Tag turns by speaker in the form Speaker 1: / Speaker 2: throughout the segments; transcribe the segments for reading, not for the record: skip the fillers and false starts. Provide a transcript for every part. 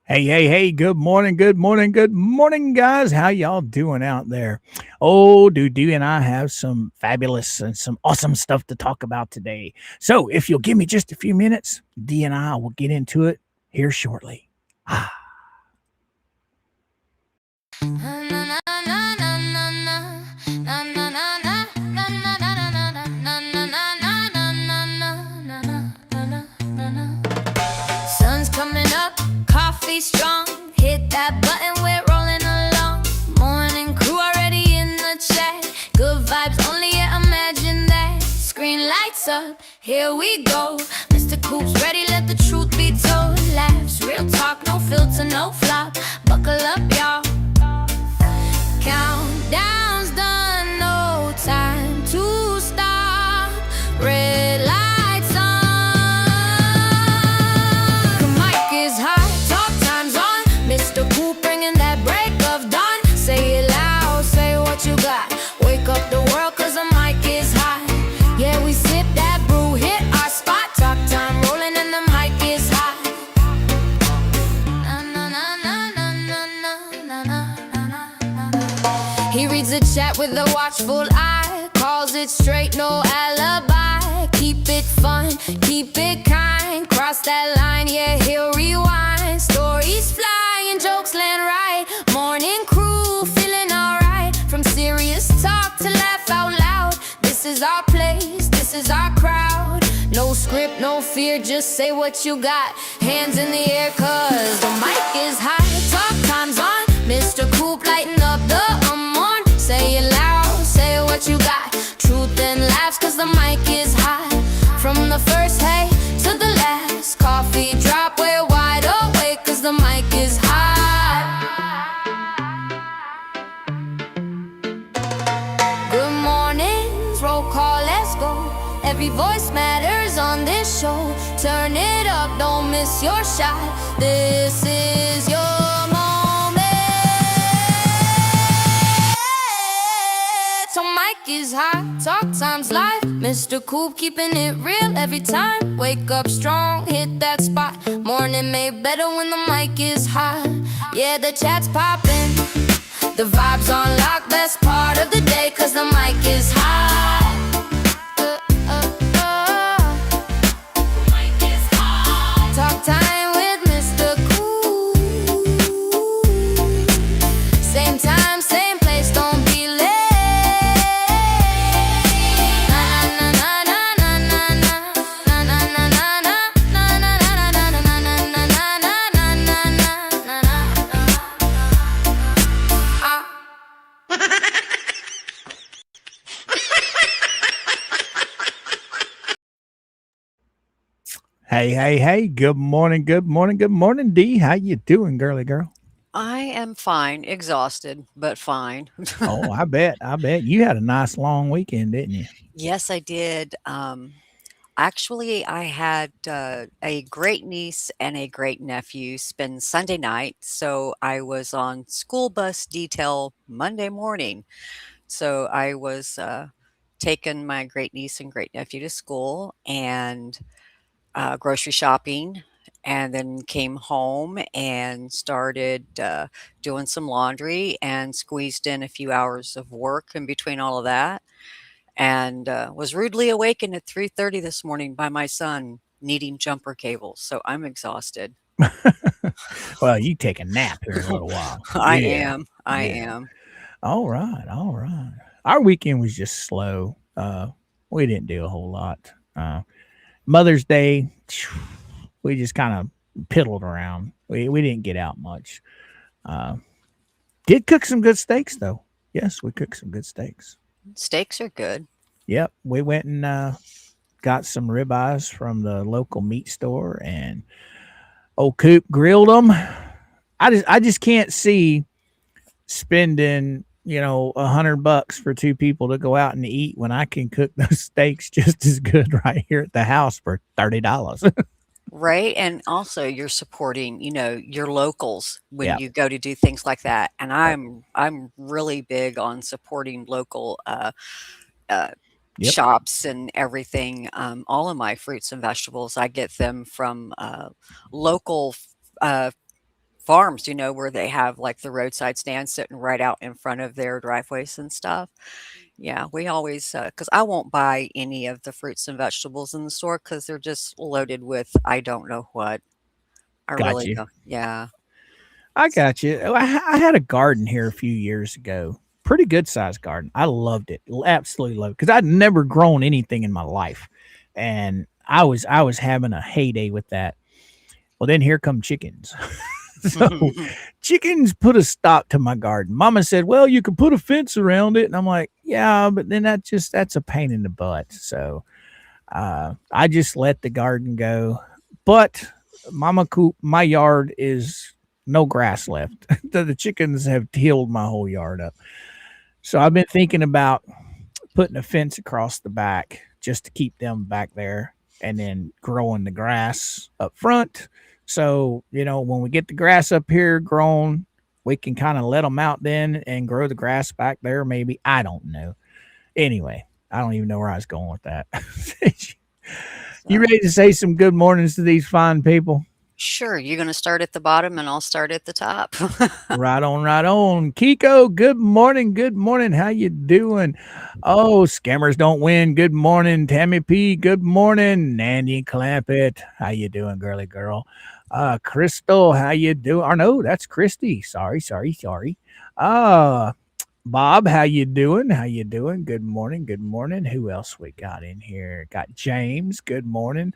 Speaker 1: Hey, hey, hey, good morning, good morning, good morning, guys. How y'all doing out there? Oh, do Dee and I have some fabulous and some awesome stuff to talk about today. So, if you'll give me just a few minutes, Dee and I will get into it here shortly. Ah.
Speaker 2: Sun's coming up, coffee strong. Hit that button, we're rolling along. Morning crew already in the chat. Good vibes only, yeah, imagine that. Screen lights up, here we go. MrCoop's ready, let the truth be told. Laughs, real talk, no filter, no flop. Buckle up, y'all. Countdown's done, no time to stop. Red lights on. The mic is hot, talk time's on. MrCoop bringing that break of dawn. Say it loud, say what you got. Wake up the world cause the mic is hot. Yeah, we sip that brew, hit our spot. Talk time rolling and the mic is hot. He reads the chat with a watchful eye. Calls it straight, no alibi. Keep it fun, keep it kind. Cross that line, yeah, he'll rewind. Stories flying, jokes land right. Morning crew, feeling alright. From serious talk to laugh out loud. This is our place, this is our crowd. No script, no fear, just say what you got. Hands in the air cause the mic is hot. Talk time's on, MrCoop lighting up the morn. Say it loud, say what you got. Truth and laughs cause the mic is hot. From the first hey to the last coffee drop, we're wide awake cause the mic is hot. Good mornings, roll call, let's go. Every voice matters on this show. Turn it up, don't miss your shot. This is your mic is hot, talk time's live. MrCoop keeping it real every time. Wake up strong, hit that spot. Morning made better when the mic is hot. Yeah, the chat's popping, the vibes on lock. Best part of the day cause the mic is hot. The mic is hot. Talk time with MrCoop. Same time, same place, don't be late.
Speaker 1: Hey, hey, hey, good morning, good morning, good morning, Dee. How you doing, girly girl?
Speaker 3: I am fine, exhausted, but fine.
Speaker 1: Oh, I bet. You had a nice long weekend, didn't you?
Speaker 3: Yes, I did. Actually, I had a great niece and a great nephew spend Sunday night. So I was on school bus detail Monday morning. So I was taking my great niece and great nephew to school and grocery shopping, and then came home and started doing some laundry and squeezed in a few hours of work in between all of that, and was rudely awakened at 3:30 this morning by my son needing jumper cables. So I'm exhausted.
Speaker 1: Well, you take a nap here in a little while.
Speaker 3: I
Speaker 1: Yeah,
Speaker 3: am. I
Speaker 1: yeah.
Speaker 3: am.
Speaker 1: All right, all right. Our weekend was just slow. We didn't do a whole lot. Mother's Day, we just kind of piddled around. We didn't get out much. Uh, did cook some good steaks though. Yes, we cooked some good steaks.
Speaker 3: Steaks are good.
Speaker 1: Yep, we went and got some ribeyes from the local meat store, and old Coop grilled them. I just can't see spending $100 for two people to go out and eat when I can cook those steaks just as good right here at the house for $30.
Speaker 3: Right, and also you're supporting, your locals when
Speaker 1: Yeah.
Speaker 3: you go to do things like that, and
Speaker 1: Yep.
Speaker 3: I'm really big on supporting local, uh,
Speaker 1: Yep.
Speaker 3: shops and everything. All of my fruits and vegetables, I get them from, local, farms, where they have like the roadside stands sitting right out in front of their driveways and stuff. Yeah, we always, because I won't buy any of the fruits and vegetables in the store because they're just loaded with I don't know what. I
Speaker 1: Got
Speaker 3: really
Speaker 1: you.
Speaker 3: don't. Yeah.
Speaker 1: I got you. I had a garden here a few years ago. Pretty good sized garden. I loved it. Absolutely loved it because I'd never grown anything in my life, and I was having a heyday with that. Well, then here come chickens. So chickens put a stop to my garden. Mama said, "Well, you could put a fence around it," and I'm like, "Yeah, but then that's a pain in the butt." So I just let the garden go. But Mama Coop, my yard is no grass left. The chickens have tilled my whole yard up. So I've been thinking about putting a fence across the back just to keep them back there and then growing the grass up front. So, when we get the grass up here grown, we can kind of let them out then and grow the grass back there, maybe. I don't know. Anyway, I don't even know where I was going with that. You
Speaker 3: So,
Speaker 1: ready to say some good mornings to these fine people?
Speaker 3: sure, you're going to start at the bottom and I'll start at the top.
Speaker 1: Right on, right on. Kiko, good morning. Good morning. How you doing? Oh, scammers don't win. Good morning. Tammy P, good morning. Nandy Clampett, how you doing, girly girl? Crystal, how you doing? Or no, that's Christy. Sorry. Uh, Bob, how you doing? How you doing? Good morning. Good morning. Who else we got in here? Got James. Good morning.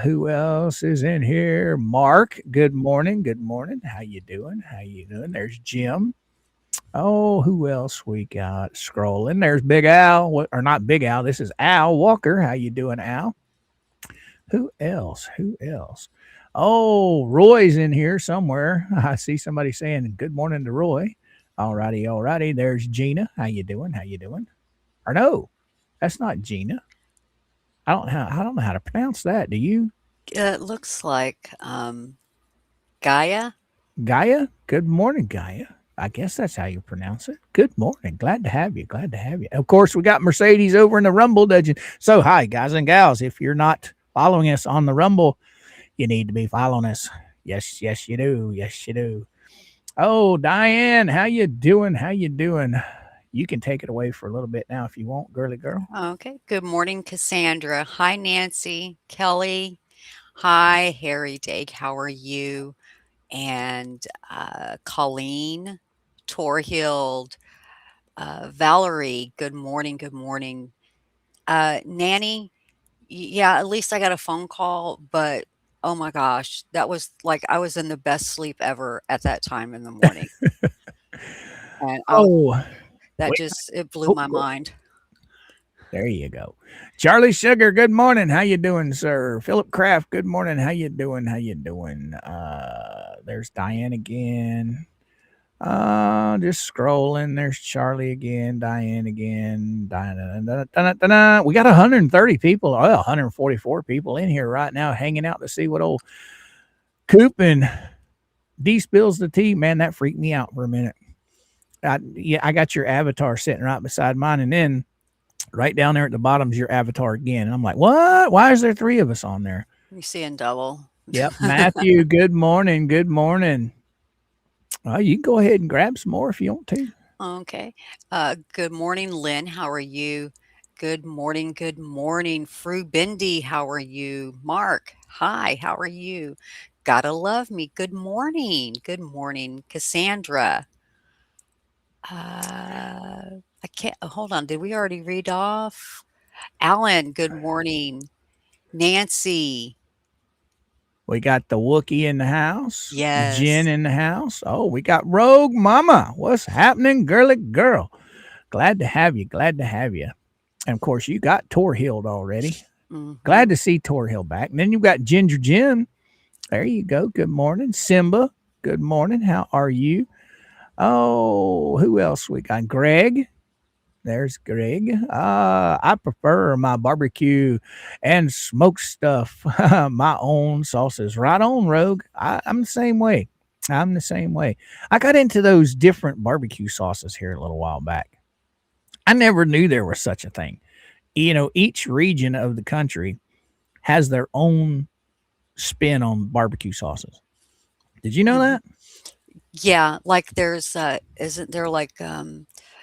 Speaker 1: Who else is in here? Mark. Good morning. Good morning. How you doing? How you doing? There's Jim. Oh, who else we got scrolling? There's Big Al. Or not Big Al. This is Al Walker. How you doing, Al? Who else? Who else? Oh, Roy's in here somewhere. I see somebody saying good morning to Roy. Alrighty, alrighty. There's Gina. How you doing? How you doing? Or no, that's not Gina. I don't know how to pronounce that. Do you?
Speaker 3: It looks like Gaia.
Speaker 1: Gaia? Good morning, Gaia. I guess that's how you pronounce it. Good morning. Glad to have you. Glad to have you. Of course, we got Mercedes over in the Rumble Dungeon. So, hi, guys and gals. If you're not following us on the Rumble, you need to be following us. Yes, you do. Yes, you do. Oh, Diane, how you doing? How you doing? You can take it away for a little bit now if you want, girly girl.
Speaker 3: Okay. Good morning, Cassandra. Hi, Nancy. Kelly. Hi, Harry Dag. How are you? And Colleen, Torhild, Valerie. Good morning. Good morning. Nanny. Yeah, at least I got a phone call, but oh my gosh, that was like I was in the best sleep ever at that time in the morning. And
Speaker 1: Oh,
Speaker 3: that
Speaker 1: wait.
Speaker 3: just it blew
Speaker 1: Oh,
Speaker 3: my mind.
Speaker 1: there you go. Charlie Sugar, good morning. How you doing, sir? Philip Kraft, good morning. How you doing? How you doing? There's Diane again. Just scrolling. There's Charlie again, Diane again. Diane. We got 130 people, 144 people in here right now hanging out to see what old Coop and D spills the tea. Man, that freaked me out for a minute. I got your avatar sitting right beside mine, and then right down there at the bottom is your avatar again. And I'm like, what? Why is there three of us on there?
Speaker 3: You see in double.
Speaker 1: Yep. Matthew, good morning. Good morning. You can go ahead and grab some more if you want to.
Speaker 3: Okay. Good morning, Lynn. How are you? Good morning. Good morning, Fru Bindi. How are you? Mark. Hi. How are you? Gotta love me. Good morning. Good morning, Cassandra. I can't hold on. Did we already read off? Alan, good morning. Nancy.
Speaker 1: We got the Wookie in the house, Jen
Speaker 3: Yes.
Speaker 1: in the house. Oh, we got Rogue Mama. What's happening, girly girl? Glad to have you. Glad to have you. And of course, you got Torhild already.
Speaker 3: Hmm.
Speaker 1: Glad to see Torhild back. And then you got Ginger Jen. There you go. Good morning. Simba. Good morning. How are you? Oh, who else we got? Greg. There's Greg. I prefer my barbecue and smoked stuff, my own sauces. Right on, Rogue. I'm the same way. I'm the same way. I got into those different barbecue sauces here a little while back. I never knew there was such a thing. Each region of the country has their own spin on barbecue sauces. Did you know
Speaker 3: Mhm.
Speaker 1: that?
Speaker 3: Yeah, like there's, isn't there like,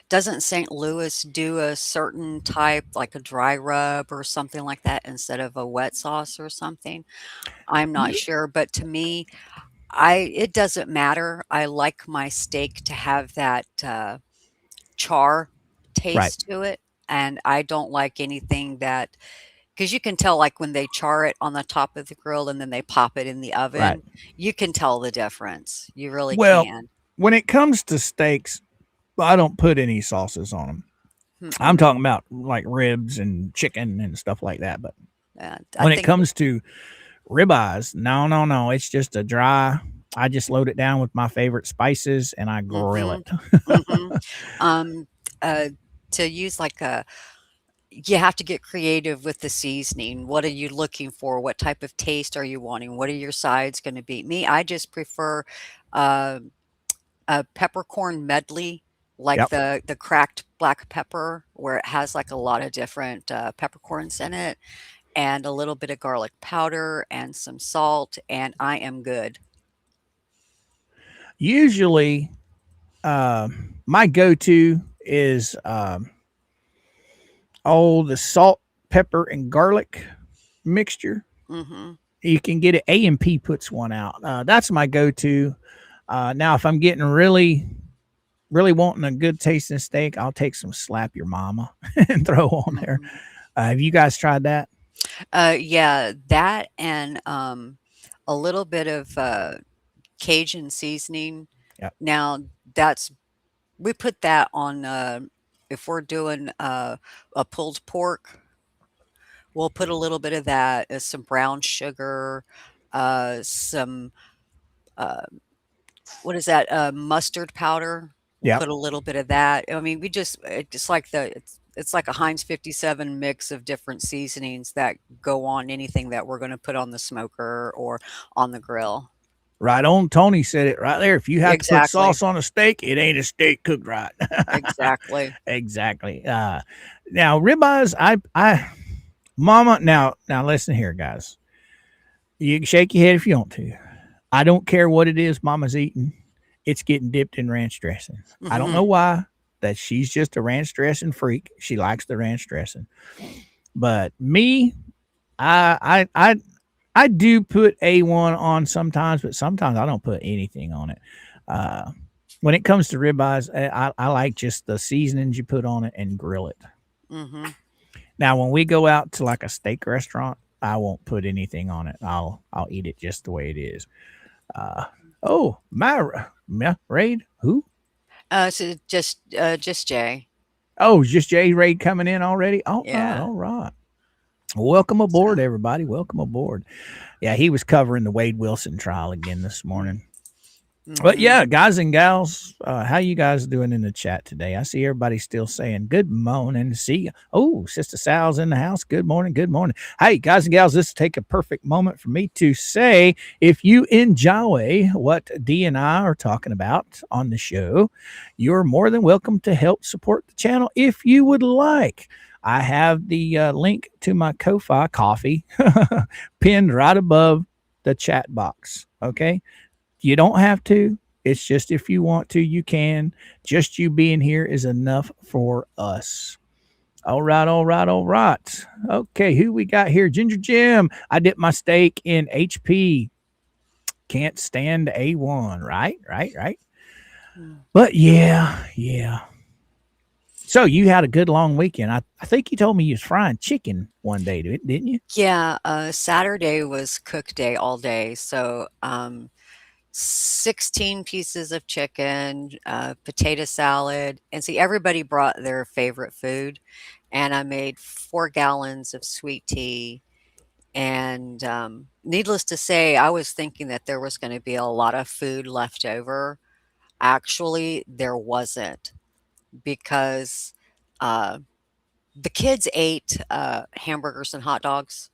Speaker 3: doesn't St. Louis do a certain type, like a dry rub or something like that instead of a wet sauce or something? I'm not
Speaker 1: Ye-
Speaker 3: sure, but to me, it doesn't matter. I like my steak to have that, char
Speaker 1: Right,
Speaker 3: taste to it, and I don't like anything that, because you can tell, like, when they char it on the top of the grill and then they pop it in the
Speaker 1: right.
Speaker 3: oven, you can tell the difference. You really
Speaker 1: Well,
Speaker 3: can.
Speaker 1: when it comes to steaks, I don't put any sauces on them. I'm
Speaker 3: Mm-mm.
Speaker 1: talking about like ribs and chicken and stuff like that. But
Speaker 3: I
Speaker 1: when it
Speaker 3: think
Speaker 1: comes to ribeyes, no, no, no. It's just a dry. I just load it down with my favorite spices and I grill
Speaker 3: mhm,
Speaker 1: it.
Speaker 3: mhm. Um, uh, to use like a you have to get creative with the seasoning. What are you looking for? What type of taste are you wanting? What are your sides gonna be? Me, I just prefer, uh, a peppercorn medley, like
Speaker 1: Yep.
Speaker 3: the cracked black pepper, where it has, like, a lot of different, peppercorns in it, and a little bit of garlic powder and some salt, and I am good.
Speaker 1: Usually, my go-to is the salt, pepper, and garlic mixture.
Speaker 3: Mhm,
Speaker 1: You can get it. A&P puts one out. That's my go-to. Now, if I'm getting really wanting a good tasting steak, I'll take some slap your mama and throw on there.
Speaker 3: mhm.
Speaker 1: Have you guys tried that?
Speaker 3: Yeah, that and, a little bit of, Cajun seasoning.
Speaker 1: Yep.
Speaker 3: Now, that's we put that on, if we're doing, a pulled pork, we'll put a little bit of that, some brown sugar, some, uh, what is that, mustard powder. We'll
Speaker 1: Yep.
Speaker 3: put a little bit of that. I mean, we just it's like it's like a Heinz 57 mix of different seasonings that go on anything that we're gonna put on the smoker or on the grill.
Speaker 1: Right on. Tony said it right there. If you have to put
Speaker 3: Exactly,
Speaker 1: sauce on a steak, it ain't a steak cooked right.
Speaker 3: exactly.
Speaker 1: Exactly. Now ribeyes, Mama. Now listen here, guys. You can shake your head if you want to. I don't care what it is Mama's eating. It's getting dipped in ranch dressing. I don't know
Speaker 3: Mhm,
Speaker 1: why. That she's just a ranch dressing freak. She likes the ranch dressing. But me, I I do put A1 on sometimes, but sometimes I don't put anything on it. Uh, when it comes to ribeyes, I like just the seasonings you put on it and grill it.
Speaker 3: mhm.
Speaker 1: Now, when we go out to like a steak restaurant, I won't put anything on it. I'll eat it just the way it is. Uh, oh, Raid, who?
Speaker 3: So just Jay.
Speaker 1: Oh, just Jay Raid coming in already. All right,
Speaker 3: Yeah,
Speaker 1: all right. Welcome aboard,
Speaker 3: so
Speaker 1: everybody. Welcome aboard. Yeah, he was covering the Wade Wilson trial again this
Speaker 3: mm,
Speaker 1: morning. But
Speaker 3: mhm.
Speaker 1: yeah, guys and gals, how you guys doing in the chat today? I see everybody still saying good morning. See, oh, Sister Sal's in the house. Good morning. Good morning. Hey, guys and gals, this take a perfect moment for me to say, if you enjoy what D and I are talking about on the show, you're more than welcome to help support the channel if you would like. I have the link to my Ko-Fi coffee pinned right above the chat box. Okay, you don't have to. It's just if you want to, you can. Just you being here is enough for us. All right, all right, all right. Okay, who we got here? Ginger Jim. I dipped my steak in HP. Can't stand A1. Right, right, right.
Speaker 3: Mm.
Speaker 1: But yeah, yeah. So you had a good long weekend. I think you told me you was frying chicken one day, didn't you?
Speaker 3: Yeah, Saturday was cook day all day, so, 16 pieces of chicken, potato salad, and see, everybody brought their favorite food, and I made 4 gallons of sweet tea, and, needless to say, I was thinking that there was gonna be a lot of food left over. Actually, there wasn't because, uh, the kids ate, hamburgers and hot dogs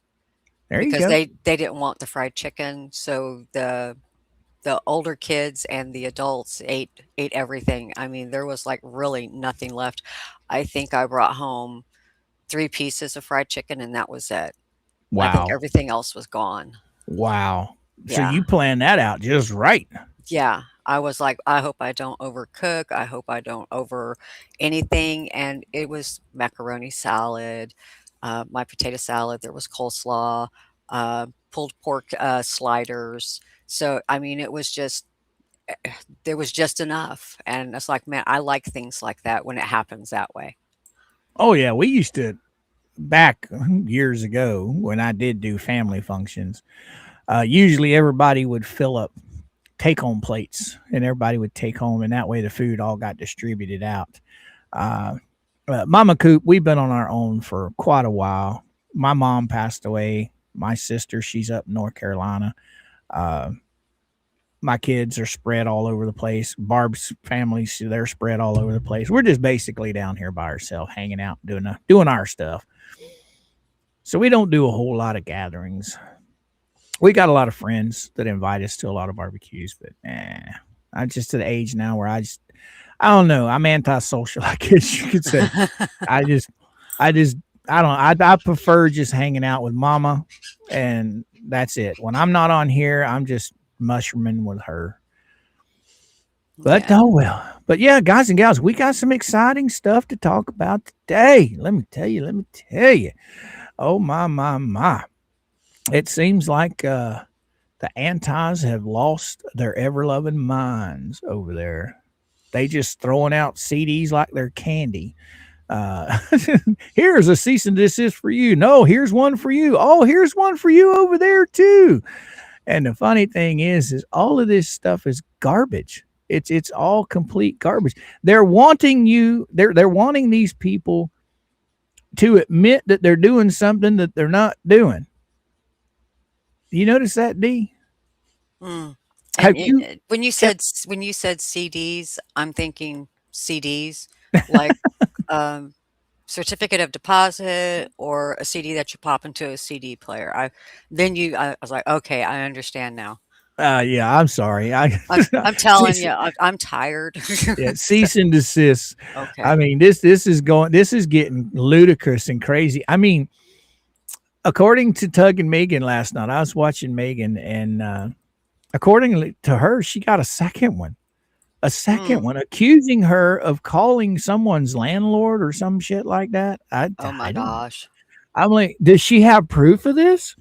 Speaker 1: There you
Speaker 3: because
Speaker 1: go.
Speaker 3: they didn't want the fried chicken, so the older kids and the adults ate everything. I mean, there was, like, really nothing left. I think I brought home 3 pieces of fried chicken, and that was it. I think
Speaker 1: Wow.
Speaker 3: everything else was gone.
Speaker 1: Wow. So
Speaker 3: Yeah.
Speaker 1: you planned that out just right.
Speaker 3: Yeah. I was like, I hope I don't overcook. I hope I don't over anything. And it was macaroni salad, my potato salad. There was coleslaw, pulled pork sliders. So, I mean, it was just, there was just enough. And it's like, man, I like things like that when it happens that way.
Speaker 1: Oh yeah, we used to back years ago when I did do family functions. Usually everybody would fill up take home plates and everybody would take home, and that way the food all got distributed out. Uh, Mama Coop, we've been on our own for quite a while. My mom passed away. My sister, she's up in North Carolina. Uh, my kids are spread all over the place. Barb's family, they're spread all over the place. We're just basically down here by ourselves, hanging out, doing our stuff. So we don't do a whole lot of gatherings. We got a lot of friends that invite us to a lot of barbecues, but I'm just to the age now where I don't know. I'm antisocial, I guess you could say. I just, I just, I don't. I prefer just hanging out with Mama, and that's it. When I'm not on here, I'm just mushrooming with her. But
Speaker 3: Yeah.
Speaker 1: oh well. But yeah, guys and gals, we got some exciting stuff to talk about today. Let me tell you. Let me tell you. Oh my. It seems like the antis have lost their ever loving minds over there. They just throwing out CDs like they're candy. Uh, here's a cease and desist for you. No, here's one for you. Oh, here's one for you over there too. And the funny thing is all of this stuff is garbage. It's all complete garbage. They're wanting you. They're wanting these people to admit that they're doing something that they're not doing. You notice that, D?
Speaker 3: Mm. And
Speaker 1: Have you?
Speaker 3: when you said CDs, I'm thinking CDs, like, um, certificate of deposit or a CD that you pop into a CD player. I was like, "Okay, I understand now."
Speaker 1: Yeah, I'm sorry. I
Speaker 3: I'm telling
Speaker 1: cease,
Speaker 3: you, I'm tired.
Speaker 1: yeah,
Speaker 3: So,
Speaker 1: cease and desist. I
Speaker 3: okay.
Speaker 1: mean, this is getting ludicrous and crazy. I mean, according to Tug and Megan last night, I was watching Megan, and according to her, she got a second
Speaker 3: Mm.
Speaker 1: one, accusing her of calling someone's landlord or some shit like that.
Speaker 3: Oh my
Speaker 1: I don't.
Speaker 3: gosh.
Speaker 1: I'm like, does she have proof of this?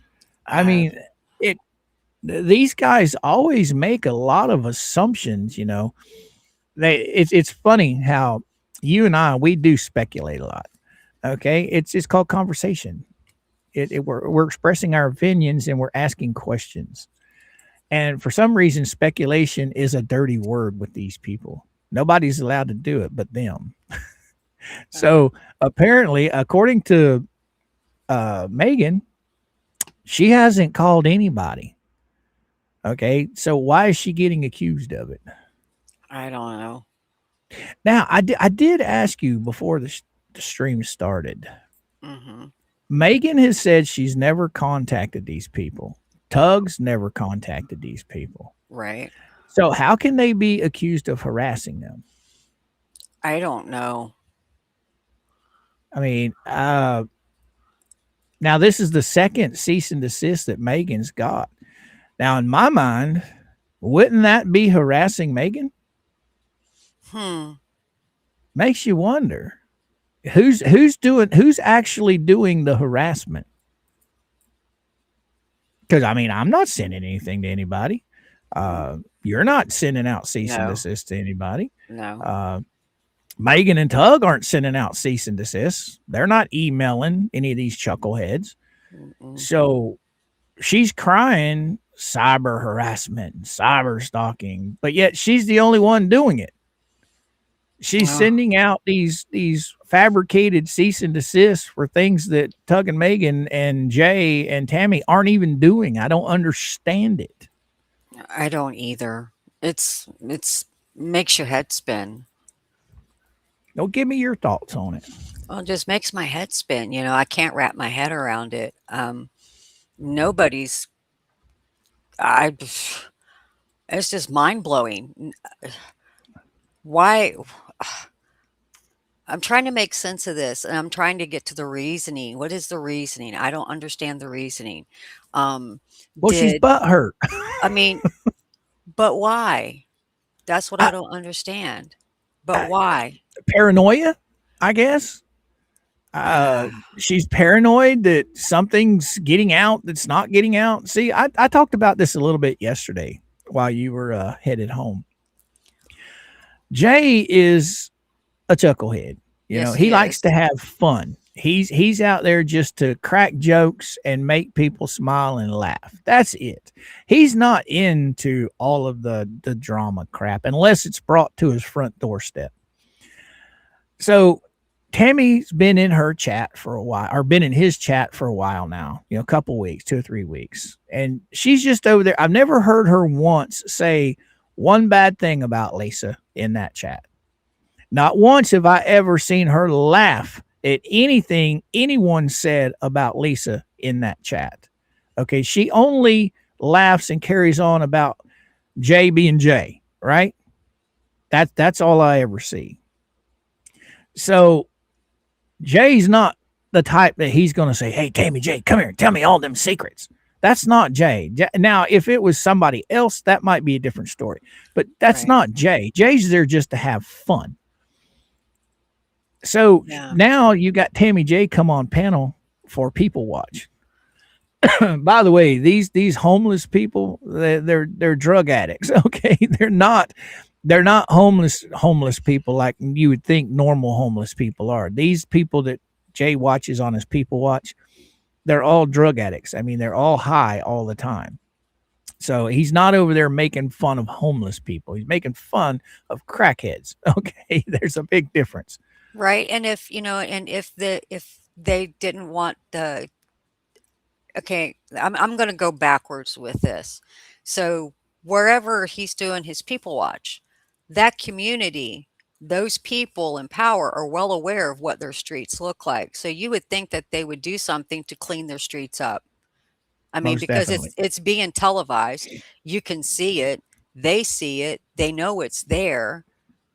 Speaker 1: I
Speaker 3: I
Speaker 1: mean, it. These guys always make a lot of assumptions. It's funny how you and we do speculate a lot. Okay, it's called conversation. We're expressing our opinions and we're asking questions. And for some reason, speculation is a dirty word with these people. Nobody's allowed to do it but them.
Speaker 3: uh,
Speaker 1: So apparently, according to Megan, she hasn't called anybody. Okay, so why is she getting accused of it?
Speaker 3: I don't know.
Speaker 1: Now, I did ask you before the stream started.
Speaker 3: Mhm.
Speaker 1: Megan has said she's never contacted these people. Tugs never contacted these people.
Speaker 3: Right.
Speaker 1: So how can they be accused of harassing them?
Speaker 3: I don't know.
Speaker 1: I mean, now this is the second cease and desist that Megan's got. Now, in my mind, wouldn't that be harassing Megan?
Speaker 3: Hmm.
Speaker 1: Makes you wonder who's actually doing the harassment. Because I mean, I'm not sending anything to anybody.
Speaker 3: Mm.
Speaker 1: You're not sending out cease and
Speaker 3: No.
Speaker 1: desist to anybody.
Speaker 3: No.
Speaker 1: Uh, Megan and Tug aren't sending out cease and desist. They're not emailing any of these chuckleheads.
Speaker 3: Mm-mm.
Speaker 1: So she's crying cyber harassment, cyber stalking, but yet she's the only one doing it. She's
Speaker 3: Oh,
Speaker 1: sending out these fabricated cease and desist for things that Tug and Megan and Jay and Tammy aren't even doing. I don't understand it.
Speaker 3: I don't either. It's makes your head spin.
Speaker 1: Don't give me your thoughts on it.
Speaker 3: Well, it just makes my head spin. I can't wrap my head around it. Nobody's. I. It's just mind blowing. Why? I'm trying to make sense of this, and I'm trying to get to the reasoning. What is the reasoning? I don't understand the reasoning. Um,
Speaker 1: Well, she's
Speaker 3: did
Speaker 1: butt hurt.
Speaker 3: I mean, but why? That's what I
Speaker 1: I,
Speaker 3: don't understand. But why?
Speaker 1: Paranoia, I guess.
Speaker 3: Uh,
Speaker 1: She's paranoid that something's getting out that's not getting out. See, I talked about this a little bit yesterday while you were headed home. Jay is a chucklehead. You know,
Speaker 3: yes,
Speaker 1: he
Speaker 3: he
Speaker 1: likes
Speaker 3: is.
Speaker 1: to have fun. He's out there just to crack jokes and make people smile and laugh. That's it. He's not into all of the drama crap unless it's brought to his front doorstep. So Tammy's been in her chat for a while, or been in his chat for a while now, you know, a couple weeks, 2 or 3 weeks. And she's just over there. I've never heard her once say one bad thing about Lisa in that chat. Not once have I ever seen her laugh at anything anyone said about Lisa in that chat. Okay. She only laughs and carries on about Jay being Jay, right? That's all I ever see. So Jay's not the type that he's going to say, "Hey, Tammy Jay, come here, tell me all them secrets." That's not Jay. Now, if it was somebody else, that might be a different story. But that's
Speaker 3: Right.
Speaker 1: not Jay. Jay's there just to have fun. So
Speaker 3: Yeah.
Speaker 1: now you got Tammy J come on panel for People Watch. By the way, these homeless people, they're drug addicts. Okay, they're not homeless people like you would think normal homeless people are. These people that Jay watches on his People Watch, they're all drug addicts. I mean, they're all high all the time. So he's not over there making fun of homeless people. He's making fun of crackheads. Okay, there's a big difference.
Speaker 3: Right. And if, and if they didn't want the okay, I'm gonna go backwards with this. So wherever he's doing his people watch, that community, those people in power are well aware of what their streets look like. So you would think that they would do something to clean their streets up. I mean,
Speaker 1: Most
Speaker 3: because
Speaker 1: definitely.
Speaker 3: it's being televised, you can see it, they know it's there.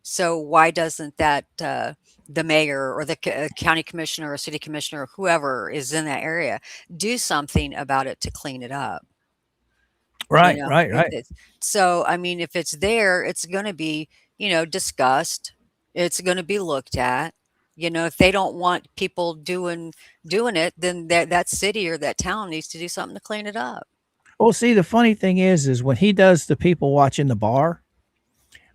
Speaker 3: So why doesn't that the mayor or the county commissioner or city commissioner or whoever is in that area do something about it to clean it up? You
Speaker 1: Right,
Speaker 3: know,
Speaker 1: right,
Speaker 3: if
Speaker 1: right.
Speaker 3: it's, so I mean, if it's there, it's going to be discussed. It's going to be looked at. If they don't want people doing it, then that city or that town needs to do something to clean it up.
Speaker 1: Well, see, the funny thing is when he does the People Watch in the bar,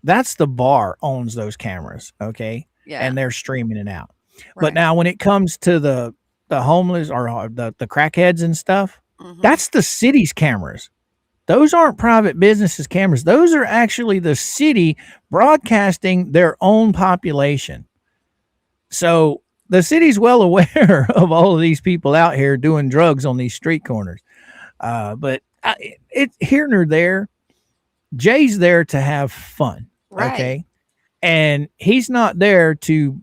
Speaker 1: that's the bar owns those cameras, okay?
Speaker 3: Yeah,
Speaker 1: And they're streaming it out. But
Speaker 3: right.
Speaker 1: now when it comes to the homeless or the crackheads and stuff,
Speaker 3: Hmm.
Speaker 1: that's the city's cameras. Those aren't private businesses cameras. Those are actually the city broadcasting their own population. So the city's well aware of all of these people out here doing drugs on these street corners. But here nor there, Jay's there to have fun.
Speaker 3: Right.
Speaker 1: Okay. And he's not there to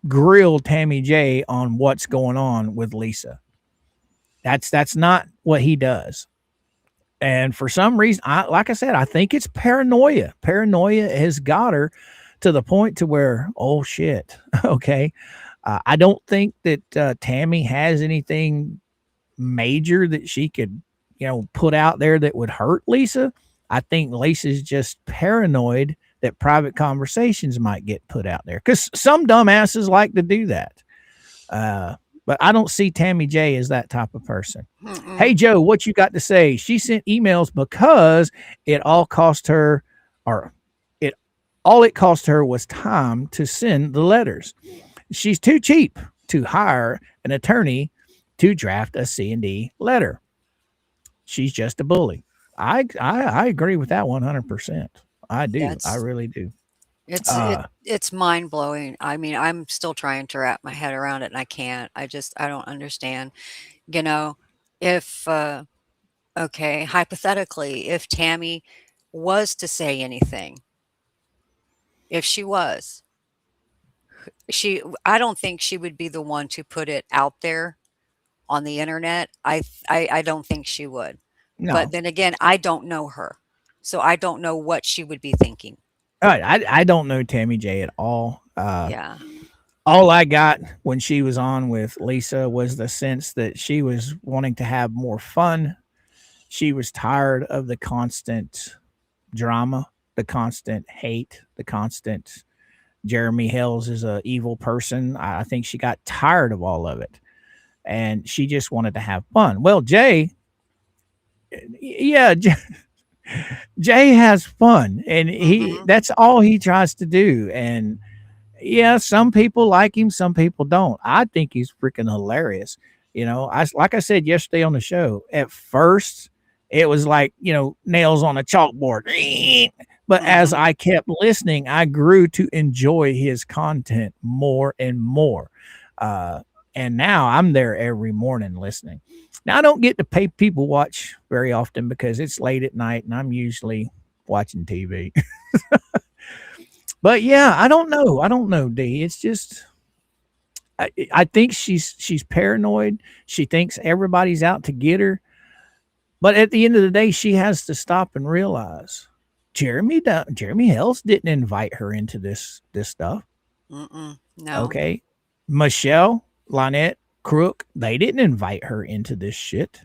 Speaker 1: grill Tammy J on what's going on with Lisa. That's not what he does. And for some reason, like I said, I think it's paranoia. Paranoia has got her to the point to where, oh shit, okay. I don't think that Tammy has anything major that she could, put out there that would hurt Lisa. I think Lisa's just paranoid that private conversations might get put out there because some dumbasses like to do that. But I don't see Tammy J as that type of person. Hey
Speaker 3: Mm-mm.
Speaker 1: Joe, what you got to say? She sent emails because it all cost her, or it all it cost her was time to send the letters. She's too cheap to hire an attorney to draft a C&D letter. She's just a bully. I agree with that 100%. I do. I
Speaker 3: That's
Speaker 1: really do.
Speaker 3: it's
Speaker 1: Uh,
Speaker 3: it's mind blowing. I mean, I'm still trying to wrap my head around it, and I can't. I don't understand. You know, if okay, hypothetically, if Tammy was to say anything, if she was, I don't think she would be the one to put it out there on the internet. I don't think she would. But
Speaker 1: no,
Speaker 3: then again, I don't know her, so I don't know what she would be thinking.
Speaker 1: I don't know Tammy J at all.
Speaker 3: Yeah.
Speaker 1: All I got when she was on with Lisa was the sense that she was wanting to have more fun. She was tired of the constant drama, the constant hate, the constant Jeremy Hells is a evil person. I think she got tired of all of it, and she just wanted to have fun. Well, Jay, yeah, Jay has fun, and he
Speaker 3: Mhm.
Speaker 1: that's all he tries to do. And yeah, some people like him, some people don't. I think he's freaking hilarious. Like I said yesterday on the show, at first it was like, nails on a chalkboard. But as
Speaker 3: Mhm.
Speaker 1: I kept listening, I grew to enjoy his content more and more. Uh, and now I'm there every morning listening. Now I don't get to pay people watch very often because it's late at night and I'm usually watching TV. But yeah, I don't know. I don't know, D. It's just I think she's paranoid. She thinks everybody's out to get her. But at the end of the day, she has to stop and realize Jeremy Hells didn't invite her into this stuff.
Speaker 3: Mm-mm. No.
Speaker 1: Okay. Michelle, Lynette, Crook, they didn't invite her into this shit.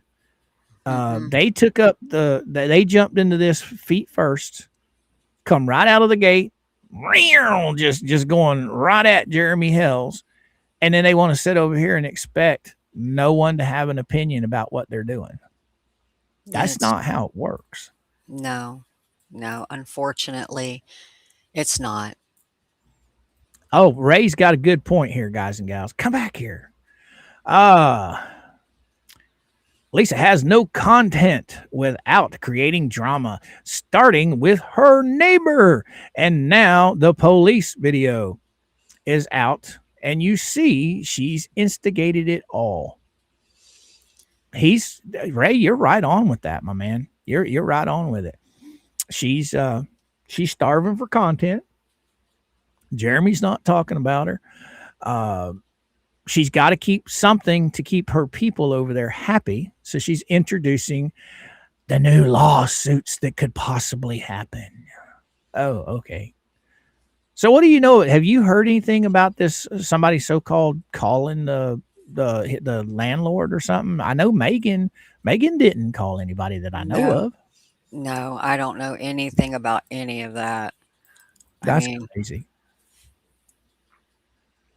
Speaker 3: Mm-mm.
Speaker 1: They took up they jumped into this feet first, come right out of the gate, just going right at Jeremy Hells, and then they want to sit over here and expect no one to have an opinion about what they're doing. That's
Speaker 3: It's
Speaker 1: not how it works.
Speaker 3: no. No, unfortunately, it's not.
Speaker 1: Oh, Ray's got a good point here, guys and gals. Come back here. Uh Lisa has no content without creating drama, starting with her neighbor. And now the police video is out, and you see she's instigated it all. He's Ray, you're right on with that, my man. You're right on with it. She's starving for content. Jeremy's not talking about her. Uh, she's got to keep something to keep her people over there happy. So she's introducing the new lawsuits that could possibly happen. Oh, okay. So what do you know? Have you heard anything about this? Somebody so called calling the landlord or something? I know Megan didn't call anybody that I know
Speaker 3: No.
Speaker 1: of.
Speaker 3: No, I don't know anything about any of that. I
Speaker 1: That's
Speaker 3: mean,
Speaker 1: crazy.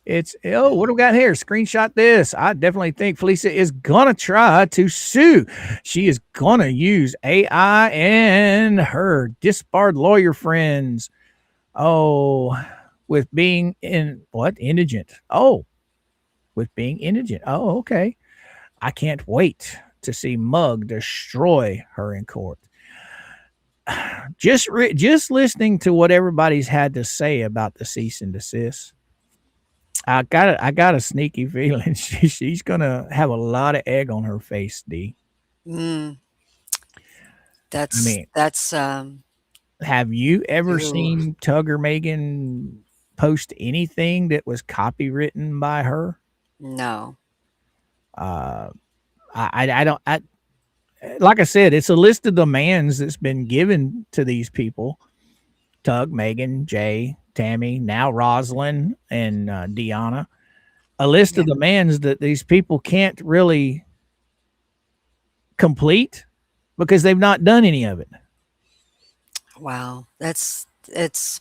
Speaker 1: What do we got here? Screenshot this. I definitely think Felicia is gonna try to sue. She is gonna use AI and her disbarred lawyer friends. Oh, with being indigent. Oh, with being indigent. Oh, okay. I can't wait to see Mug destroy her in court. Just listening to what everybody's had to say about the cease and desist. I got a sneaky feeling she's gonna have a lot of egg on her face, D.
Speaker 3: mm,
Speaker 1: I mean,
Speaker 3: that's
Speaker 1: have you ever
Speaker 3: ooh,
Speaker 1: seen Tugger Megan post anything that was copywritten by her?
Speaker 3: no.
Speaker 1: Uh, I don't. Like I said, it's a list of demands that's been given to these people: Tug, Megan, Jay, Tammy, now Rosalind, and Deanna. A list
Speaker 3: Yeah.
Speaker 1: of demands that these people can't really complete because they've not done any of it.
Speaker 3: Wow. That's it's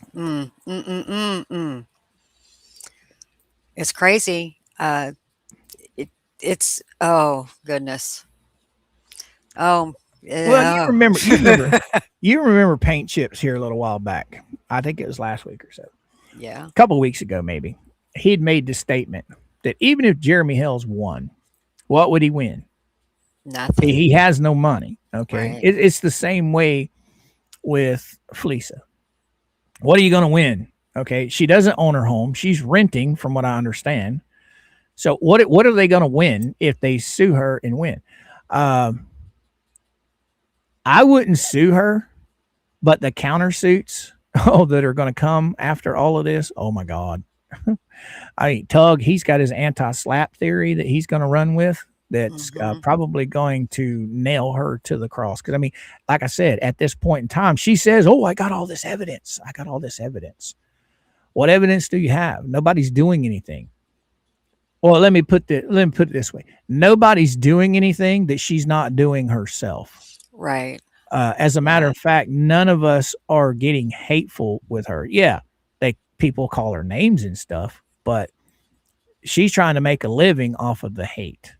Speaker 3: It's crazy. It it's oh goodness. Oh,
Speaker 1: Well, you
Speaker 3: yeah.
Speaker 1: remember, you remember, you remember paint chips here a little while back. I think it was last week or so,
Speaker 3: Yeah.
Speaker 1: a couple of weeks ago maybe. He had made the statement that even if Jeremy Hells won, what would he win?
Speaker 3: Nothing.
Speaker 1: He has no money. Okay,
Speaker 3: Right.
Speaker 1: it's the same way with Fleesa. What are you going to win? Okay, she doesn't own her home. She's renting, from what I understand. So what are they going to win if they sue her and win? Um, I wouldn't sue her, but the countersuits that are going to come after all of this, oh my god! I mean, Tug, he's got his anti-slap theory that he's going to run with. That's
Speaker 3: Mhm.
Speaker 1: probably going to nail her to the cross. Because I mean, like I said, at this point in time, she says, "Oh, I got all this evidence. I got all this evidence." What evidence do you have? Nobody's doing anything. Well, let me put it this way. Nobody's doing anything that she's not doing herself.
Speaker 3: Right.
Speaker 1: As a matter
Speaker 3: Yeah.
Speaker 1: of fact, none of us are getting hateful with her. Yeah, people call her names and stuff, but she's trying to make a living off of the hate.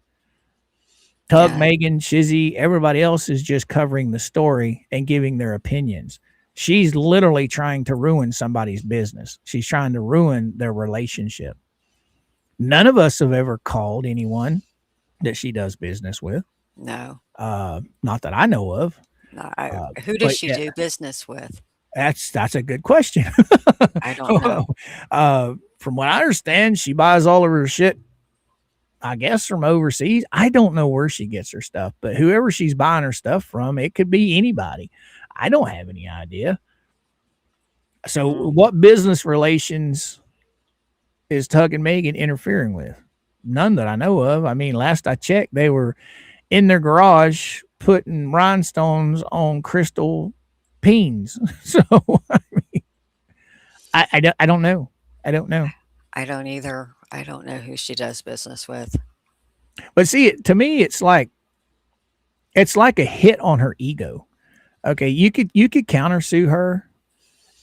Speaker 1: Tug,
Speaker 3: Yeah.
Speaker 1: Megan, Shizzy, everybody else is just covering the story and giving their opinions. She's literally trying to ruin somebody's business. She's trying to ruin their relationship. None of us have ever called anyone that she does business with.
Speaker 3: No.
Speaker 1: Not that I know of.
Speaker 3: No.
Speaker 1: Uh,
Speaker 3: Who does
Speaker 1: but
Speaker 3: she
Speaker 1: yeah,
Speaker 3: do business with?
Speaker 1: that's a good question.
Speaker 3: I don't know.
Speaker 1: From what I understand, she buys all of her shit, I guess, from overseas. I don't know where she gets her stuff, but whoever she's buying her stuff from, it could be anybody. I don't have any idea. So,
Speaker 3: Mm.
Speaker 1: what business relations is Tug and Megan interfering with? None that I know of. I mean, last I checked, they were in their garage putting rhinestones on crystal peens. So, I don't know. I don't know.
Speaker 3: I don't either. I don't know who she does business with.
Speaker 1: But see, to me, it's like a hit on her ego. Okay, you could countersue her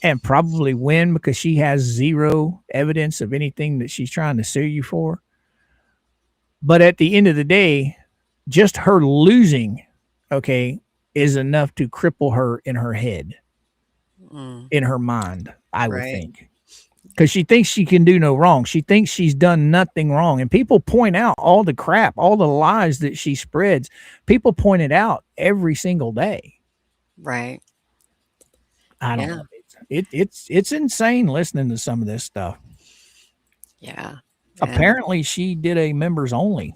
Speaker 1: and probably win because she has zero evidence of anything that she's trying to sue you for. But at the end of the day, just her losing, okay, is enough to cripple her in her head,
Speaker 3: Mm.
Speaker 1: in her mind, I would
Speaker 3: Right.
Speaker 1: think. Because she thinks she can do no wrong. She thinks she's done nothing wrong. And people point out all the crap, all the lies that she spreads. People point it out every single day.
Speaker 3: Right.
Speaker 1: I don't
Speaker 3: Yeah.
Speaker 1: know. It's insane listening to some of this stuff.
Speaker 3: Yeah. And
Speaker 1: Apparently, she did a members only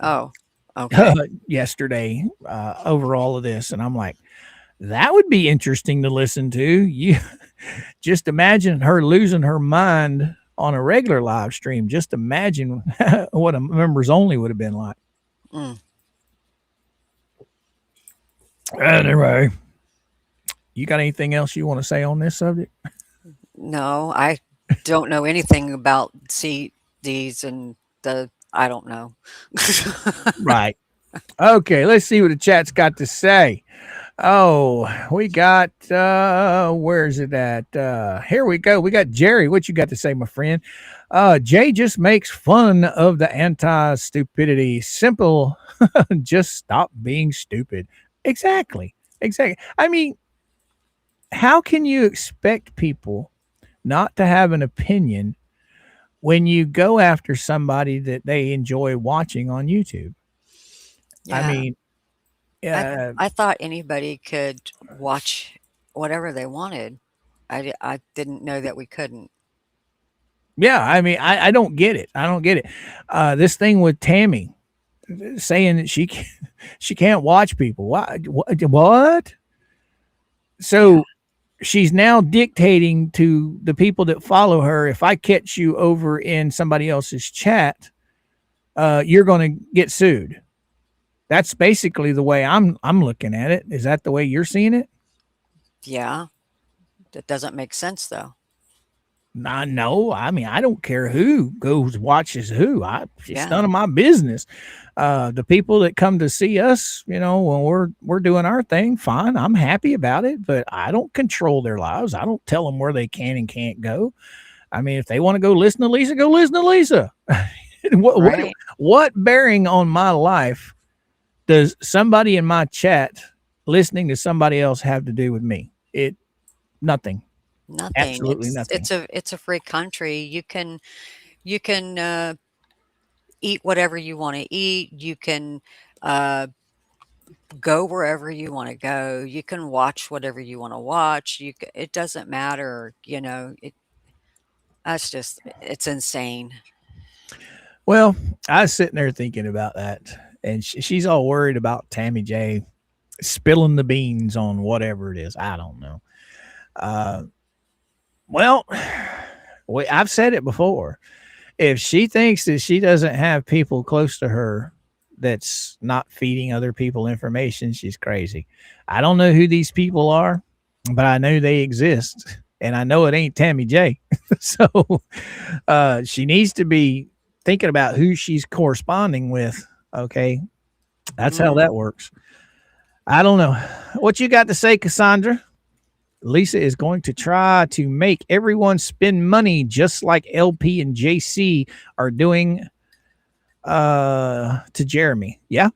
Speaker 3: oh, okay.
Speaker 1: yesterday over all of this, and I'm like, that would be interesting to listen to. You just imagine her losing her mind on a regular live stream. Just imagine what a members only would have been like.
Speaker 3: Mm.
Speaker 1: Anyway, you got anything else you want to say on this subject?
Speaker 3: No, I don't know anything about CDs and I don't know.
Speaker 1: Right. Okay, let's see what the chat's got to say. Oh, we got where's it at? Here we go. We got Jerry. What you got to say, my friend? Jay just makes fun of the anti-stupidity. Simple, just stop being stupid. Exactly. Exactly. I mean, how can you expect people not to have an opinion when you go after somebody that they enjoy watching on YouTube? I
Speaker 3: Yeah.
Speaker 1: mean,
Speaker 3: I
Speaker 1: uh,
Speaker 3: I thought anybody could watch whatever they wanted. I didn't know that we couldn't.
Speaker 1: yeah, I mean, I don't get it. I don't get it. This thing with Tammy saying that she can't watch people. Why? What?
Speaker 3: Yeah.
Speaker 1: So she's now dictating to the people that follow her. If I catch you over in somebody else's chat, you're going to get sued. That's basically the way I'm looking at it. Is that the way you're seeing it?
Speaker 3: Yeah. That doesn't make sense though.
Speaker 1: No, I mean, I don't care who goes watches who. It's
Speaker 3: Yeah.
Speaker 1: none of my business. The people that come to see us, when we're doing our thing, fine. I'm happy about it, but I don't control their lives. I don't tell them where they can and can't go. I mean, if they want to go listen to Lisa, go listen to Lisa. what, what
Speaker 3: Right.
Speaker 1: what bearing on my life does somebody in my chat listening to somebody else have to do with me? Nothing.
Speaker 3: Nothing.
Speaker 1: Absolutely
Speaker 3: It's
Speaker 1: nothing.
Speaker 3: it's a free country. You can eat whatever you want to eat. You can uh, go wherever you want to go. You can watch whatever you want to watch. It doesn't matter. That's just it's insane.
Speaker 1: Well, I was sitting there thinking about that, and she's all worried about Tammy J spilling the beans on whatever it is. I don't know. Uh, well, I've said it before. If she thinks that she doesn't have people close to her that's not feeding other people information, she's crazy. I don't know who these people are, but I know they exist, and I know it ain't Tammy J. So she needs to be thinking about who she's corresponding with. Okay, that's how
Speaker 3: Mm.
Speaker 1: that works. I don't know what you got to say, Cassandra. Lisa is going to try to make everyone spend money just like LP and JC are doing to Jeremy. Yeah,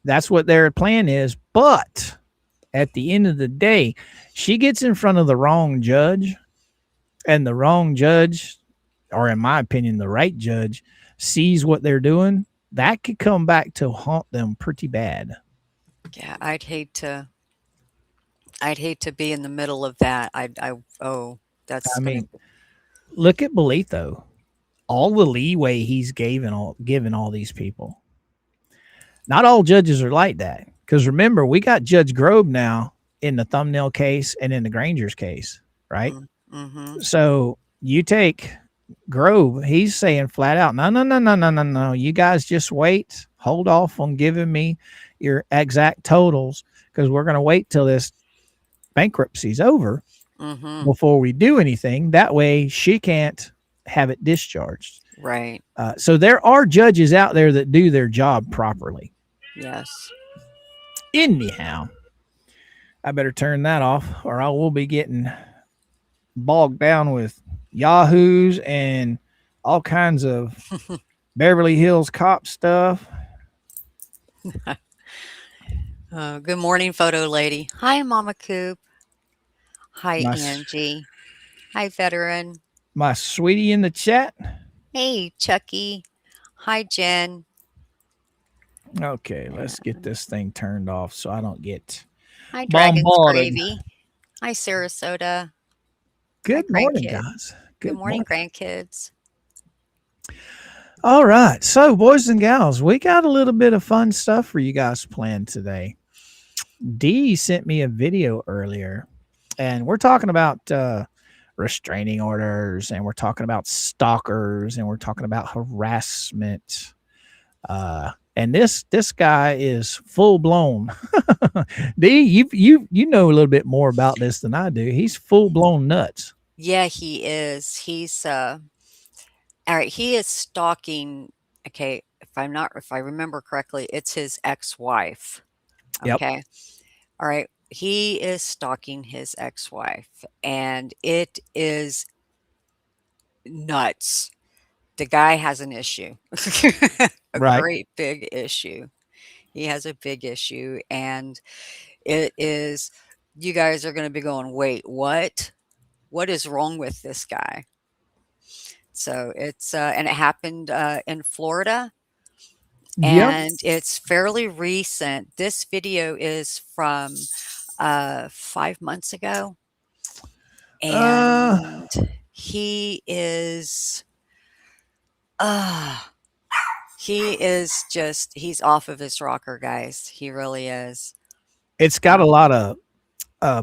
Speaker 1: that's what their plan is. But at the end of the day, she gets in front of the wrong judge, and the wrong judge, or in my opinion, the right judge, sees what they're doing. That could come back to haunt them pretty bad.
Speaker 3: Yeah, I'd hate to be in the middle of that. Oh,
Speaker 1: I
Speaker 3: that's gonna
Speaker 1: mean, look at Bolito. All the leeway he's given all these people. Not all judges are like that. Because remember, we got Judge Grove now in the thumbnail case and in the Granger's case, right?
Speaker 3: mhm.
Speaker 1: So you take Grove, he's saying flat out, no, no, no, no, no, no, no. You guys just wait. Hold off on giving me your exact totals because we're going to wait till this bankruptcy's over
Speaker 3: Mhm.
Speaker 1: before we do anything. That way she can't have it discharged.
Speaker 3: Right.
Speaker 1: So there are judges out there that do their job properly.
Speaker 3: Yes.
Speaker 1: Anyhow, I better turn that off or I will be getting bogged down with Yahoos and all kinds of Beverly Hills cop stuff.
Speaker 3: Good morning, photo lady. Hi, Mama Coop. Hi,
Speaker 1: My
Speaker 3: Angie. Hi, veteran.
Speaker 1: my sweetie in the chat.
Speaker 3: Hey, Chucky. Hi, Jen.
Speaker 1: Okay, let's get
Speaker 3: And
Speaker 1: this thing turned off so I don't get
Speaker 3: hi, Dragon's
Speaker 1: bombarded.
Speaker 3: Gravy. Hi, Sarasota. Hi,
Speaker 1: Good morning,
Speaker 3: grandkid.
Speaker 1: guys.
Speaker 3: Good
Speaker 1: Good
Speaker 3: morning,
Speaker 1: morning.
Speaker 3: grandkids.
Speaker 1: All right. So, boys and gals, we got a little bit of fun stuff for you guys planned today. Dee sent me a video earlier, and we're talking about restraining orders, and we're talking about stalkers, and we're talking about harassment. And this guy is full blown. Dee, you know a little bit more about this than I do. He's full blown nuts.
Speaker 3: Yeah, he is. All right, he is stalking. Okay, if I remember correctly, it's his ex-wife.
Speaker 1: Yep.
Speaker 3: Okay. All right. He is stalking his ex-wife, and it is nuts. The guy has an issue, a
Speaker 1: Right.
Speaker 3: great big issue. He has a big issue, and it is, you guys are going to be going, wait, what? What is wrong with this guy? So and it happened in Florida,
Speaker 1: Yep.
Speaker 3: and it's fairly recent. This video is from 5 months ago,
Speaker 1: Uh,
Speaker 3: and he is, uh, he's off of his rocker, guys. He really is.
Speaker 1: it's got a lot of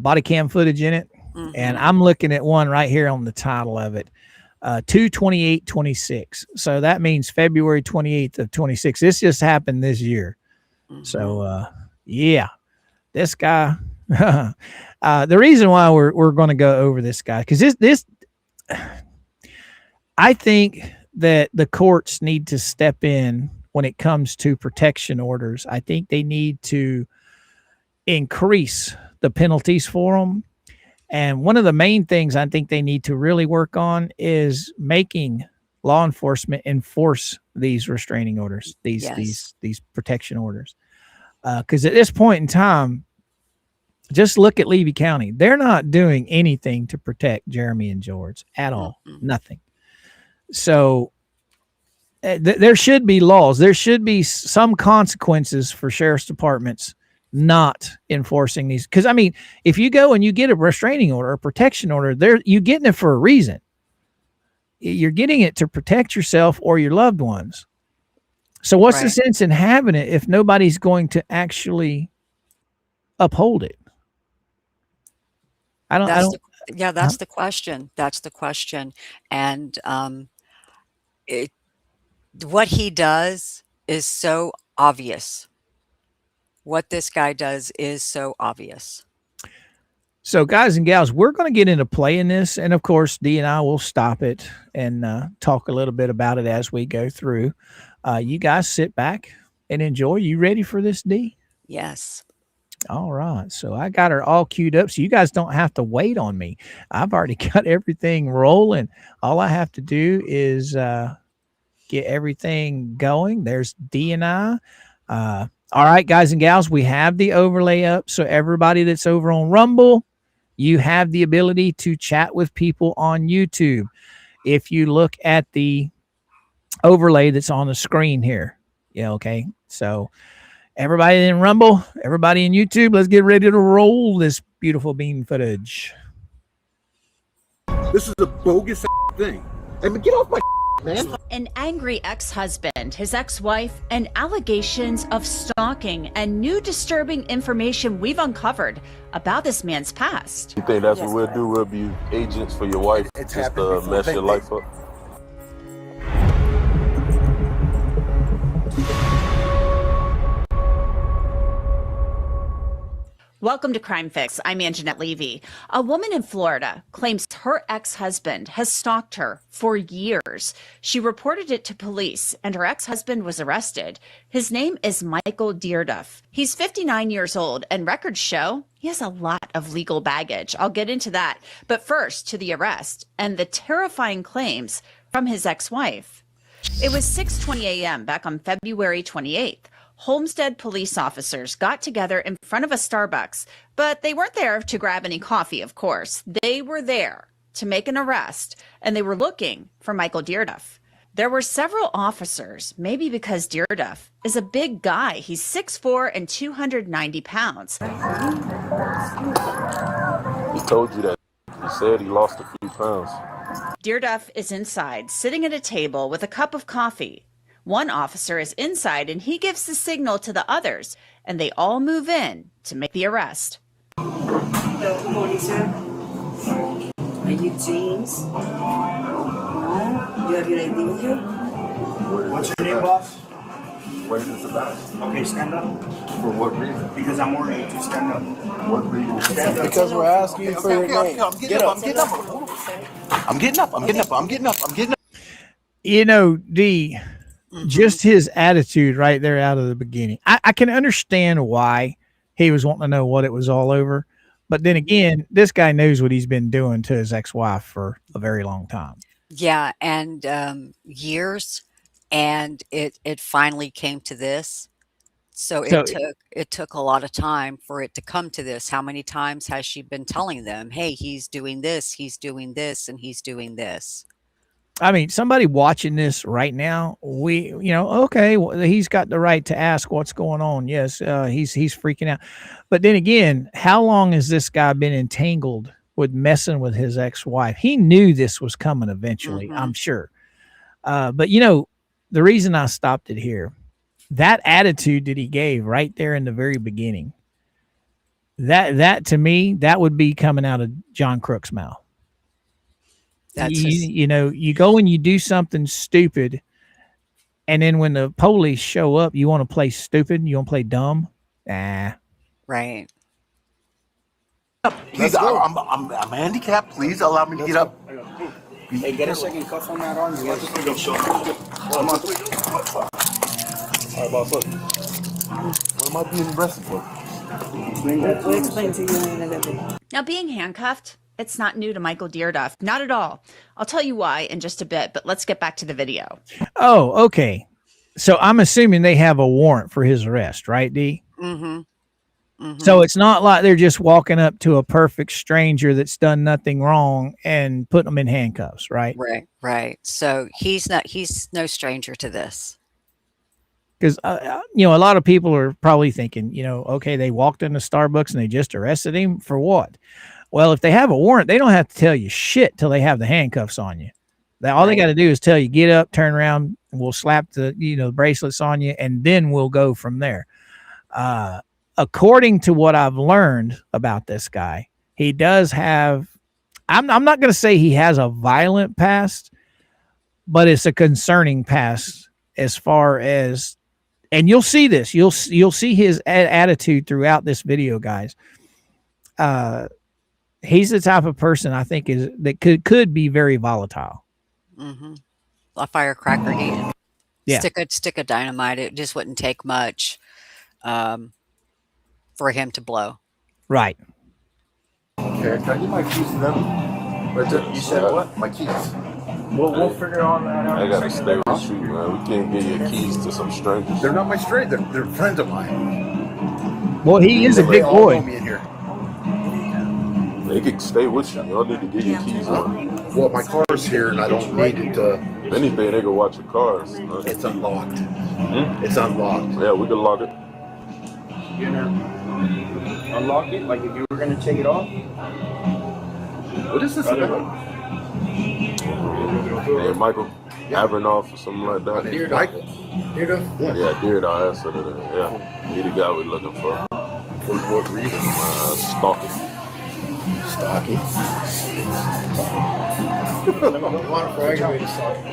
Speaker 1: body cam footage in it, and
Speaker 3: Mhm,
Speaker 1: I'm looking at one right here on the title of it. 2/28/26. So that means February 28th of 26. This just happened this year. So
Speaker 3: mhm.
Speaker 1: yeah, this guy. The reason why we're going to go over this guy because this I think that the courts need to step in when it comes to protection orders. I think they need to increase the penalties for them. And one of the main things I think they need to really work on is making law enforcement enforce these restraining orders, these
Speaker 3: Yes.
Speaker 1: these these protection orders. Because at this point in time, just look at Levy County. They're not doing anything to protect Jeremy and George at all.
Speaker 3: Mhm.
Speaker 1: Nothing. So there should be laws. There should be some consequences for sheriff's departments not enforcing these. Because I mean, if you go and you get a restraining order, a protection order, there you getting it for a reason. You're getting it to protect yourself or your loved ones. So what's the
Speaker 3: Right.
Speaker 1: sense in having it if nobody's going to actually uphold it? I
Speaker 3: That's
Speaker 1: don't.
Speaker 3: the Yeah,
Speaker 1: Huh?
Speaker 3: that's the question. That's the question. And it what he does is so obvious. What this guy does is so obvious.
Speaker 1: So, guys and gals, we're going to get into playing this. And of course, Dee and I will stop it and talk a little bit about it as we go through. You guys sit back and enjoy. You ready for this, Dee?
Speaker 3: Yes.
Speaker 1: All right. So, I got her all queued up. So, you guys don't have to wait on me. I've already got everything rolling. All I have to do is get everything going. There's Dee and I. All right, guys and gals, we have the overlay up. So, everybody that's over on Rumble, you have the ability to chat with people on YouTube. If you look at the overlay that's on the screen here. Yeah, okay. So everybody in Rumble, everybody in YouTube, let's get ready to roll this beautiful bean footage.
Speaker 4: This is a bogus thing. I mean, get off my man.
Speaker 5: An angry ex-husband, his ex-wife, and allegations of stalking and new disturbing information we've uncovered about this man's past.
Speaker 6: You think that's what we'll do? We'll be agents for your wife, just to mess your life up?
Speaker 5: Welcome to Crime Fix. I'm Anjanette Levy. A woman in Florida claims her ex-husband has stalked her for years. She reported it to police, and her ex-husband was arrested. His name is Michael Dearduff. He's 59 years old, and records show he has a lot of legal baggage. I'll get into that. But first, to the arrest and the terrifying claims from his ex-wife. It was 6:20 a.m. back on February 28th. Homestead police officers got together in front of a Starbucks, but they weren't there to grab any coffee, of course. They were there to make an arrest, and they were looking for Michael Dearduff. There were several officers, maybe because Dearduff is a big guy. He's 6'4" and 290 pounds.
Speaker 6: He told you that. He said he lost a few pounds.
Speaker 5: Dearduff is inside, sitting at a table with a cup of coffee. One officer is inside, and he gives the signal to the others, and they all move in to make the arrest.
Speaker 7: Hello, good morning, sir. Are you James? No? You have your ID with you?
Speaker 8: What's your name, boss?
Speaker 6: What is this about?
Speaker 8: Okay, stand up.
Speaker 6: For what reason?
Speaker 8: Because I'm ordering you to stand up.
Speaker 6: What reason?
Speaker 8: Stand up.
Speaker 4: Because we're asking you for your name.
Speaker 8: I'm getting up.
Speaker 1: You know, Dee, just his attitude right there out of the beginning. I can understand why he was wanting to know what it was all over. But then again, this guy knows what he's been doing to his ex-wife for a very long time.
Speaker 3: Yeah, and years, and it finally came to this. So it took a lot of time for it to come to this. How many times has she been telling them, hey, he's doing this, and he's doing this?
Speaker 1: I mean, somebody watching this right now, okay, well, he's got the right to ask what's going on. Yes, he's freaking out. But then again, how long has this guy been entangled with messing with his ex-wife? He knew this was coming eventually, I'm sure. But, the reason I stopped it here, that attitude that he gave right there in the very beginning, that to me, that would be coming out of John Crook's mouth. You go and you do something stupid, and then when the police show up, you want to play stupid, you want to play dumb.
Speaker 3: Right.
Speaker 4: Please, I'm handicapped. Please allow me to get up.
Speaker 8: Hey, get a second cuff on that arm. You got this thing. Come on.
Speaker 6: All right, boss, look. What am I being arrested for?
Speaker 7: We'll explain to you in a little bit.
Speaker 5: Now, being handcuffed, it's not new to Michael Dearduff. Not at all. I'll tell you why in just a bit, but let's get back to the video.
Speaker 1: Oh, okay. So I'm assuming they have a warrant for his arrest, right, Dee?
Speaker 3: Mm-hmm.
Speaker 1: So it's not like they're just walking up to a perfect stranger that's done nothing wrong and putting them in handcuffs, right?
Speaker 3: Right. So he's no stranger to this.
Speaker 1: Because, a lot of people are probably thinking, okay, they walked into Starbucks and they just arrested him for what? Well, if they have a warrant, they don't have to tell you shit till they have the handcuffs on you. All they got to do is tell you, get up, turn around, and we'll slap the bracelets on you, and then we'll go from there. According to what I've learned about this guy, he does have, I'm not going to say he has a violent past, but it's a concerning past as far as, and you'll see this, you'll see his attitude throughout this video, guys. He's the type of person I think that could be very volatile.
Speaker 3: Mm-hmm. A firecracker.
Speaker 1: Yeah.
Speaker 3: Stick of dynamite. It just wouldn't take much for him to blow.
Speaker 1: Right.
Speaker 4: Okay, can I get my keys to them? Right there. You said what? My keys. We'll figure all that out.
Speaker 6: I gotta stay with you, man. We can't give your keys to some strangers.
Speaker 4: They're not my strangers. They're friends of mine.
Speaker 1: Well, he is a big
Speaker 4: all know
Speaker 1: boy.
Speaker 4: me in here.
Speaker 6: They can stay with you. Y'all need to get your keys on.
Speaker 4: Well, my car's here, and I don't need it to.
Speaker 6: If anything, they can watch your cars.
Speaker 4: It's unlocked. It's unlocked.
Speaker 6: Yeah, we can lock it.
Speaker 8: You gonna unlock it? Like if you were gonna take it off?
Speaker 4: What is this about?
Speaker 6: Hey, Michael, Avernoff or something like that.
Speaker 4: Michael?
Speaker 6: Yeah, Deerdorf. That's what it is. Yeah, he the guy we're looking for.
Speaker 4: For what reason?
Speaker 6: Stalking.
Speaker 4: Stalking?
Speaker 8: Want for aggravated stalking.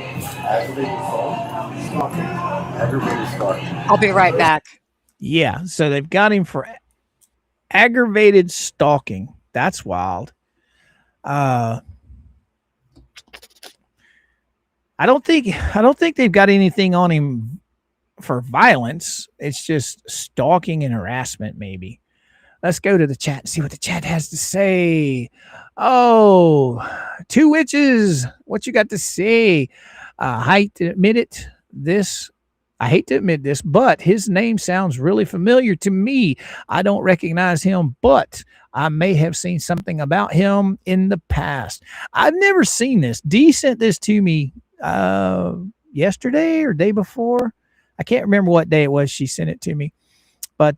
Speaker 4: Aggravated stalking.
Speaker 3: I'll be right back.
Speaker 1: Yeah. So they've got him for aggravated stalking. That's wild. I don't think they've got anything on him for violence. It's just stalking and harassment, maybe. Let's go to the chat and see what the chat has to say. Oh, two witches. What you got to say? I hate to admit this, but his name sounds really familiar to me. I don't recognize him, but I may have seen something about him in the past. I've never seen this. Dee sent this to me yesterday or day before. I can't remember what day it was she sent it to me, but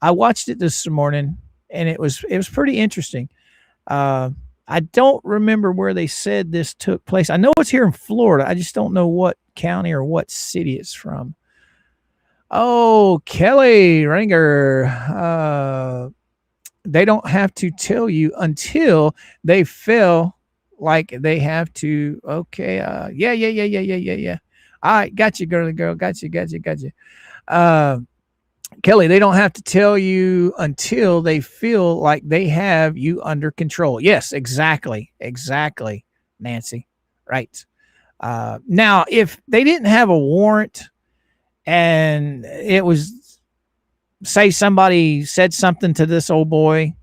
Speaker 1: I watched it this morning and it was pretty interesting. I don't remember where they said this took place. I know it's here in Florida. I just don't know what county or what city it's from. Oh, Kelly Ringer. They don't have to tell you until they feel like they have to. Okay. Yeah. All right. Got you, girly girl. Got you. Kelly, they don't have to tell you until they feel like they have you under control. Yes, exactly, Nancy. Right. Now, if they didn't have a warrant and it was, say somebody said something to this old boy,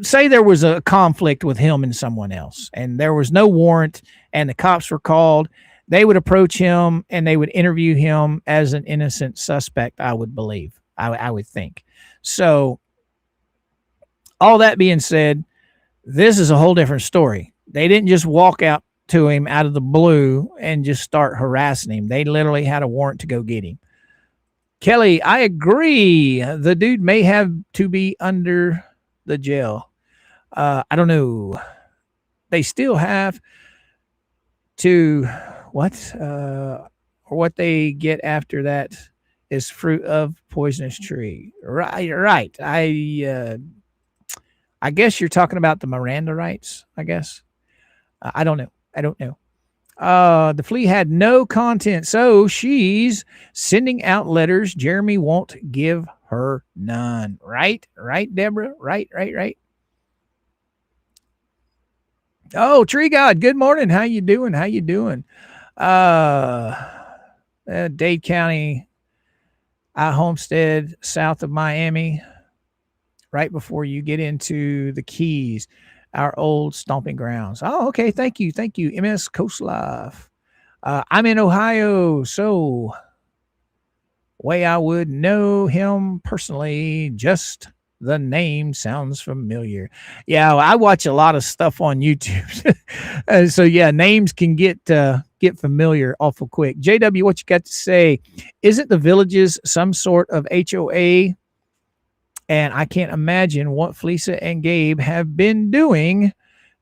Speaker 1: say there was a conflict with him and someone else, and there was no warrant and the cops were called, they would approach him and they would interview him as an innocent suspect, I would believe. I would think. So all that being said, this is a whole different story. They didn't just walk out to him out of the blue and just start harassing him. They literally had a warrant to go get him. Kelly, I agree. The dude may have to be under the jail. I don't know. They still have to what they get after that is fruit of poisonous tree. Right. I guess you're talking about the Miranda rights, I guess. I don't know. The flea had no content, so she's sending out letters. Jeremy won't give her none. Right, Deborah? Right. Oh, Tree God, good morning. How you doing? Dade County, Homestead, south of Miami, right before you get into the Keys, our old stomping grounds. Oh, okay. Thank you. MS Coast Life. I'm in Ohio, so way I would know him personally, just the name sounds familiar. Yeah, I watch a lot of stuff on YouTube. So yeah, names can get familiar awful quick. JW, what you got to say? Isn't the Villages some sort of HOA? And I can't imagine what Felisa and Gabe have been doing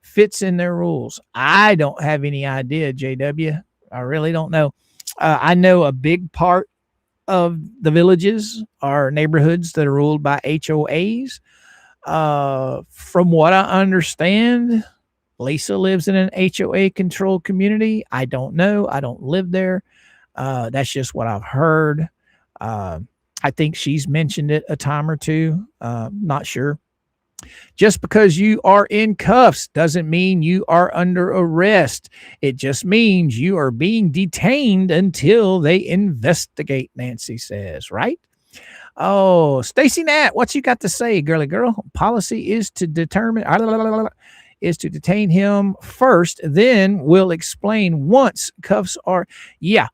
Speaker 1: fits in their rules. I don't have any idea, JW. I really don't know. I know a big part of the Villages are neighborhoods that are ruled by HOAs. From what I understand, Lisa lives in an HOA controlled community. I don't know. I don't live there. That's just what I've heard. I think she's mentioned it a time or two. Not sure. Just because you are in cuffs doesn't mean you are under arrest. It just means you are being detained until they investigate, Nancy says, right? Oh, Stacy Nat, what you got to say, girly girl? Policy is to detain him first, then we'll explain once cuffs are. Yeah,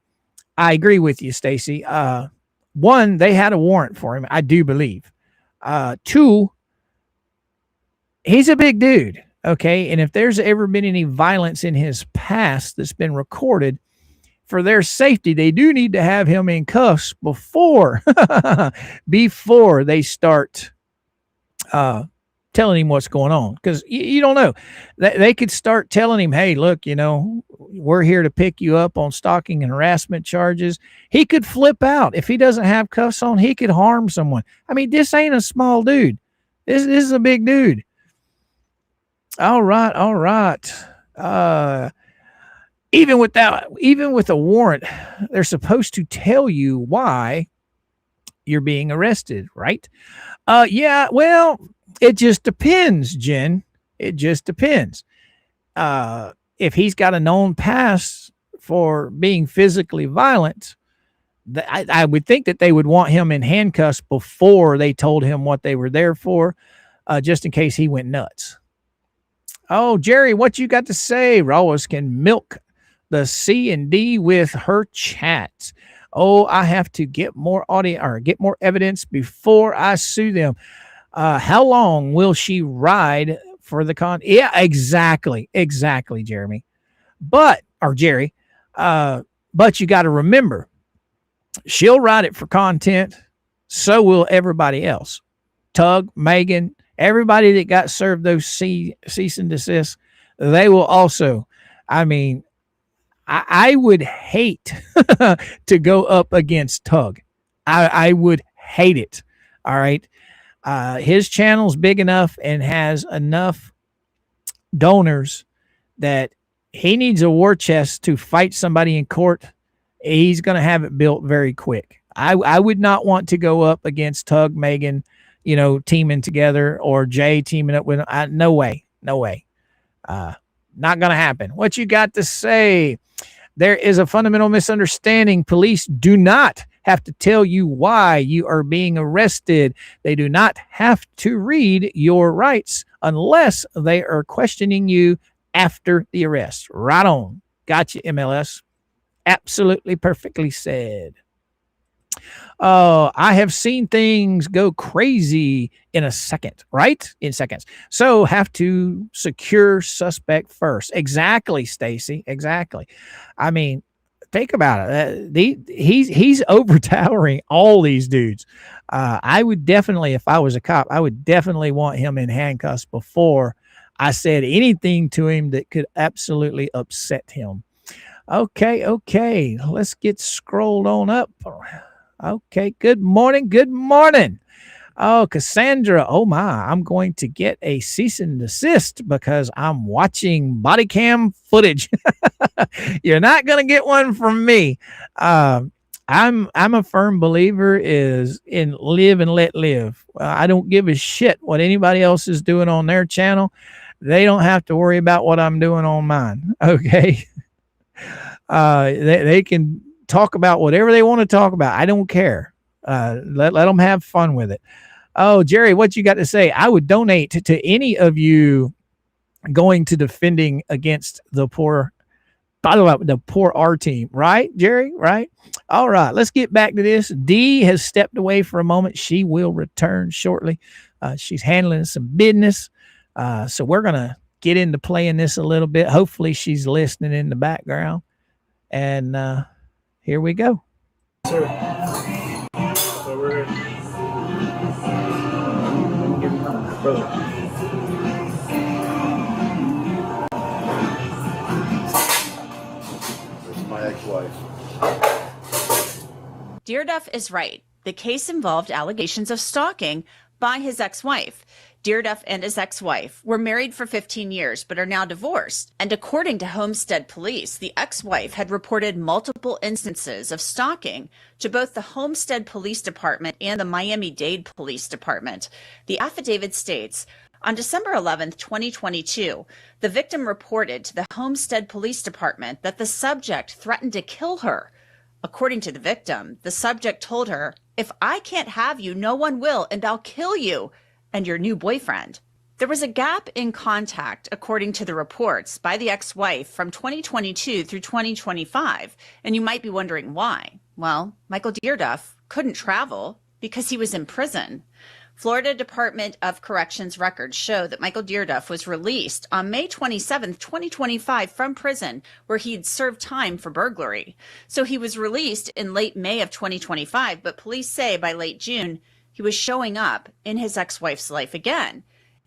Speaker 1: I agree with you, Stacy. One, they had a warrant for him, I do believe. Two, he's a big dude, okay? And if there's ever been any violence in his past that's been recorded, for their safety, they do need to have him in cuffs before before they start telling him what's going on. Because you don't know. They could start telling him, hey, look, we're here to pick you up on stalking and harassment charges. He could flip out. If he doesn't have cuffs on, he could harm someone. I mean, this ain't a small dude. This is a big dude. All right. Even with a warrant, they're supposed to tell you why you're being arrested, right? Yeah, well, it just depends, Jen. It just depends. If he's got a known past for being physically violent, I would think that they would want him in handcuffs before they told him what they were there for, just in case he went nuts. Oh, Jerry, what you got to say? Rawls can milk the C&D with her chat. Oh, I have to get more audio or get more evidence before I sue them. How long will she ride for the con? Yeah, exactly, Jeremy. Jerry. But you got to remember, she'll ride it for content. So will everybody else. Tug, Megan, everybody that got served those cease and desist, they will also. I mean, I would hate to go up against Tug. I would hate it. All right. His channel's big enough and has enough donors that he needs a war chest to fight somebody in court. He's going to have it built very quick. I would not want to go up against Tug, Megan, teaming together, or Jay teaming up with no way. Not going to happen. What you got to say? There is a fundamental misunderstanding. Police do not have to tell you why you are being arrested. They do not have to read your rights unless they are questioning you after the arrest. Right on. Gotcha, MLS. Absolutely perfectly said. I have seen things go crazy in a second, right? In seconds. So have to secure suspect first. Exactly, Stacy. Exactly. I mean, think about it. He's overtowering all these dudes. I would definitely, if I was a cop, I would definitely want him in handcuffs before I said anything to him that could absolutely upset him. Okay. Let's get scrolled on up. Okay, good morning. Oh, Cassandra, oh my, I'm going to get a cease and desist because I'm watching body cam footage. You're not going to get one from me. I'm a firm believer is in live and let live. I don't give a shit what anybody else is doing on their channel. They don't have to worry about what I'm doing on mine. Okay. They can talk about whatever they want to talk about. I don't care. Let them have fun with it. Oh, Jerry, what you got to say? I would donate to any of you going to defending against the poor, by the way, the poor R team, right, Jerry? Right. All right, let's get back to this. Dee has stepped away for a moment. She will return shortly. She's handling some business. So we're going to get into playing this a little bit. Hopefully she's listening in the background. And here we go.
Speaker 6: Sir. So we're brother.
Speaker 4: This is my ex-wife.
Speaker 5: Dear Duff is right. The case involved allegations of stalking by his ex-wife. Dear Duff and his ex-wife were married for 15 years, but are now divorced. And according to Homestead Police, the ex-wife had reported multiple instances of stalking to both the Homestead Police Department and the Miami-Dade Police Department. The affidavit states, On December 11th, 2022, the victim reported to the Homestead Police Department that the subject threatened to kill her. According to the victim, the subject told her, "If I can't have you, no one will, and I'll kill you and your new boyfriend." There was a gap in contact, according to the reports, by the ex-wife from 2022 through 2025, and you might be wondering why. Well, Michael Dearduff couldn't travel because he was in prison. Florida Department of Corrections records show that Michael Dearduff was released on May 27, 2025 from prison where he'd served time for burglary. So he was released in late May of 2025, but police say by late June, he was showing up in his ex-wife's life again.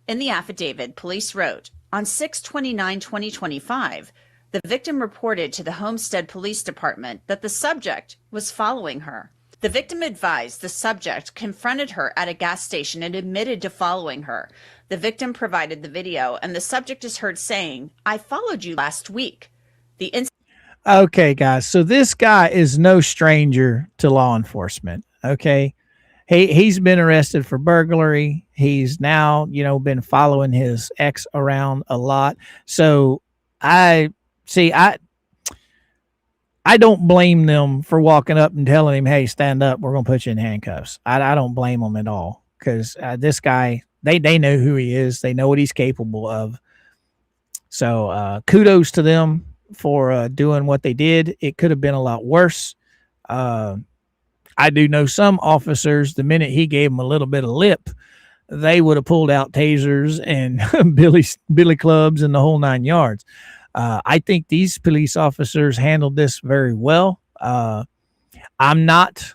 Speaker 5: In the affidavit, police wrote, on 6/29/2025, the victim reported to the Homestead Police Department that the subject was following her. The victim advised the subject confronted her at a gas station and admitted to following her. The victim provided the video, and the subject is heard saying, "I followed you last week."
Speaker 1: Okay, guys. So this guy is no stranger to law enforcement. Okay. He's been arrested for burglary. He's now, been following his ex around a lot. So I don't blame them for walking up and telling him, "Hey, stand up. We're going to put you in handcuffs." I don't blame them at all because this guy, they know who he is. They know what he's capable of. So kudos to them for doing what they did. It could have been a lot worse. I do know some officers, the minute he gave them a little bit of lip, they would have pulled out tasers and billy clubs and the whole 9 yards. I think these police officers handled this very well. I'm not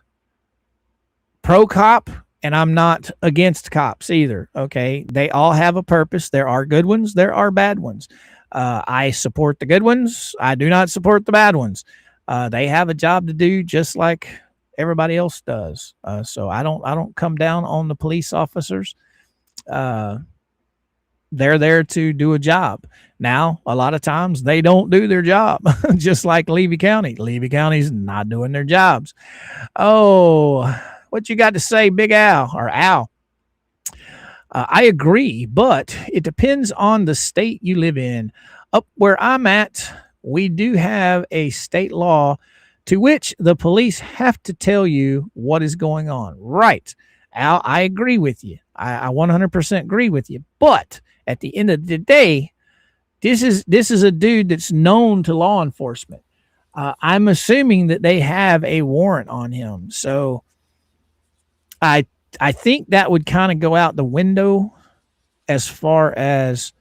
Speaker 1: pro cop and I'm not against cops either. Okay. They all have a purpose. There are good ones. There are bad ones. I support the good ones. I do not support the bad ones. They have a job to do just like everybody else does. So I don't come down on the police officers. They're there to do a job. Now, a lot of times they don't do their job, just like Levy County. Levy County's not doing their jobs. Oh, what you got to say, Big Al or Al? I agree, but it depends on the state you live in. Up where I'm at, we do have a state law to which the police have to tell you what is going on. Right. Al, I agree with you. I 100% agree with you. But at the end of the day, this is a dude that's known to law enforcement. I'm assuming that they have a warrant on him. So I think that would kind of go out the window as far as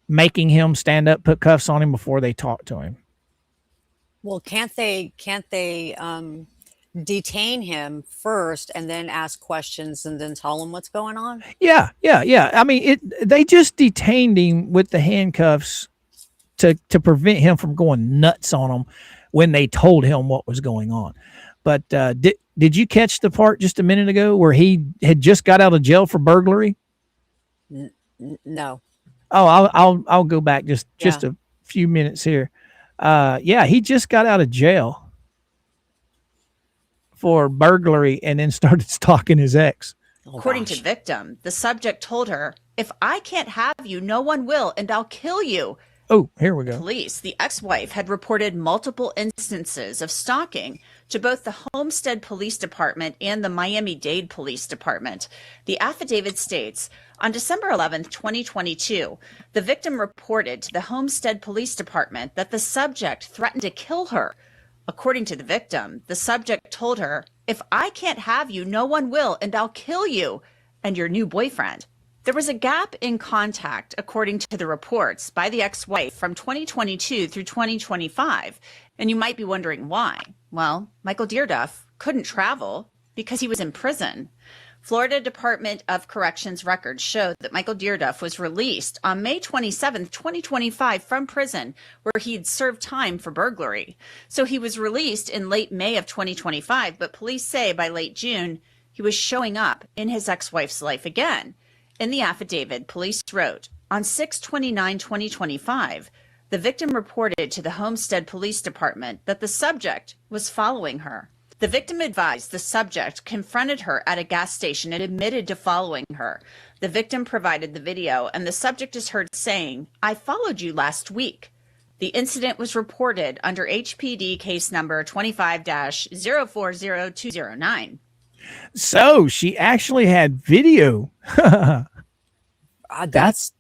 Speaker 1: making him stand up, put cuffs on him before they talk to him.
Speaker 3: Well, can't they detain him first and then ask questions and then tell him what's going on?
Speaker 1: Yeah. I mean, they just detained him with the handcuffs to prevent him from going nuts on them when they told him what was going on. But did you catch the part just a minute ago where he had just got out of jail for burglary?
Speaker 3: No.
Speaker 1: Oh, I'll go back just a few minutes here. He just got out of jail for burglary and then started stalking his ex.
Speaker 5: According to the victim, the subject told her, "If I can't have you, no one will, and I'll kill you."
Speaker 1: Oh, here we go.
Speaker 5: Police, the ex-wife, had reported multiple instances of stalking to both the Homestead Police Department and the Miami-Dade Police Department. The affidavit states, on December 11th, 2022, the victim reported to the Homestead Police Department that the subject threatened to kill her. According to the victim, the subject told her, "If I can't have you, no one will, and I'll kill you and your new boyfriend." There was a gap in contact, according to the reports, by the ex-wife from 2022 through 2025, and you might be wondering why. Well, Michael Dearduff couldn't travel because he was in prison. Florida Department of Corrections records show that Michael Dearduff was released on May 27, 2025 from prison where he'd served time for burglary. So he was released in late May of 2025, but police say by late June, he was showing up in his ex-wife's life again. In the affidavit, police wrote, on 6/29/2025, the victim reported to the Homestead Police Department that the subject was following her. The victim advised the subject confronted her at a gas station and admitted to following her. The victim provided the video, and the subject is heard saying, "I followed you last week." The incident was reported under HPD case number 25-040209.
Speaker 1: So she actually had video.
Speaker 3: That's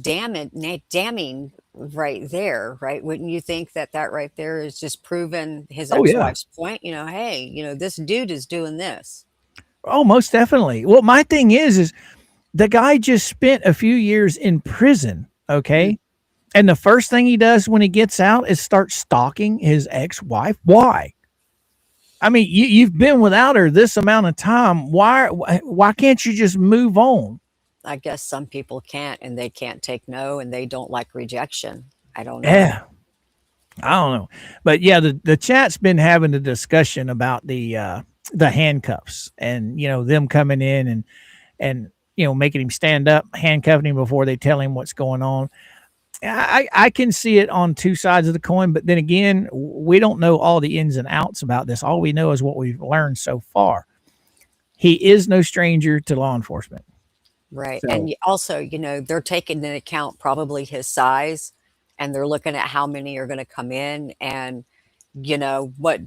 Speaker 3: damning right there, right? Wouldn't you think that right there is just proving his ex-wife's point? Hey, this dude is doing this.
Speaker 1: Oh, most definitely. Well, my thing is the guy just spent a few years in prison, okay? Mm-hmm. And the first thing he does when he gets out is start stalking his ex-wife. Why? I mean, you've been without her this amount of time. Why can't you just move on?
Speaker 3: I guess some people can't, and they can't take no, and they don't like rejection. I don't know.
Speaker 1: Yeah. I don't know. But yeah, the chat's been having a discussion about the handcuffs and, them coming in and making him stand up, handcuffing him before they tell him what's going on. I can see it on two sides of the coin, but then again, we don't know all the ins and outs about this. All we know is what we've learned so far. He is no stranger to law enforcement.
Speaker 3: Right. So, and also, they're taking into account probably his size, and they're looking at how many are going to come in, and, what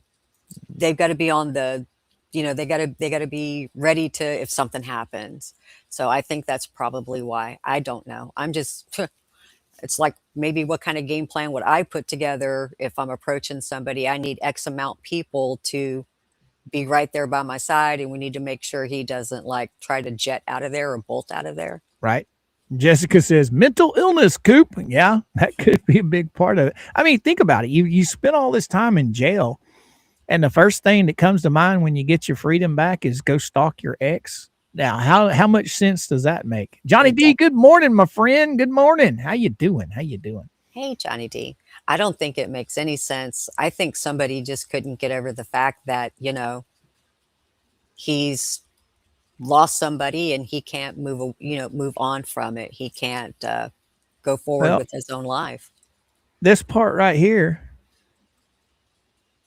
Speaker 3: they've got to be on the, they got to be ready to, if something happens. So I think that's probably why. I don't know. I'm just, it's like, maybe what kind of game plan would I put together if I'm approaching somebody? I need X amount people to be right there by my side, and we need to make sure he doesn't try to jet out of there or bolt out of there.
Speaker 1: Right. Jessica says mental illness, Coop. Yeah, that could be a big part of it. I mean, think about it. You spent all this time in jail, and the first thing that comes to mind when you get your freedom back is go stalk your ex. Now, how much sense does that make? Johnny D, good morning, my friend. Good morning. How you doing?
Speaker 3: Hey, Johnny D. I don't think it makes any sense. I think somebody just couldn't get over the fact that, he's lost somebody and he can't move on from it. He can't go forward with his own life.
Speaker 1: This part right here.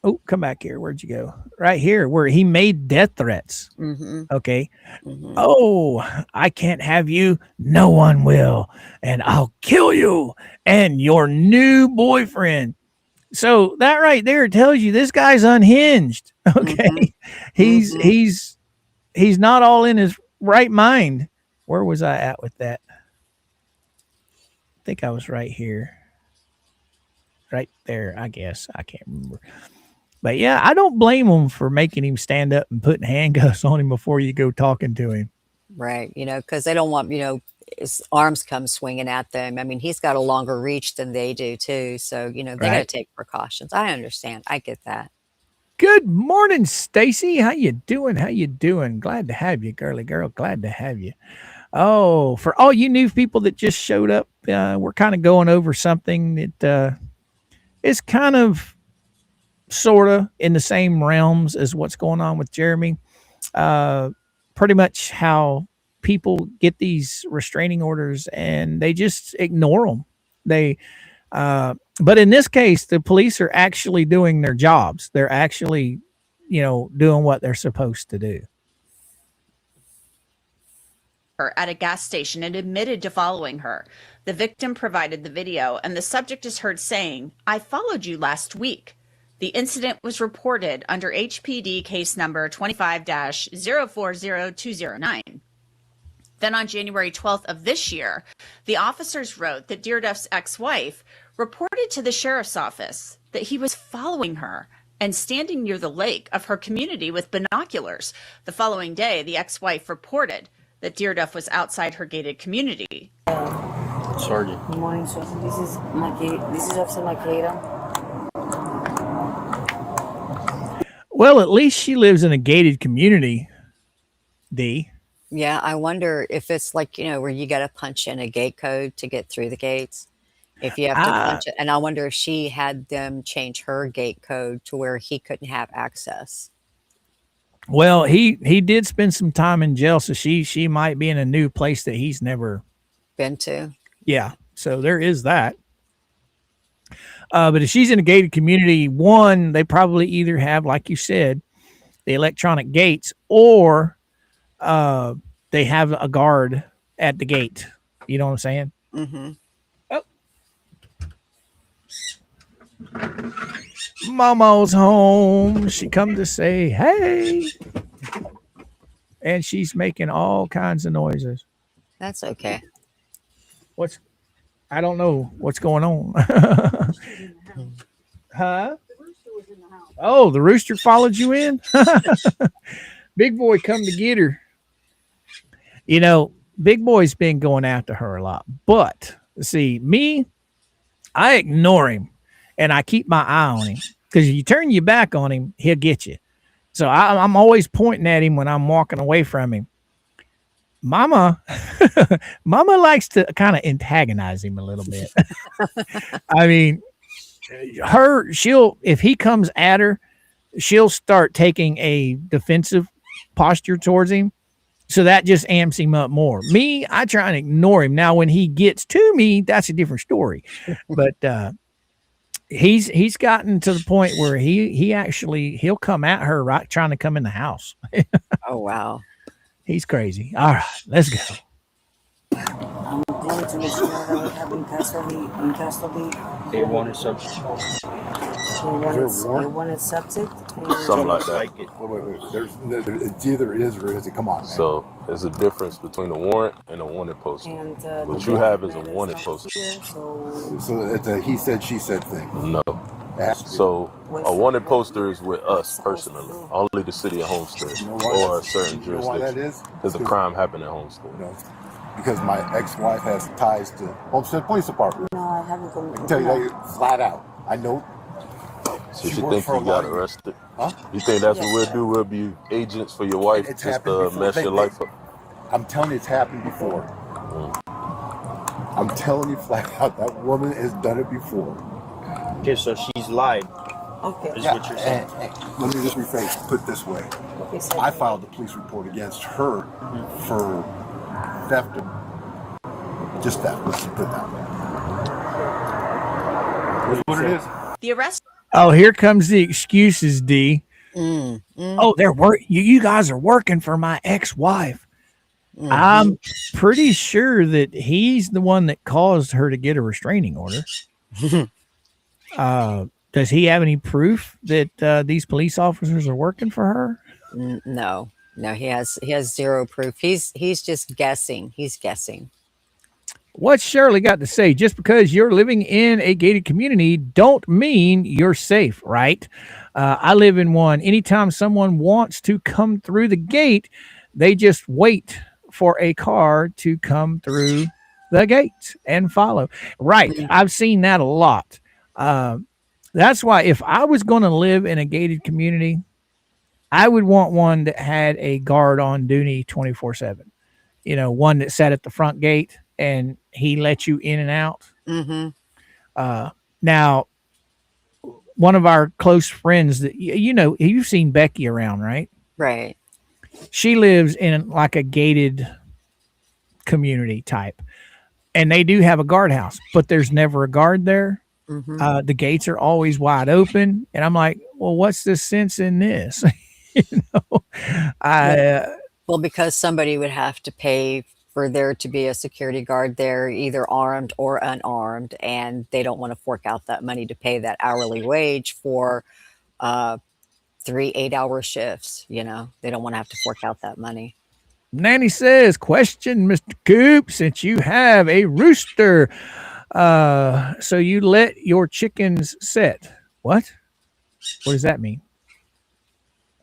Speaker 1: Oh, come back here. Where'd you go? Right here, where he made death threats.
Speaker 3: Mm-hmm.
Speaker 1: Okay. Mm-hmm. Oh, I can't have you. No one will. And I'll kill you and your new boyfriend. So that right there tells you this guy's unhinged. Okay. Mm-hmm. He's not all in his right mind. Where was I at with that? I think I was right here. Right there, I guess. I can't remember. But yeah, I don't blame him for making him stand up and putting handcuffs on him before you go talking to him.
Speaker 3: Right. Because they don't want, his arms come swinging at them. I mean, he's got a longer reach than they do too. So, they got to take precautions. I understand. I get that.
Speaker 1: Good morning, Stacy. How you doing? Glad to have you, girly girl. Glad to have you. Oh, for all you new people that just showed up, we're kind of going over something that is kind of sort of in the same realms as what's going on with Jeremy. Pretty much how people get these restraining orders and they just ignore them. But in this case, the police are actually doing their jobs. They're actually, doing what they're supposed to do.
Speaker 5: At a gas station and admitted to following her. The victim provided the video, and the subject is heard saying, "I followed you last week." The incident was reported under HPD case number 25-040209. Then on January 12th of this year, the officers wrote that Dear Duff's ex-wife reported to the sheriff's office that he was following her and standing near the lake of her community with binoculars. The following day, the ex-wife reported that Dear Duff was outside her gated community.
Speaker 6: Sorry.
Speaker 7: Good morning, sir. This is Officer Makeda.
Speaker 1: Well, at least she lives in a gated community, D.
Speaker 3: Yeah, I wonder if it's where you got to punch in a gate code to get through the gates. If you have to punch it. And I wonder if she had them change her gate code to where he couldn't have access.
Speaker 1: Well, he did spend some time in jail, so she might be in a new place that he's never
Speaker 3: been to.
Speaker 1: Yeah, so there is that. But if she's in a gated community, one, they probably either have, like you said, the electronic gates, or they have a guard at the gate. You know what I'm saying?
Speaker 3: Mm-hmm.
Speaker 1: Oh, Momo's home. She come to say, hey. And she's making all kinds of noises.
Speaker 3: That's okay.
Speaker 1: I don't know what's going on. Huh? Oh, the rooster followed you in? Big boy come to get her. You know, Big boy's been going after her a lot. But see, me, I ignore him and I keep my eye on him. Because if you turn your back on him, he'll get you. So I'm always pointing at him when I'm walking away from him. Mama likes to kind of antagonize him a little bit. I mean, if he comes at her, she'll start taking a defensive posture towards him. So that just amps him up more. Me, I try and ignore him. Now, when he gets to me, that's a different story. But he's gotten to the point where he'll come at her right trying to come in the house.
Speaker 3: Oh, wow.
Speaker 1: He's crazy. All right, let's go.
Speaker 7: I'm going to let you know that we have in custody.
Speaker 8: They wanted subject.
Speaker 7: They wanted subject.
Speaker 9: Something like that.
Speaker 6: Wait. It's either is or isn't. Come on, man.
Speaker 9: So there's a difference between a warrant and a wanted poster.
Speaker 7: And
Speaker 9: What you have is a wanted poster.
Speaker 6: So it's a he said, she said thing.
Speaker 9: No. So a wanted poster is with us personally, only the city of Homestead or a certain
Speaker 6: You know why that
Speaker 9: jurisdiction.
Speaker 6: is?
Speaker 9: Because the crime happened in Homestead.
Speaker 6: You know, because my ex-wife has ties to Homestead Police Department.
Speaker 7: No, I haven't gone.
Speaker 6: I can tell you that flat out. I know.
Speaker 9: So
Speaker 6: She
Speaker 9: you
Speaker 6: worked
Speaker 9: think
Speaker 6: for a
Speaker 9: you got
Speaker 6: lawyer.
Speaker 9: arrested?
Speaker 6: Huh?
Speaker 9: You think that's what we'll do? We'll be agents for your wife
Speaker 6: It's
Speaker 9: just
Speaker 6: happened
Speaker 9: to
Speaker 6: before.
Speaker 9: mess your life up?
Speaker 6: I'm telling you, it's happened before. I'm telling you flat out, that woman has done it before.
Speaker 8: Okay, so she's lied.
Speaker 7: Okay.
Speaker 8: Is what you're saying.
Speaker 6: Let me just rephrase. Put it this way.
Speaker 7: Okay, so
Speaker 6: I filed a police report against her for theft of just that. Let's put it that way. That's what it is.
Speaker 5: The arrest.
Speaker 1: Oh, here comes the excuses, D. Oh, you guys are working for my ex-wife. I'm pretty sure that he's the one that caused her to get a restraining order. Does he have any proof that these police officers are working for her?
Speaker 3: No, he has zero proof. He's just guessing. He's guessing.
Speaker 1: What's Shirley got to say? Just because you're living in a gated community don't mean you're safe, right? I live in one. Anytime someone wants to come through the gate, they just wait for a car to come through the gate and follow. Right. I've seen that a lot. That's why if I was going to live in a gated community, I would want one that had a guard on duty 24/7. You know, one that sat at the front gate and he let you in and out. Now, one of our close friends that, you know, you've seen Becky around, right?
Speaker 3: Right.
Speaker 1: She lives in like a gated community type, and they do have a guardhouse, but there's never a guard there. The gates are always wide open, and I'm like, well, what's the sense in this? You know,
Speaker 3: Well, because somebody would have to pay for there to be a security guard there, either armed or unarmed, and they don't want to fork out that money to pay that hourly wage for 3 8-hour shifts. You know, they don't want to have to fork out that money.
Speaker 1: Nanny says, question, Mr. Coop, since you have a rooster, so you let your chickens set. What does that mean?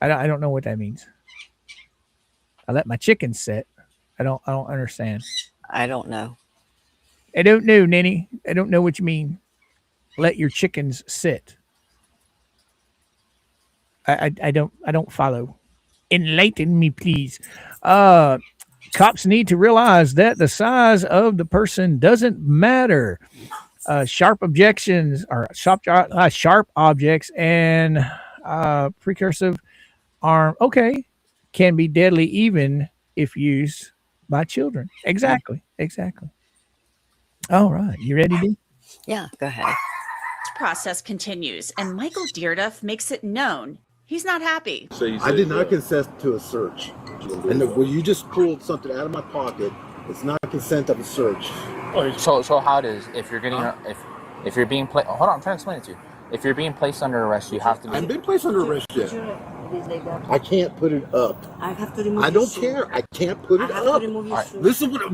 Speaker 1: I don't know what that means. I let my chickens set. I don't understand.
Speaker 3: I don't know.
Speaker 1: I don't know, Nanny. I don't know what you mean. Let your chickens sit. I don't follow. Enlighten me, please. Cops need to realize that the size of the person doesn't matter. Sharp objections or sharp objects and precursive arm, can be deadly even if used by children. Exactly. All right. You ready, D?
Speaker 3: Yeah, go ahead.
Speaker 5: process continues, and Michael Dearduff makes it known he's not happy.
Speaker 9: So you
Speaker 6: I did not consent to a search. And when you just pulled something out of my pocket, it's not consent of a search.
Speaker 8: So how does if you're getting if you're being hold on, I'm trying to explain it to you. If you're being placed under arrest, you have to be.
Speaker 6: I've been placed under arrest yet. I can't put it up.
Speaker 7: I have to remove.
Speaker 6: I don't care. I can't put it up.
Speaker 7: Right.
Speaker 6: Listen to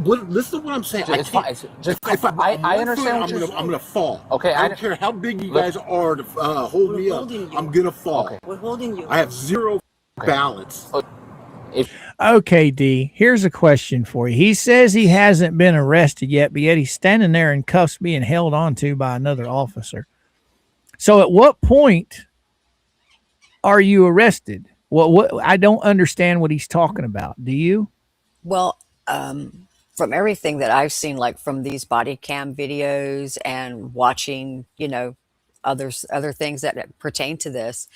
Speaker 6: what I'm saying.
Speaker 8: It's fine. I understand what you're saying.
Speaker 6: I'm gonna fall.
Speaker 8: Okay,
Speaker 6: I don't care how big you guys are to hold me up. I'm gonna fall.
Speaker 8: Okay.
Speaker 7: We're holding you.
Speaker 6: I have zero balance.
Speaker 1: Okay, D, here's a question for you. He says he hasn't been arrested yet, but yet he's standing there in cuffs being held onto by another officer. So at what point are you arrested? What I don't understand what he's talking about. Do you?
Speaker 3: Well, from everything that I've seen, like from these body cam videos and watching, other things that pertain to this,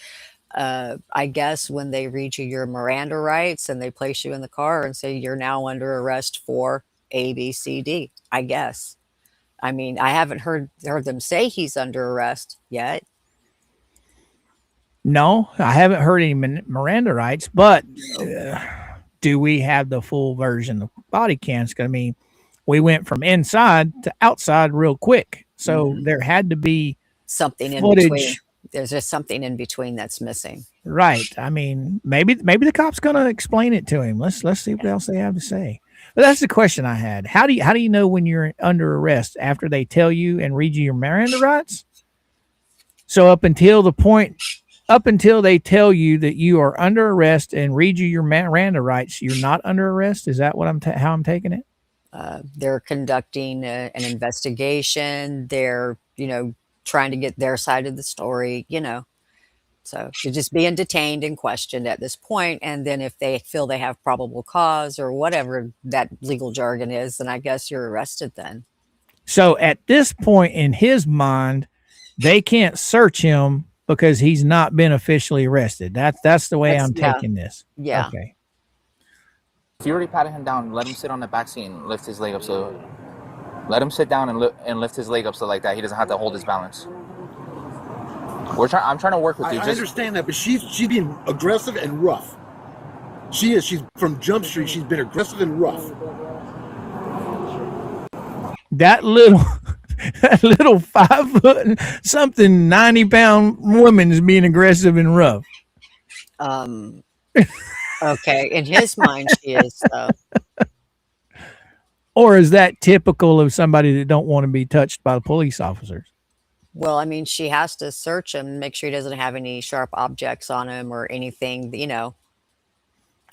Speaker 3: I guess when they read you your Miranda rights and they place you in the car and say you're now under arrest for A, B, C, D, I guess. I mean, I haven't heard them say he's under arrest yet.
Speaker 1: No, I haven't heard any Miranda rights, but do we have the full version of body cams? I mean, we went from inside to outside real quick. So there had to be
Speaker 3: something in
Speaker 1: footage.
Speaker 3: between. There's just something in between that's missing.
Speaker 1: Right. I mean, maybe the cop's going to explain it to him. Let's see what else they have to say. But that's the question I had. How do you know when you're under arrest? After they tell you and read you your Miranda rights? So up until they tell you that you are under arrest and read you your Miranda rights, you're not under arrest? Is that what how I'm taking it?
Speaker 3: They're conducting an investigation. They're, trying to get their side of the story, So you're just being detained and questioned at this point. And then if they feel they have probable cause or whatever that legal jargon is, then I guess you're arrested then.
Speaker 1: So at this point in his mind, they can't search him because he's not been officially arrested. That's the way I'm taking this.
Speaker 3: Yeah.
Speaker 1: Okay.
Speaker 8: If you already patted him down, let him sit on the back seat and lift his leg up. So let him sit down and lift his leg up so like that he doesn't have to hold his balance. I'm trying to work with you.
Speaker 6: I understand that, but she's being aggressive and rough. She is. She's from Jump Street. She's been aggressive and rough.
Speaker 1: That little 5 foot something 90-pound woman is being aggressive and rough.
Speaker 3: Okay, in his mind, she is.
Speaker 1: Or is that typical of somebody that don't want to be touched by the police officers?
Speaker 3: Well, I mean, she has to search him, make sure he doesn't have any sharp objects on him or anything,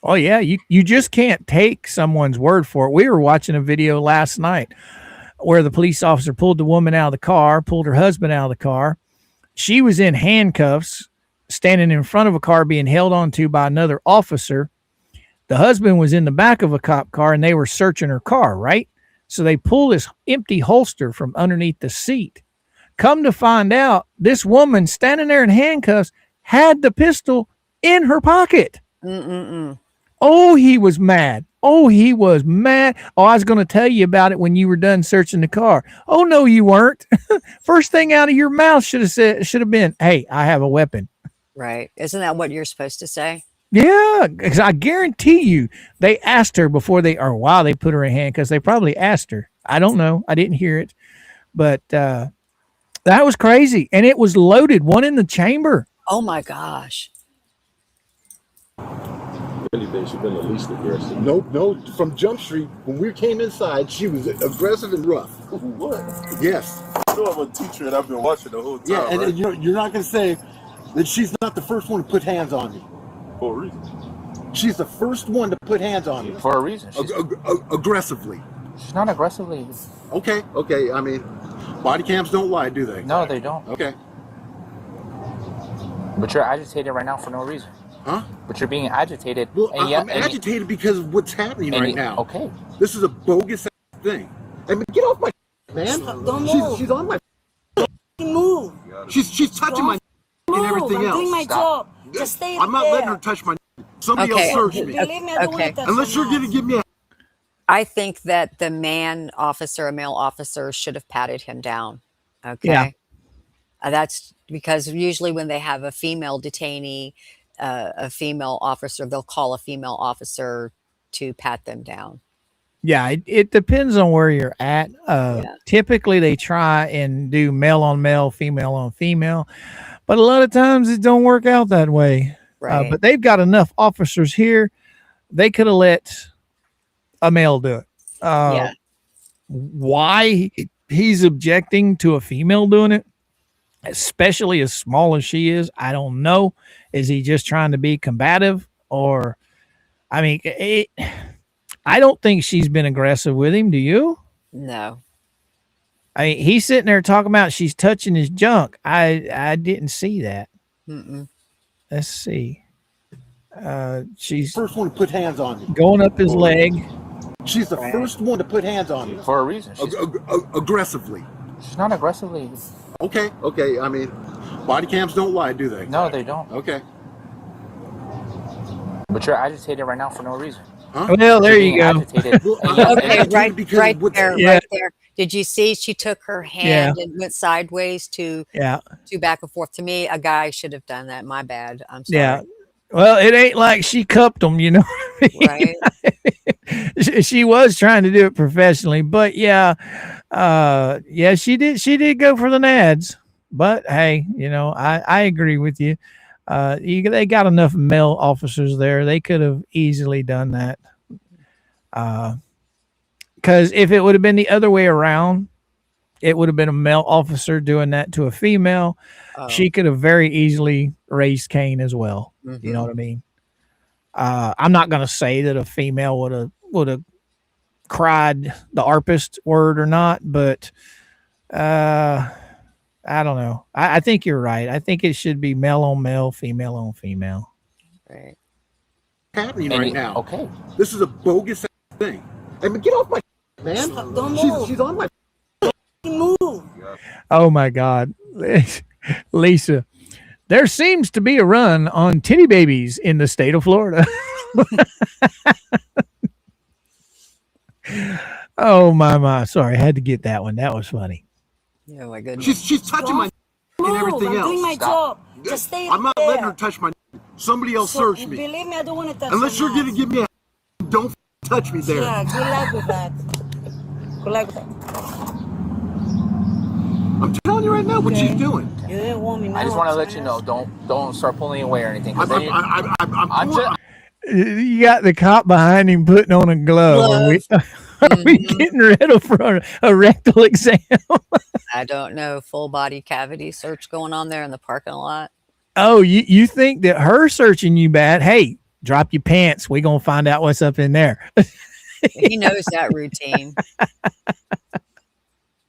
Speaker 1: Oh, yeah. You just can't take someone's word for it. We were watching a video last night where the police officer pulled the woman out of the car, pulled her husband out of the car. She was in handcuffs, standing in front of a car being held onto by another officer. The husband was in the back of a cop car and they were searching her car, right? So they pull this empty holster from underneath the seat. Come to find out, this woman standing there in handcuffs had the pistol in her pocket. Oh, he was mad. Oh, I was going to tell you about it when you were done searching the car. Oh, no, you weren't. First thing out of your mouth should have been, hey, I have a weapon.
Speaker 3: Right. Isn't that what you're supposed to say?
Speaker 1: Yeah, because I guarantee you they asked her before they put her in handcuffs. They probably asked her. I don't know. I didn't hear it. But that was crazy. And it was loaded, one in the chamber.
Speaker 3: Oh, my gosh.
Speaker 9: Really think she's been the least aggressive.
Speaker 6: No. From Jump Street, when we came inside, she was aggressive and rough.
Speaker 9: What?
Speaker 6: Yes.
Speaker 9: I know I'm a teacher and I've been watching the whole time.
Speaker 6: Yeah, and
Speaker 9: right?
Speaker 6: you're not going to say that she's not the first one to put hands on me.
Speaker 9: For a reason.
Speaker 6: She's the first one to put hands on me.
Speaker 8: For a reason.
Speaker 6: Aggressively.
Speaker 8: She's not aggressively.
Speaker 6: Okay. I mean, body cams don't lie, do they?
Speaker 8: No, they don't.
Speaker 6: Okay.
Speaker 8: But you're agitated right now for no reason.
Speaker 6: Huh?
Speaker 8: But you're being agitated.
Speaker 6: Well, I'm agitated because of what's happening right now.
Speaker 8: Okay.
Speaker 6: This is a bogus thing. I mean, get off my man.
Speaker 7: Don't move.
Speaker 6: She's on my.
Speaker 7: Move.
Speaker 6: She's touching my and everything else.
Speaker 7: I'm doing my job. Just stay
Speaker 6: I'm not
Speaker 7: there.
Speaker 6: letting her touch my. Somebody else search me.
Speaker 7: Believe me, I don't want to touch
Speaker 6: Unless you're going to give me a.
Speaker 3: I think that the male officer should have patted him down. Okay.
Speaker 1: Yeah.
Speaker 3: That's because usually when they have a female detainee, a female officer, they'll call a female officer to pat them down.
Speaker 1: Yeah, it depends on where you're at. Typically, they try and do male on male, female on female, but a lot of times it don't work out that way.
Speaker 3: Right.
Speaker 1: But they've got enough officers here; they could have let a male do it. Why he's objecting to a female doing it, especially as small as she is, I don't know. Is he just trying to be combative, or I mean, I don't think she's been aggressive with him. Do you?
Speaker 3: No.
Speaker 1: I mean, he's sitting there talking about she's touching his junk. I didn't see that.
Speaker 3: Mm-mm.
Speaker 1: Let's see. She's
Speaker 6: First one to put hands on you.
Speaker 1: going up his leg.
Speaker 6: She's the first one to put hands on you.
Speaker 8: For a reason.
Speaker 6: Aggressively.
Speaker 8: She's not aggressively.
Speaker 6: Okay. I mean, body cams don't lie, do they?
Speaker 8: No, they don't.
Speaker 6: Okay.
Speaker 8: But you're agitated right now for no reason.
Speaker 6: Huh?
Speaker 1: Well, there you go.
Speaker 8: Agitated.
Speaker 3: Okay, right there,
Speaker 1: Yeah.
Speaker 3: right there. Did you see she took her hand and went sideways to back and forth? To me, a guy should have done that. My bad. I'm sorry.
Speaker 1: Yeah. Well, it ain't like she cupped him, you know.
Speaker 3: Right.
Speaker 1: She was trying to do it professionally, but she did go for the nads. But hey, you know, I agree with you. They got enough male officers there. They could have easily done that. Because if it would have been the other way around, it would have been a male officer doing that to a female. She could have very easily raised Cain as well.
Speaker 3: Mm-hmm.
Speaker 1: You know what I mean? I'm not going to say that a female would have cried the ARPist word or not, but I don't know. I think you're right. I think it should be male on male, female on female.
Speaker 3: Right.
Speaker 6: Happening right now.
Speaker 8: Okay.
Speaker 6: This is a bogus thing. I mean, get off my man.
Speaker 7: Don't move.
Speaker 6: She's on my
Speaker 7: Move.
Speaker 1: Oh my God. Lisa, there seems to be a run on titty babies in the state of Florida. Oh my. Sorry, I had to get that one. That was funny.
Speaker 3: Oh my goodness.
Speaker 6: She's touching my and everything
Speaker 7: I'm
Speaker 6: else.
Speaker 7: doing my job. Just stay
Speaker 6: I'm not
Speaker 7: there.
Speaker 6: letting her touch my. Somebody else search me.
Speaker 7: Believe me, I don't want to touch
Speaker 6: Unless
Speaker 7: your
Speaker 6: you're gonna
Speaker 7: nuts.
Speaker 6: give me a. Don't touch me there.
Speaker 7: Yeah, good luck with that. Good luck with that.
Speaker 6: I'm telling you right now what she's doing.
Speaker 7: You didn't want me.
Speaker 8: I just want to let you know, don't start pulling away or anything. 'Cause then
Speaker 6: I'm
Speaker 8: just-
Speaker 1: You got the cop behind him putting on a glove. Are we getting ready for a rectal exam?
Speaker 3: I don't know. Full body cavity search going on there in the parking lot.
Speaker 1: Oh, you think that her searching you bad? Hey, drop your pants. We're going to find out what's up in there.
Speaker 3: He knows that routine.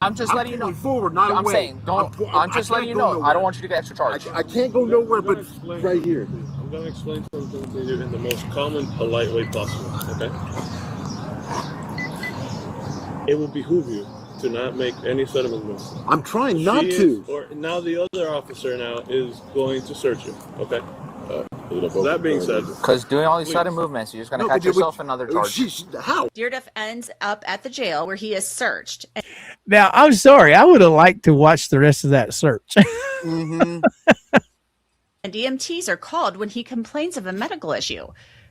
Speaker 8: I'm just letting you know.
Speaker 6: Forward, not
Speaker 8: I'm
Speaker 6: away.
Speaker 8: saying, I'm just letting you know. I don't want you to get extra charge.
Speaker 6: I can't go nowhere but right here.
Speaker 10: I'm going to explain something to you in the most common, polite way possible, okay? It will behoove you to not make any sort of movements.
Speaker 6: I'm trying not to.
Speaker 10: Now the other officer now is going to search you, okay? That being said,
Speaker 8: because doing all these sudden movements, you're just going to catch yourself another charge.
Speaker 6: How?
Speaker 5: Dearduff ends up at the jail where he is searched.
Speaker 1: Now, I'm sorry. I would have liked to watch the rest of that search.
Speaker 3: Mm-hmm.
Speaker 5: And EMTs are called when he complains of a medical issue.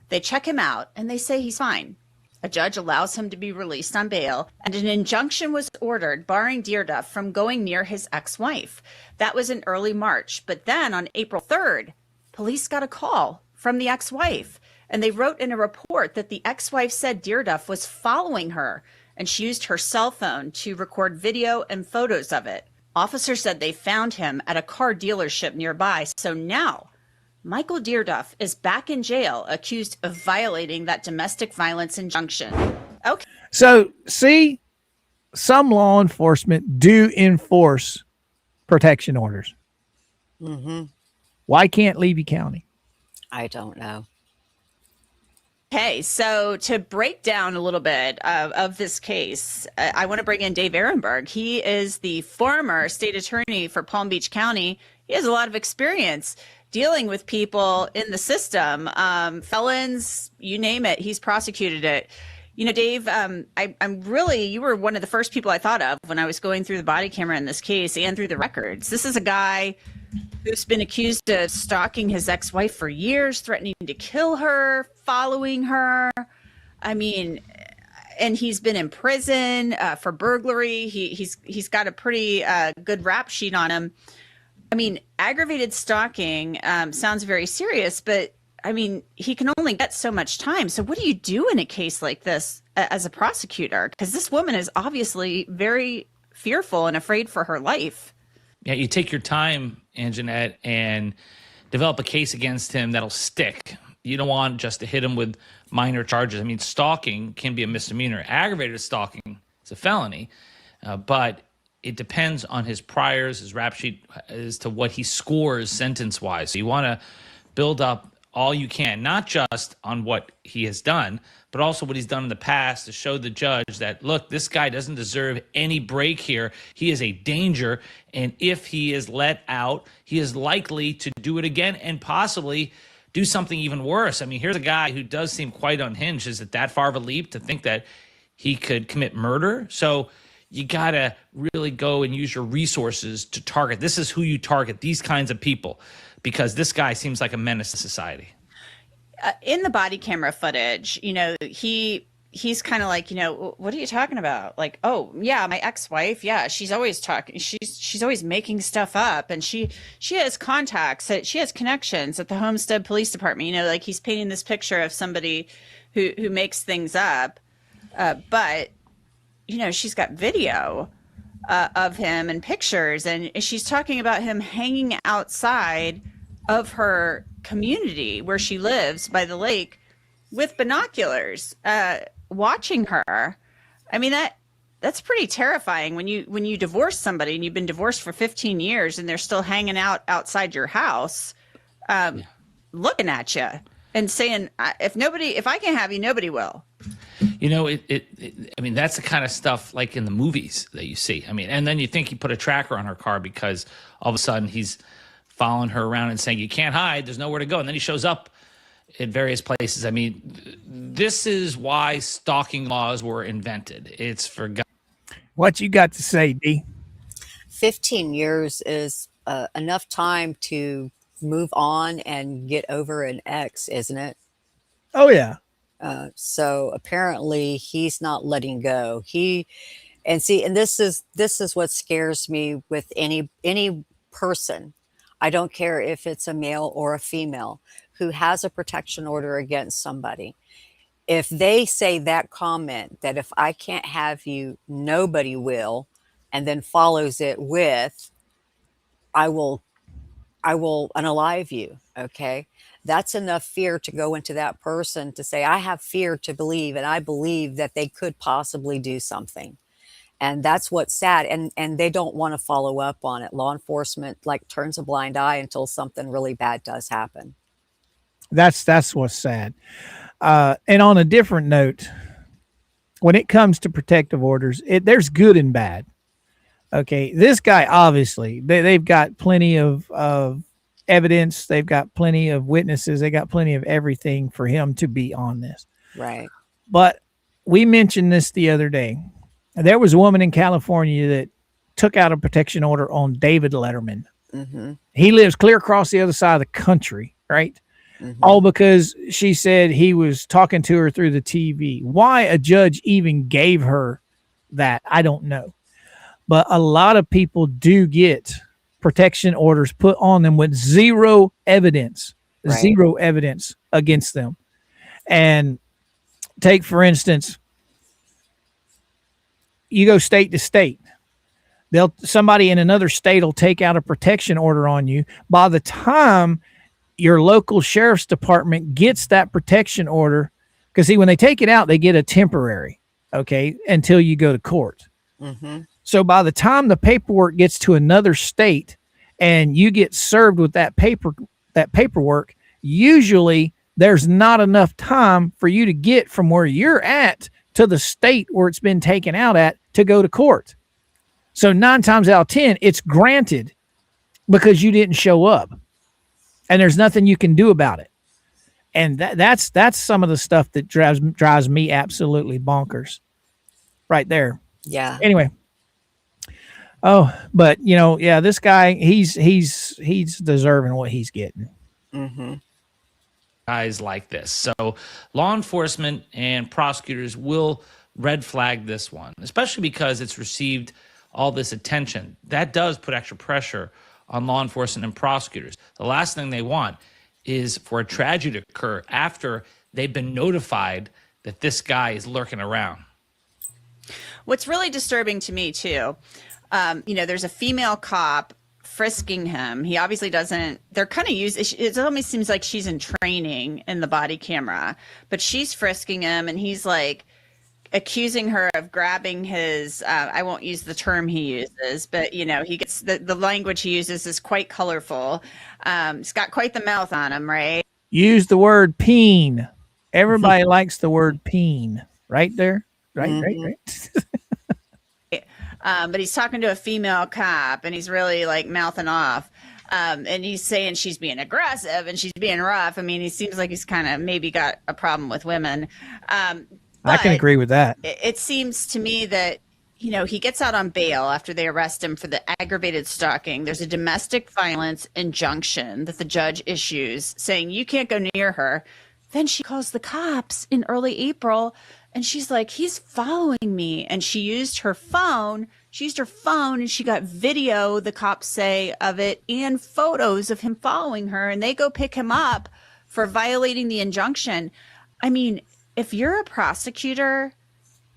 Speaker 5: They check him out and they say he's fine. A judge allows him to be released on bail, and an injunction was ordered barring Dearduff from going near his ex-wife. That was in early March, but then on April 3rd, police got a call from the ex-wife, and they wrote in a report that the ex-wife said Dearduff was following her, and she used her cell phone to record video and photos of it. Officers said they found him at a car dealership nearby, so now Michael Dearduff is back in jail, accused of violating that domestic violence injunction. Okay.
Speaker 1: So, see, some law enforcement do enforce protection orders.
Speaker 3: Mm-hmm.
Speaker 1: Why can't Levy County?
Speaker 3: I don't know.
Speaker 5: Okay, so to break down a little bit of this case, I want to bring in Dave Ehrenberg. He is the former state attorney for Palm Beach County. He has a lot of experience dealing with people in the system, felons, you name it. He's prosecuted it. Dave, I'm really, you were one of the first people I thought of when I was going through the body camera in this case and through the records. This is a guy who's been accused of stalking his ex-wife for years, threatening to kill her, following her. I mean, and he's been in prison for burglary. He's got a pretty good rap sheet on him. I mean, aggravated stalking sounds very serious, but I mean, he can only get so much time. So what do you do in a case like this as a prosecutor? Because this woman is obviously very fearful and afraid for her life.
Speaker 11: Yeah, you take your time, Anjanette, and develop a case against him that'll stick. You don't want just to hit him with minor charges. I mean, stalking can be a misdemeanor. Aggravated stalking is a felony, but it depends on his priors, his rap sheet, as to what he scores sentence-wise. So you want to build up all you can, not just on what he has done, but also what he's done in the past to show the judge that, look, this guy doesn't deserve any break here. He is a danger, and if he is let out, he is likely to do it again and possibly do something even worse. I mean, here's a guy who does seem quite unhinged. Is it that far of a leap to think that he could commit murder? So you got to really go and use your resources to target. This is who you target, these kinds of people, because this guy seems like a menace to society.
Speaker 5: In the body camera footage, he's kind of like, what are you talking about? Like, oh yeah, my ex-wife. Yeah. She's always talking. She's always making stuff up, and she has contacts, she has connections at the Homestead Police Department. Like he's painting this picture of somebody who makes things up. But she's got video of him and pictures, and she's talking about him hanging outside of her community where she lives by the lake with binoculars, watching her. I mean, that's pretty terrifying when you divorce somebody and you've been divorced for 15 years and they're still hanging out outside your house, looking at you and saying, if I can't have you, nobody will.
Speaker 11: I mean, that's the kind of stuff like in the movies that you see. I mean, and then you think he put a tracker on her car because all of a sudden he's following her around and saying, you can't hide, there's nowhere to go. And then he shows up in various places. I mean, this is why stalking laws were invented. It's for God.
Speaker 1: What you got to say, D?
Speaker 3: 15 years is enough time to move on and get over an ex, isn't it?
Speaker 1: Oh, yeah.
Speaker 3: So apparently he's not letting go. And this is what scares me with any person. I don't care if it's a male or a female who has a protection order against somebody. If they say that comment that if I can't have you, nobody will, and then follows it with, I will unalive you. Okay. That's enough fear to go into that person to say, I have fear to believe, and I believe that they could possibly do something. And that's what's sad. And they don't want to follow up on it. Law enforcement turns a blind eye until something really bad does happen.
Speaker 1: That's what's sad. And on a different note, when it comes to protective orders, there's good and bad. Okay. This guy, obviously, they've got plenty of evidence. They've got plenty of witnesses. They got plenty of everything for him to be on this.
Speaker 3: Right.
Speaker 1: But we mentioned this the other day. There was a woman in California that took out a protection order on David Letterman.
Speaker 3: Mm-hmm.
Speaker 1: He lives clear across the other side of the country, right? Mm-hmm. All because she said he was talking to her through the TV. Why a judge even gave her that, I don't know. But a lot of people do get protection orders put on them with zero evidence against them. And take, for instance, you go state to state. Somebody in another state will take out a protection order on you. By the time your local sheriff's department gets that protection order, because see, when they take it out, they get a temporary, okay, until you go to court.
Speaker 3: Mm-hmm.
Speaker 1: So by the time the paperwork gets to another state and you get served with that paperwork, usually there's not enough time for you to get from where you're at to the state where it's been taken out at to go to court. So 9 times out of 10, it's granted because you didn't show up and there's nothing you can do about it. And that's some of the stuff that drives me absolutely bonkers right there.
Speaker 3: Yeah.
Speaker 1: Anyway. Oh, but yeah, this guy, he's deserving what he's getting.
Speaker 3: Mm-hmm.
Speaker 11: Guys like this. So law enforcement and prosecutors will red flag this one, especially because it's received all this attention. That does put extra pressure on law enforcement and prosecutors. The last thing they want is for a tragedy to occur after they've been notified that this guy is lurking around.
Speaker 5: What's really disturbing to me too, there's a female cop frisking him. He obviously doesn't, they're kind of it almost seems like she's in training in the body camera, but she's frisking him and he's like accusing her of grabbing his, I won't use the term he uses, but he gets the language he uses is quite colorful. He's got quite the mouth on him, right?
Speaker 1: Use the word peen. Everybody likes the word peen right there. Right.
Speaker 5: But he's talking to a female cop and he's really like mouthing off. And he's saying she's being aggressive and she's being rough. I mean, he seems like he's kind of maybe got a problem with women.
Speaker 1: I can agree with that.
Speaker 5: It seems to me that, he gets out on bail after they arrest him for the aggravated stalking. There's a domestic violence injunction that the judge issues saying you can't go near her. Then she calls the cops in early April and she's like, he's following me. And she used her phone. She used her phone and she got video, the cops say, of it and photos of him following her. And they go pick him up for violating the injunction. I mean, if you're a prosecutor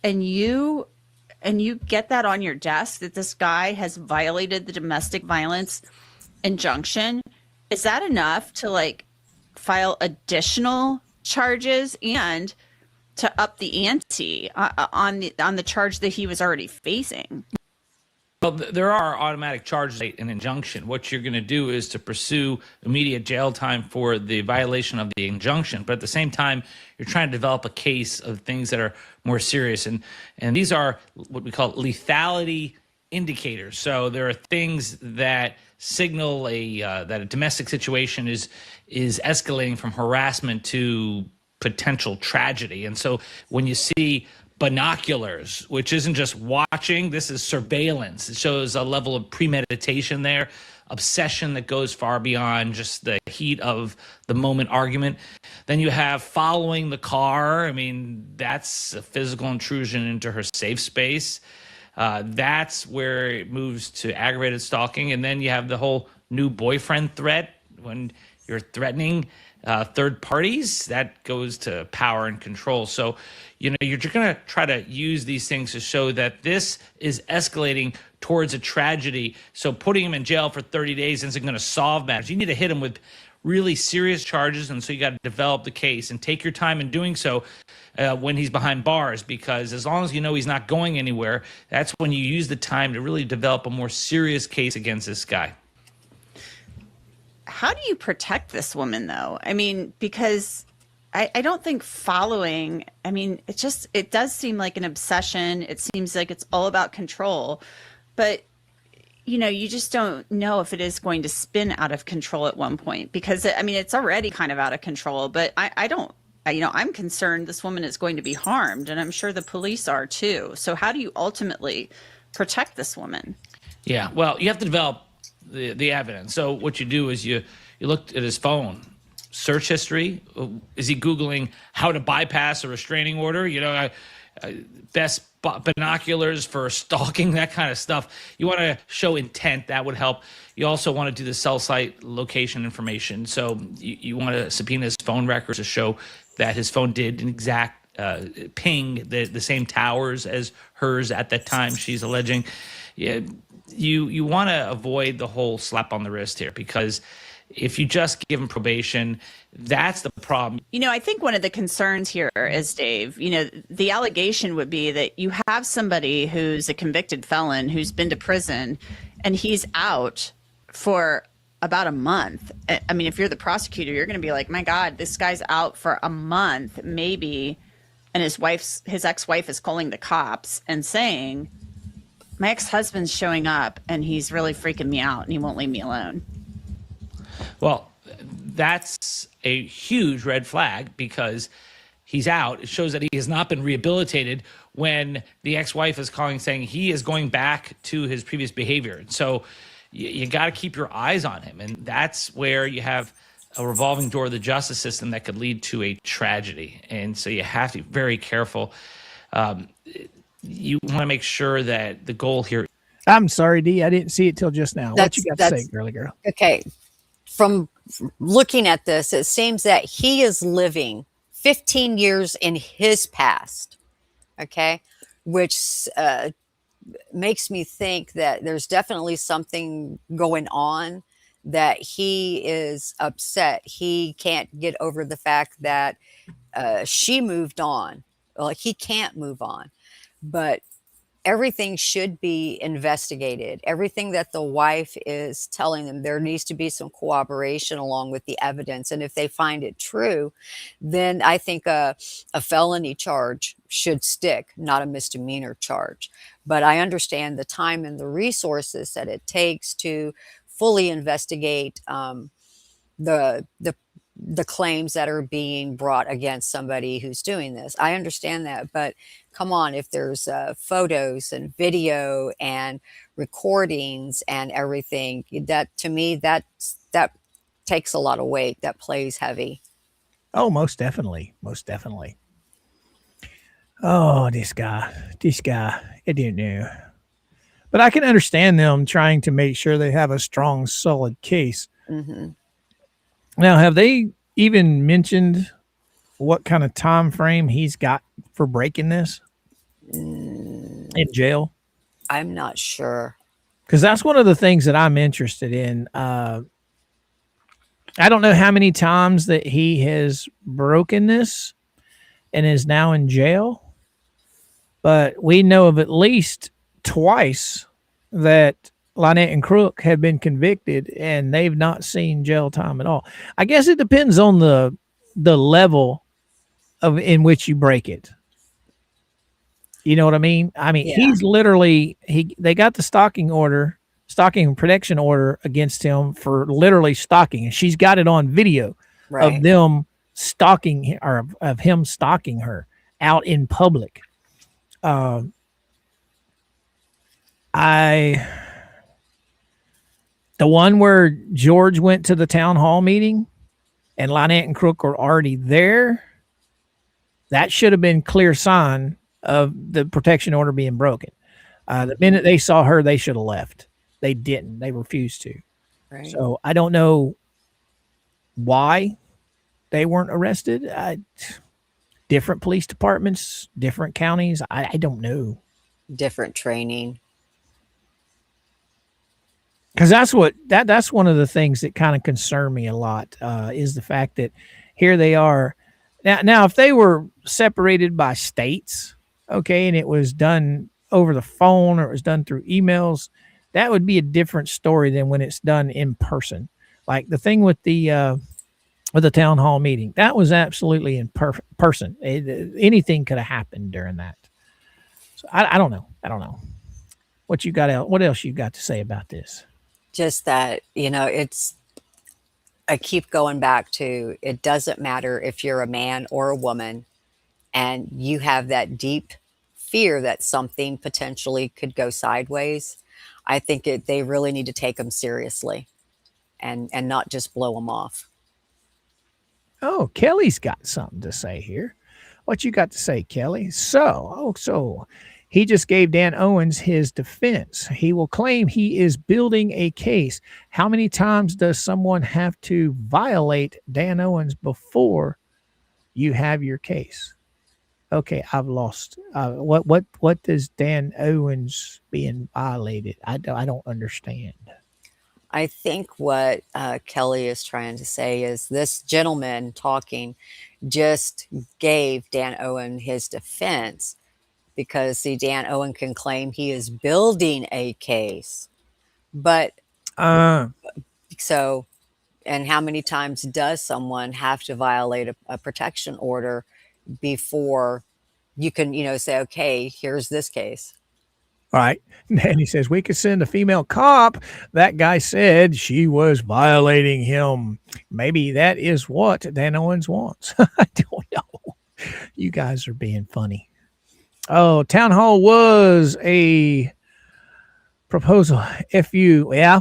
Speaker 5: and you get that on your desk that this guy has violated the domestic violence injunction, is that enough to like file additional charges and to up the ante on the charge that he was already facing?
Speaker 11: Well, there are automatic charges, an injunction. What you're going to do is to pursue immediate jail time for the violation of the injunction. But at the same time, you're trying to develop a case of things that are more serious. And these are what we call lethality indicators. So there are things that signal that a domestic situation is escalating from harassment to potential tragedy. And so when you see binoculars, which isn't just watching, this is surveillance. It shows a level of premeditation there, obsession that goes far beyond just the heat of the moment argument. Then you have following the car. I mean, that's a physical intrusion into her safe space. That's where it moves to aggravated stalking. And then you have the whole new boyfriend threat when you're threatening third parties. That goes to power and control. So, you're going to try to use these things to show that this is escalating towards a tragedy. So putting him in jail for 30 days isn't going to solve matters. You need to hit him with really serious charges. And so you got to develop the case and take your time in doing so when he's behind bars, because as long as you know he's not going anywhere, that's when you use the time to really develop a more serious case against this guy.
Speaker 5: How do you protect this woman, though? I mean, because I don't think following, I mean, it does seem like an obsession. It seems like it's all about control. But, you just don't know if it is going to spin out of control at one point, because, I mean, it's already kind of out of control. But I'm concerned this woman is going to be harmed, and I'm sure the police are too. So how do you ultimately protect this woman?
Speaker 11: Yeah, well, you have to develop the evidence. So what you do is you look at his phone, search history. Is he Googling how to bypass a restraining order? Best binoculars for stalking, that kind of stuff. You want to show intent. That would help. You also want to do the cell site location information. So you want to subpoena his phone records to show that his phone did an exact ping the same towers as hers at that time, she's alleging. Yeah, you want to avoid the whole slap on the wrist here, because if you just give him probation, that's the problem.
Speaker 5: I think one of the concerns here is, Dave, the allegation would be that you have somebody who's a convicted felon who's been to prison and he's out for about a month. I mean, if you're the prosecutor, you're going to be like, my God, this guy's out for a month, maybe. And his ex-wife is calling the cops and saying, my ex-husband's showing up and he's really freaking me out and he won't leave me alone.
Speaker 11: Well, that's that's a huge red flag because he's out. It shows that he has not been rehabilitated when the ex-wife is calling saying he is going back to his previous behavior. So you got to keep your eyes on him. And that's where you have a revolving door of the justice system that could lead to a tragedy. And so you have to be very careful. You want to make sure that the goal here.
Speaker 1: I'm sorry, D. I didn't see it till just now. What you got to say, girly girl?
Speaker 3: Okay. From looking at this, it seems that he is living 15 years in his past. Okay. Which makes me think that there's definitely something going on, that he is upset. He can't get over the fact that she moved on. Well, he can't move on, but everything should be investigated. Everything that the wife is telling them, there needs to be some cooperation along with the evidence. And if they find it true, then I think a felony charge should stick, not a misdemeanor charge. But I understand the time and the resources that it takes to fully investigate the claims that are being brought against somebody who's doing this. I understand that, but come on, if there's photos and video and recordings and everything, that to me, that takes a lot of weight. That plays heavy.
Speaker 1: Oh, most definitely. Most definitely. Oh, this guy, I didn't know. But I can understand them trying to make sure they have a strong, solid case.
Speaker 3: Mm-hmm.
Speaker 1: Now, have they even mentioned what kind of time frame he's got for breaking this in jail?
Speaker 3: I'm not sure.
Speaker 1: Because that's one of the things that I'm interested in. I don't know how many times that he has broken this and is now in jail, but we know of at least twice that Lynette and Crook have been convicted and they've not seen jail time at all. I guess it depends on the level of in which you break it. You know what I mean? I mean, he's literally, they got the stalking and protection order against him for literally stalking. And she's got it on video of them stalking, or of him stalking her out in public. The one where George went to the town hall meeting and Lynette and Crook were already there, that should have been clear sign of the protection order being broken. The minute they saw her, they should have left. They didn't. They refused to.
Speaker 3: Right.
Speaker 1: So I don't know why they weren't arrested. Different police departments, different counties. I don't know.
Speaker 3: Different training.
Speaker 1: Because that's one of the things that kind of concern me a lot, is the fact that here they are now. If they were separated by states, okay, and it was done over the phone or it was done through emails, that would be a different story than when it's done in person. Like the thing with the town hall meeting, that was absolutely in person. Anything could have happened during that. So I don't know. What you got? What else you got to say about this?
Speaker 3: Just that, I keep going back to, it doesn't matter if you're a man or a woman and you have that deep fear that something potentially could go sideways. I think they really need to take them seriously and not just blow them off.
Speaker 1: Oh, Kelly's got something to say here. What you got to say, Kelly? So he just gave Dan Owens his defense. He will claim he is building a case. How many times does someone have to violate Dan Owens before you have your case? Okay, I've lost. What does Dan Owens being violated? I don't understand.
Speaker 3: I think what Kelly is trying to say is this gentleman talking just gave Dan Owen his defense, because Dan Owen can claim he is building a case. But so, and how many times does someone have to violate a protection order before you can, say, okay, here's this case?
Speaker 1: All right. And he says, we could send a female cop. That guy said she was violating him. Maybe that is what Dan Owens wants. I don't know. You guys are being funny. Oh, town hall was a proposal, FU, yeah,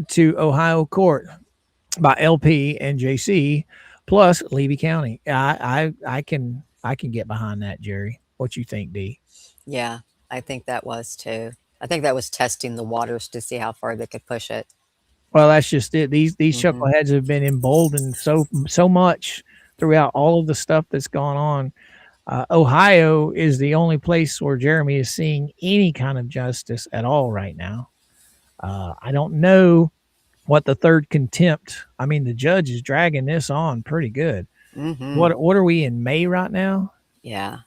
Speaker 1: to Ohio court by LP and JC plus Levy County. I can get behind that, Jerry. What you think, D?
Speaker 3: Yeah, I think that was too. I think that was testing the waters to see how far they could push it.
Speaker 1: Well, that's just it. These
Speaker 3: Mhm.
Speaker 1: chuckleheads have been emboldened so much throughout all of the stuff that's gone on. Ohio is the only place where Jeremy is seeing any kind of justice at all right now. I don't know what the third contempt. I mean, the judge is dragging this on pretty good.
Speaker 3: Mhm.
Speaker 1: What are we in May right now?
Speaker 3: Yeah.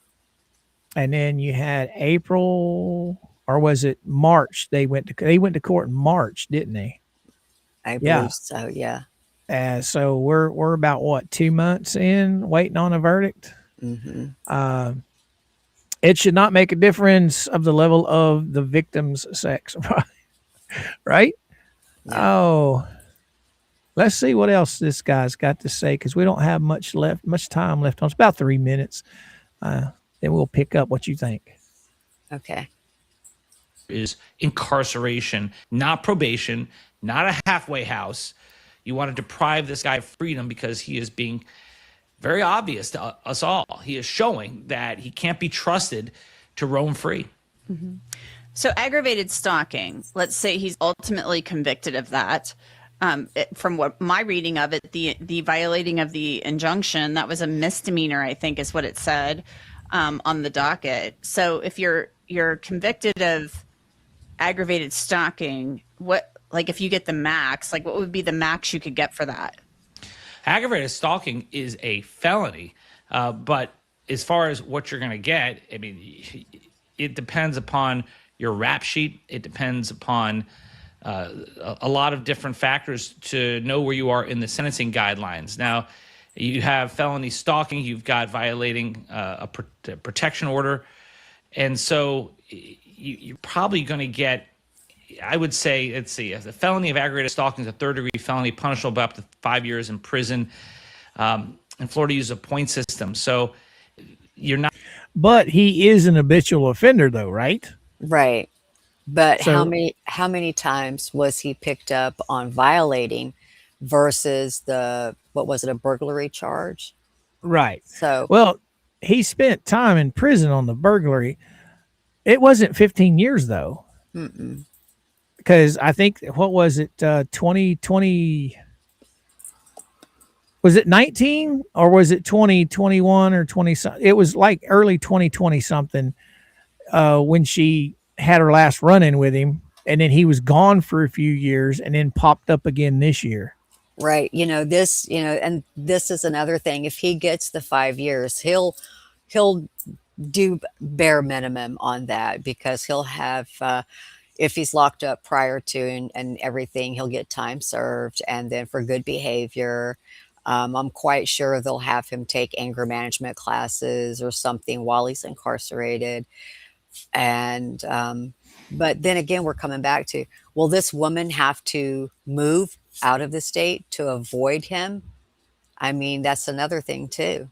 Speaker 1: And then you had April, or was it March? They went to court in March, didn't they?
Speaker 3: I
Speaker 1: Yeah.
Speaker 3: believe so, yeah.
Speaker 1: So we're about what, 2 months in, waiting on a verdict.
Speaker 3: Mhm.
Speaker 1: It should not make a difference of the level of the victim's sex, right?
Speaker 3: Yeah.
Speaker 1: Oh, let's see what else this guy's got to say because we don't have much time left on. It's about 3 minutes. Then we'll pick up what you think.
Speaker 3: Okay.
Speaker 11: Is incarceration, not probation, not a halfway house. You want to deprive this guy of freedom because he is being very obvious to us all. He is showing that he can't be trusted to roam free.
Speaker 5: Mm-hmm. So aggravated stalking, let's say he's ultimately convicted of that. From what my reading of it, the violating of the injunction, that was a misdemeanor, I think is what it said on the docket. So if you're convicted of aggravated stalking, if you get the max, what would be the max you could get for that?
Speaker 11: Aggravated stalking is a felony, but as far as what you're going to get, I mean, it depends upon your rap sheet. It depends upon a lot of different factors to know where you are in the sentencing guidelines. Now, you have felony stalking, you've got violating a protection order, and so you're probably going to get, I would say, let's see, the felony of aggravated stalking is a third-degree felony punishable by up to 5 years in prison. In Florida, uses a point system, so you're not.
Speaker 1: But he is an habitual offender, though, right?
Speaker 3: Right. But
Speaker 1: So-
Speaker 3: how many times was he picked up on violating versus a burglary charge?
Speaker 1: Right.
Speaker 3: So
Speaker 1: Well, he spent time in prison on the burglary. It wasn't 15 years, though.
Speaker 3: mm-mm.
Speaker 1: Because I think, what was it, 2020? Was it 19 or was it 2021 or 20? It was like early 2020 something when she had her last run-in with him. And then he was gone for a few years and then popped up again this year.
Speaker 3: Right. And this is another thing. If he gets the 5 years, he'll do bare minimum on that because he'll have, if he's locked up prior to and everything, he'll get time served. And then for good behavior, I'm quite sure they'll have him take anger management classes or something while he's incarcerated. And, but then again, we're coming back to, will this woman have to move out of the state to avoid him? I mean, that's another thing too.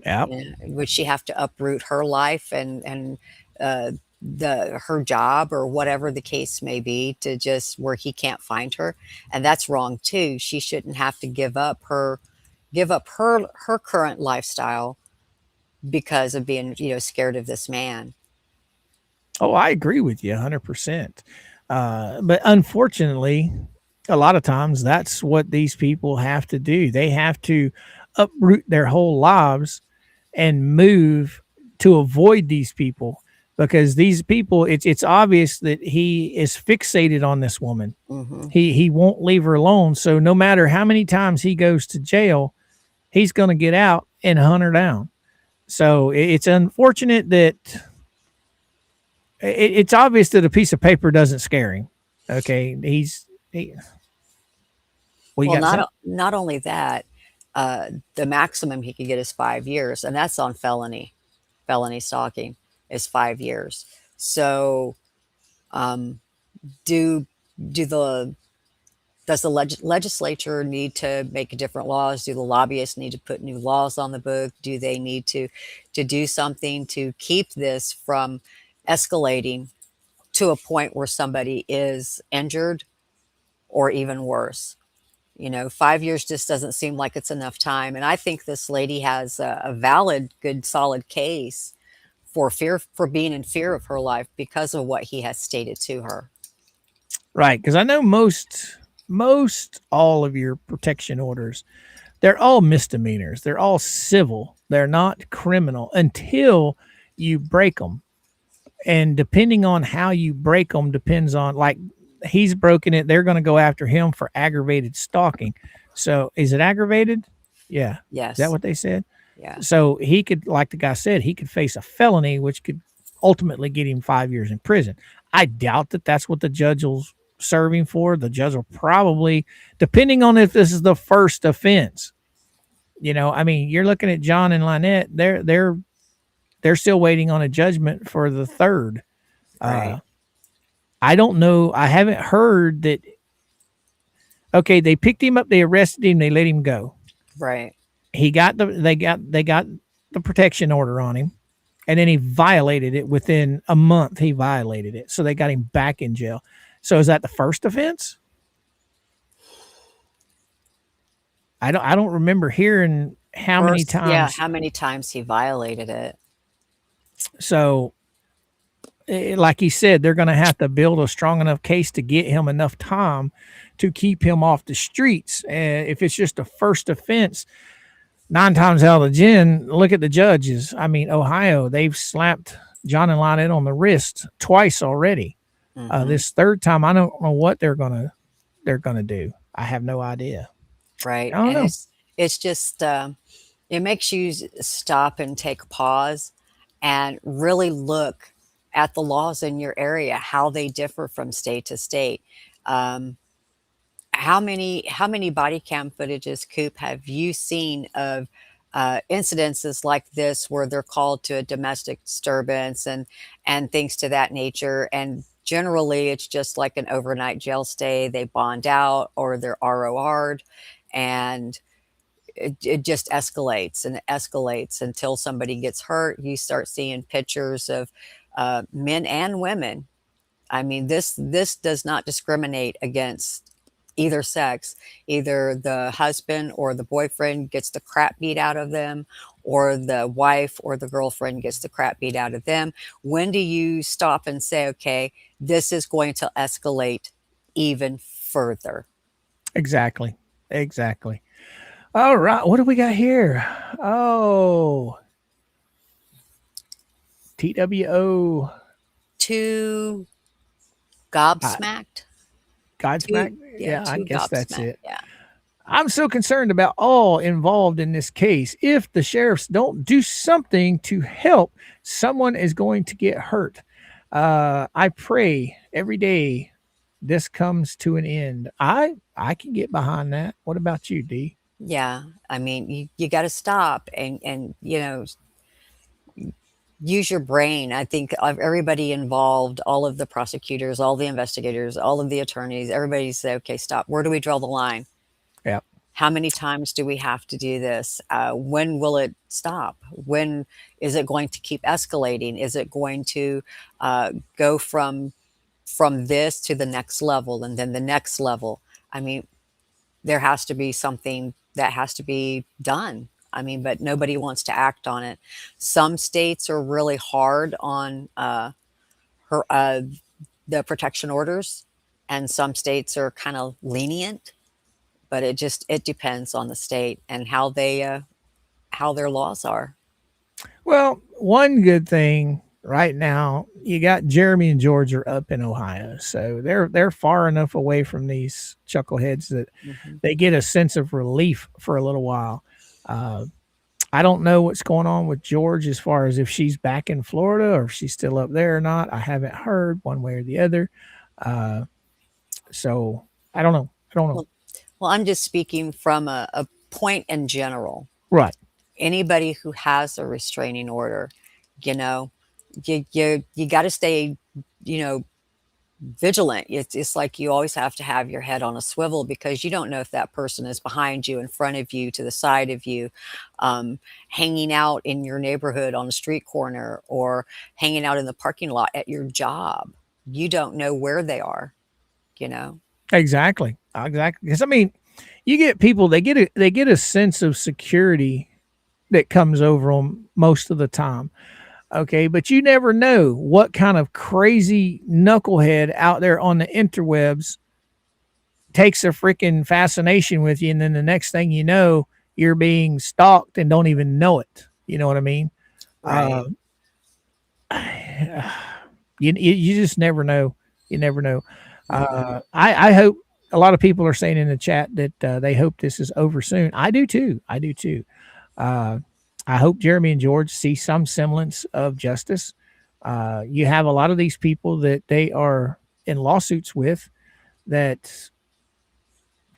Speaker 1: Yeah.
Speaker 3: Would she have to uproot her life and her job or whatever the case may be to just where he can't find her? And that's wrong too. She shouldn't have to give up her current lifestyle because of being, scared of this man.
Speaker 1: Oh, I agree with you 100%. But unfortunately, a lot of times that's what these people have to do. They have to uproot their whole lives and move to avoid these people because these people, it's obvious that he is fixated on this woman.
Speaker 3: Mm-hmm.
Speaker 1: He won't leave her alone. So no matter how many times he goes to jail, he's going to get out and hunt her down. So it's unfortunate that it's obvious that a piece of paper doesn't scare him. Okay.
Speaker 3: Not only that, the maximum he could get is 5 years, and that's on felony stalking is 5 years. So Do do the does the legislature need to make different laws? Do the lobbyists need to put new laws on the book? Do they need to do something to keep this from escalating to a point where somebody is injured or even worse? 5 years just doesn't seem like it's enough time. And I think this lady has a valid, good, solid case for being in fear of her life because of what he has stated to her.
Speaker 1: Right, because I know most all of your protection orders, they're all misdemeanors. They're all civil. They're not criminal until you break them. And depending on how you break them depends on, like, he's broken it. They're going to go after him for aggravated stalking. So is it aggravated? Yeah.
Speaker 3: Yes.
Speaker 1: Is that what they said?
Speaker 3: Yeah.
Speaker 1: So he could, like the guy said, he could face a felony, which could ultimately get him 5 years in prison. I doubt that that's what the judge will serving for. The judge will probably, depending on if this is the first offense. I mean, you're looking at John and Lynette. They're still waiting on a judgment for the third.
Speaker 3: Right.
Speaker 1: I don't know. I haven't heard that. Okay, they picked him up, they arrested him, they let him go.
Speaker 3: Right.
Speaker 1: They got the protection order on him, and then he violated it within a month. He violated it, so they got him back in jail. So is that the first offense? I don't remember hearing how many times.
Speaker 3: Yeah, how many times he violated it.
Speaker 1: So, like he said, they're going to have to build a strong enough case to get him enough time to keep him off the streets. And if it's just a first offense, 9 times out of 10, look at the judges. I mean, Ohio, they've slapped John and Lynette on the wrist twice already.
Speaker 3: Mm-hmm.
Speaker 1: This third time, I don't know what they're gonna do. I have no idea.
Speaker 3: Right.
Speaker 1: I don't know.
Speaker 3: It's just it makes you stop and take a pause and really look at the laws in your area, how they differ from state to state. How many body cam footages, Coop, have you seen of incidences like this where they're called to a domestic disturbance and things to that nature? And generally, it's just like an overnight jail stay. They bond out or they're ROR'd, and it just escalates and escalates until somebody gets hurt. You start seeing pictures of men and women. I mean, this does not discriminate against either sex. Either the husband or the boyfriend gets the crap beat out of them, or the wife or the girlfriend gets the crap beat out of them. When do you stop and say, okay, this is going to escalate even further?
Speaker 1: Exactly. All right, what do we got here? Oh, TWO.
Speaker 3: 2 gobsmacked.
Speaker 1: Godsmack? Yeah, I guess that's it.
Speaker 3: Yeah.
Speaker 1: I'm so concerned about all involved in this case. If the sheriffs don't do something to help, someone is going to get hurt. I pray every day this comes to an end. I can get behind that. What about you, D?
Speaker 3: Yeah. I mean, you got to stop and use your brain. I think everybody involved, all of the prosecutors, all the investigators, all of the attorneys, everybody say, okay, stop. Where do we draw the line?
Speaker 1: Yeah.
Speaker 3: How many times do we have to do this? When will it stop? When is it going to keep escalating? Is it going to go from this to the next level and then the next level? I mean, there has to be something that has to be done. I mean, but nobody wants to act on it. Some states are really hard on the protection orders, and some states are kind of lenient. But it depends on the state and how their laws are.
Speaker 1: Well, one good thing right now, you got Jeremy and George are up in Ohio, so they're far enough away from these chuckleheads that they get a sense of relief for a little while. I don't know what's going on with George as far as if she's back in Florida or if she's still up there or not. I haven't heard one way or the other. So I don't know.
Speaker 3: Well, I'm just speaking from a point in general.
Speaker 1: Right.
Speaker 3: Anybody who has a restraining order, you got to stay, vigilant. It's like you always have to have your head on a swivel, because you don't know if that person is behind you, in front of you, to the side of you, hanging out in your neighborhood on a street corner, or hanging out in the parking lot at your job. You don't know where they are, you know?
Speaker 1: Exactly. Exactly. Because I mean, you get people, they get a sense of security that comes over them most of the time. Okay, but you never know what kind of crazy knucklehead out there on the interwebs takes a freaking fascination with you, and then the next thing you know, you're being stalked and don't even know it. You know what I mean?
Speaker 3: Right.
Speaker 1: You just never know. You never know. I hope a lot of people are saying in the chat that they hope this is over soon. I do too. I do too. I hope Jeremy and George see some semblance of justice. You have a lot of these people that they are in lawsuits with that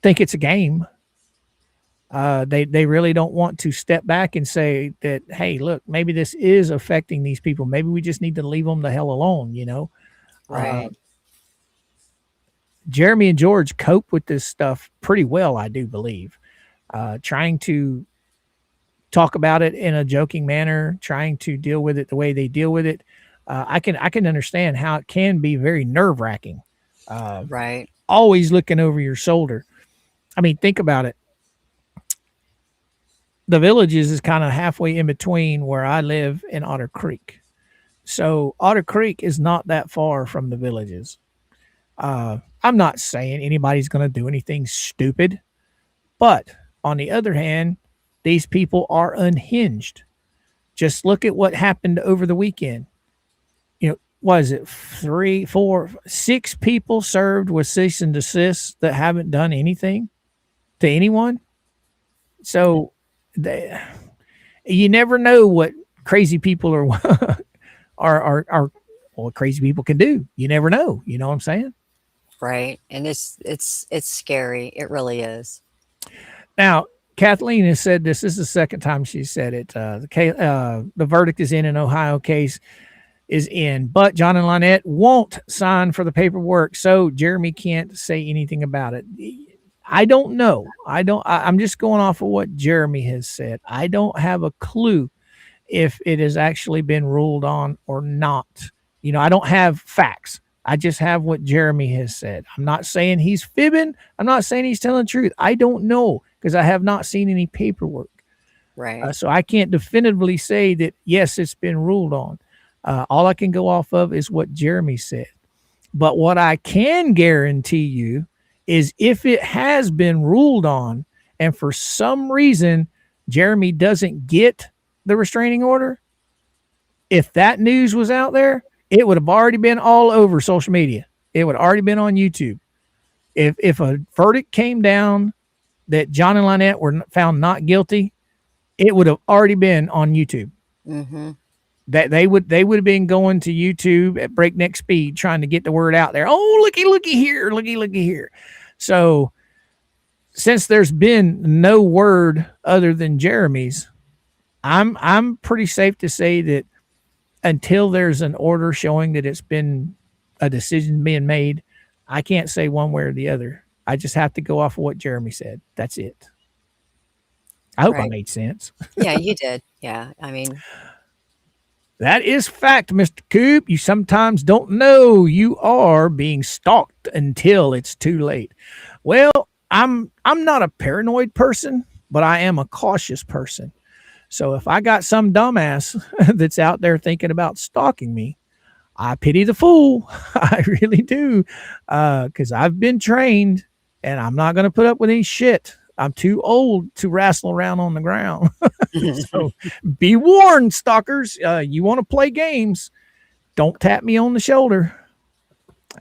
Speaker 1: think it's a game. They really don't want to step back and say that, hey, look, maybe this is affecting these people. Maybe we just need to leave them the hell alone, you know?
Speaker 3: Right.
Speaker 1: Jeremy and George cope with this stuff pretty well, I do believe. Trying to talk about it in a joking manner, trying to deal with it the way they deal with it. I can understand how it can be very nerve wracking.
Speaker 3: Right.
Speaker 1: Always looking over your shoulder. I mean, think about it. The Villages is kind of halfway in between where I live in Otter Creek. So Otter Creek is not that far from the Villages. I'm not saying anybody's going to do anything stupid, but on the other hand, these people are unhinged. Just look at what happened over the weekend. You know, was it 3, 4, 6 people served with cease and desist that haven't done anything to anyone? So you never know what crazy people are what crazy people can do. You never know. You know what I'm saying?
Speaker 3: Right. And it's scary. It really is.
Speaker 1: Now, Kathleen has said this. This is the second time she said it. The verdict is in an Ohio case is in, but John and Lynette won't sign for the paperwork, so Jeremy can't say anything about it. I don't know. I'm just going off of what Jeremy has said. I don't have a clue if it has actually been ruled on or not. You know, I don't have facts. I just have what Jeremy has said. I'm not saying he's fibbing. I'm not saying he's telling the truth. I don't know because I have not seen any paperwork.
Speaker 3: Right.
Speaker 1: So I can't definitively say that, yes, it's been ruled on. All I can go off of is what Jeremy said. But what I can guarantee you is if it has been ruled on and for some reason Jeremy doesn't get the restraining order, if that news was out there, it would have already been all over social media. It would have already been on YouTube. If a verdict came down that John and Lynette were found not guilty, it would have already been on YouTube.
Speaker 3: Mm-hmm.
Speaker 1: That they would have been going to YouTube at breakneck speed trying to get the word out there. Oh, looky here. So since there's been no word other than Jeremy's, I'm pretty safe to say that until there's an order showing that it's been a decision being made, I can't say one way or the other. I just have to go off of what Jeremy said. That's it. I hope I made sense.
Speaker 3: Yeah, you did. Yeah. I mean,
Speaker 1: that is fact, Mr. Coop. You sometimes don't know you are being stalked until it's too late. Well, I'm not a paranoid person, but I am a cautious person. So if I got some dumbass that's out there thinking about stalking me, I pity the fool. I really do. Because I've been trained and I'm not going to put up with any shit. I'm too old to wrestle around on the ground. So be warned, stalkers. You want to play games, don't tap me on the shoulder.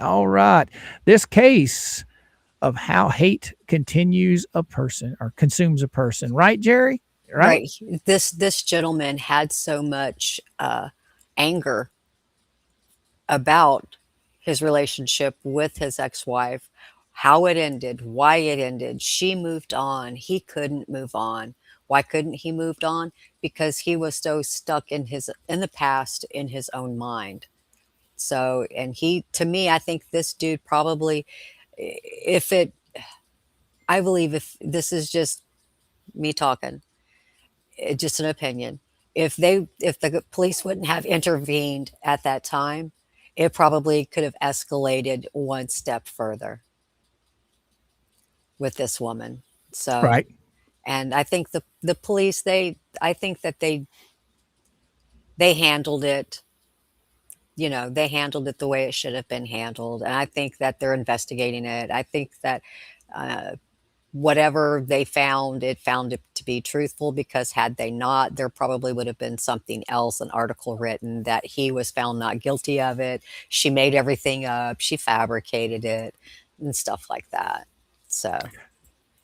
Speaker 1: All right. This case of how hate continues a person or consumes a person. Right, Jerry? Right.
Speaker 3: This gentleman had so much anger about his relationship with his ex-wife, how it ended, why it ended. She moved on. He couldn't move on. Why couldn't he move on? Because he was so stuck in the past, in his own mind. So, and to me, I think this dude probably, if it, I believe if this is just me talking, just an opinion, if the police wouldn't have intervened at that time, it probably could have escalated one step further with this woman. So,
Speaker 1: Right.
Speaker 3: and I think the police, I think that they handled it, they handled it the way it should have been handled. And I think that they're investigating it. I think that uh, whatever they found, it found it to be truthful, because had they not, there probably would have been something else, an article written that he was found not guilty of it. She made everything up. She fabricated it and stuff like that. So,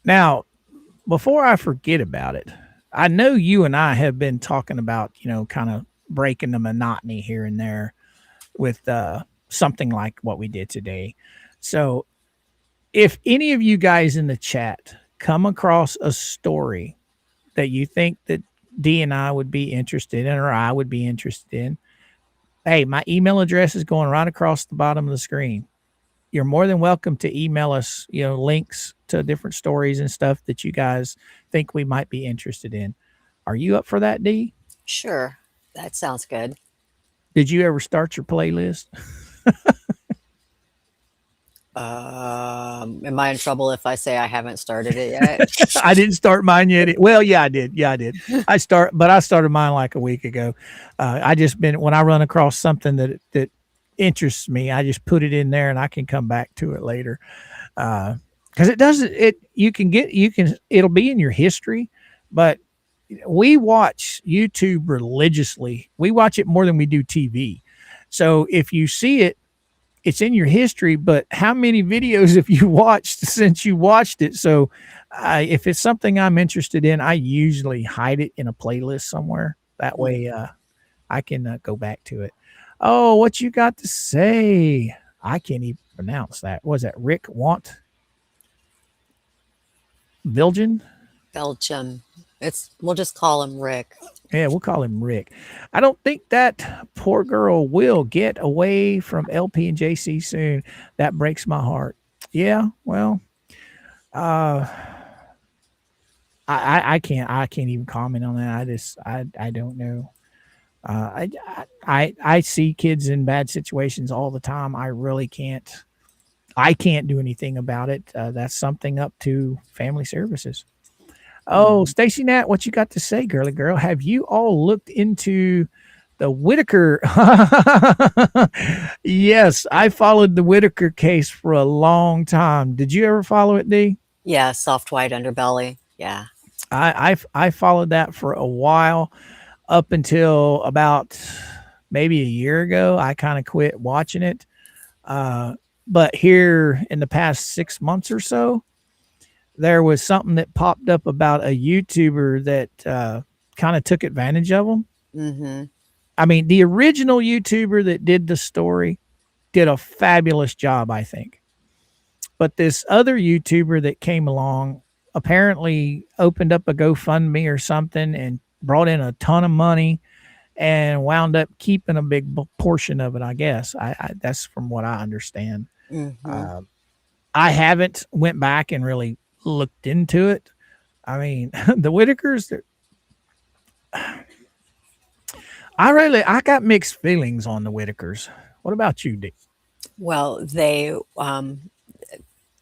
Speaker 1: Now, before I forget about it, I know you and I have been talking about, kind of breaking the monotony here and there with something like what we did today. So, if any of you guys in the chat come across a story that you think that D and I would be interested in, or I would be interested in, hey, my email address is going right across the bottom of the screen. You're more than welcome to email us, links to different stories and stuff that you guys think we might be interested in. Are you up for that, D?
Speaker 3: sure, that sounds good.
Speaker 1: Did you ever start your playlist?
Speaker 3: Am I in trouble if I say I haven't started it yet?
Speaker 1: I didn't start mine yet. Well, yeah, I did. Yeah, I did. I started mine like a week ago. When I run across something that interests me, I just put it in there and I can come back to it later. Cause it'll be in your history, but we watch YouTube religiously. We watch it more than we do TV. So if you see it, it's in your history, but how many videos have you watched since you watched it? So if it's something I'm interested in, I usually hide it in a playlist somewhere. That way I can go back to it. Oh, what you got to say? I can't even pronounce that. Was that Rick Want? Belgium?
Speaker 3: Belgium. We'll just call him Rick.
Speaker 1: Yeah, we'll call him Rick. I don't think that poor girl will get away from LP and JC soon. That breaks my heart. Yeah, well, I can't even comment on that. I don't know. I see kids in bad situations all the time. I can't do anything about it. That's something up to family services. Oh, Stacy Nat, what you got to say, girly girl? Have you all looked into the Whitaker? Yes, I followed the Whitaker case for a long time. Did you ever follow it, D?
Speaker 3: Yeah, soft white underbelly. Yeah.
Speaker 1: I followed that for a while, up until about maybe a year ago. I kind of quit watching it. But here in the past 6 months or so, there was something that popped up about a YouTuber that kind of took advantage of them.
Speaker 3: Mm-hmm.
Speaker 1: I mean, the original YouTuber that did the story did a fabulous job, I think. But this other YouTuber that came along apparently opened up a GoFundMe or something and brought in a ton of money and wound up keeping a big portion of it, I guess. That's from what I understand.
Speaker 3: Mm-hmm.
Speaker 1: I haven't went back and really looked into it. I mean, the Whitakers, I got mixed feelings on the Whitakers. What about you, Dick?
Speaker 3: Well, they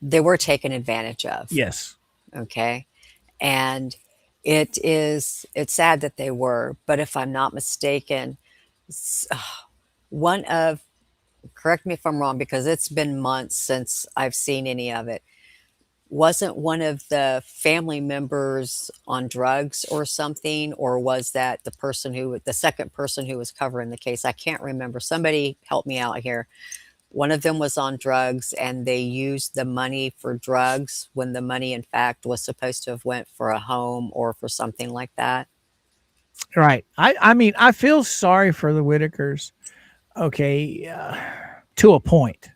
Speaker 3: were taken advantage of.
Speaker 1: Yes.
Speaker 3: Okay. And it's sad that they were, but if I'm not mistaken, correct me if I'm wrong, because it's been months since I've seen any of it. Wasn't one of the family members on drugs or something, or was that the second person who was covering the case? I can't remember. Somebody help me out here. One of them was on drugs and they used the money for drugs when the money in fact was supposed to have went for a home or for something like that.
Speaker 1: Right. I mean, I feel sorry for the Whitakers. Okay. To a point.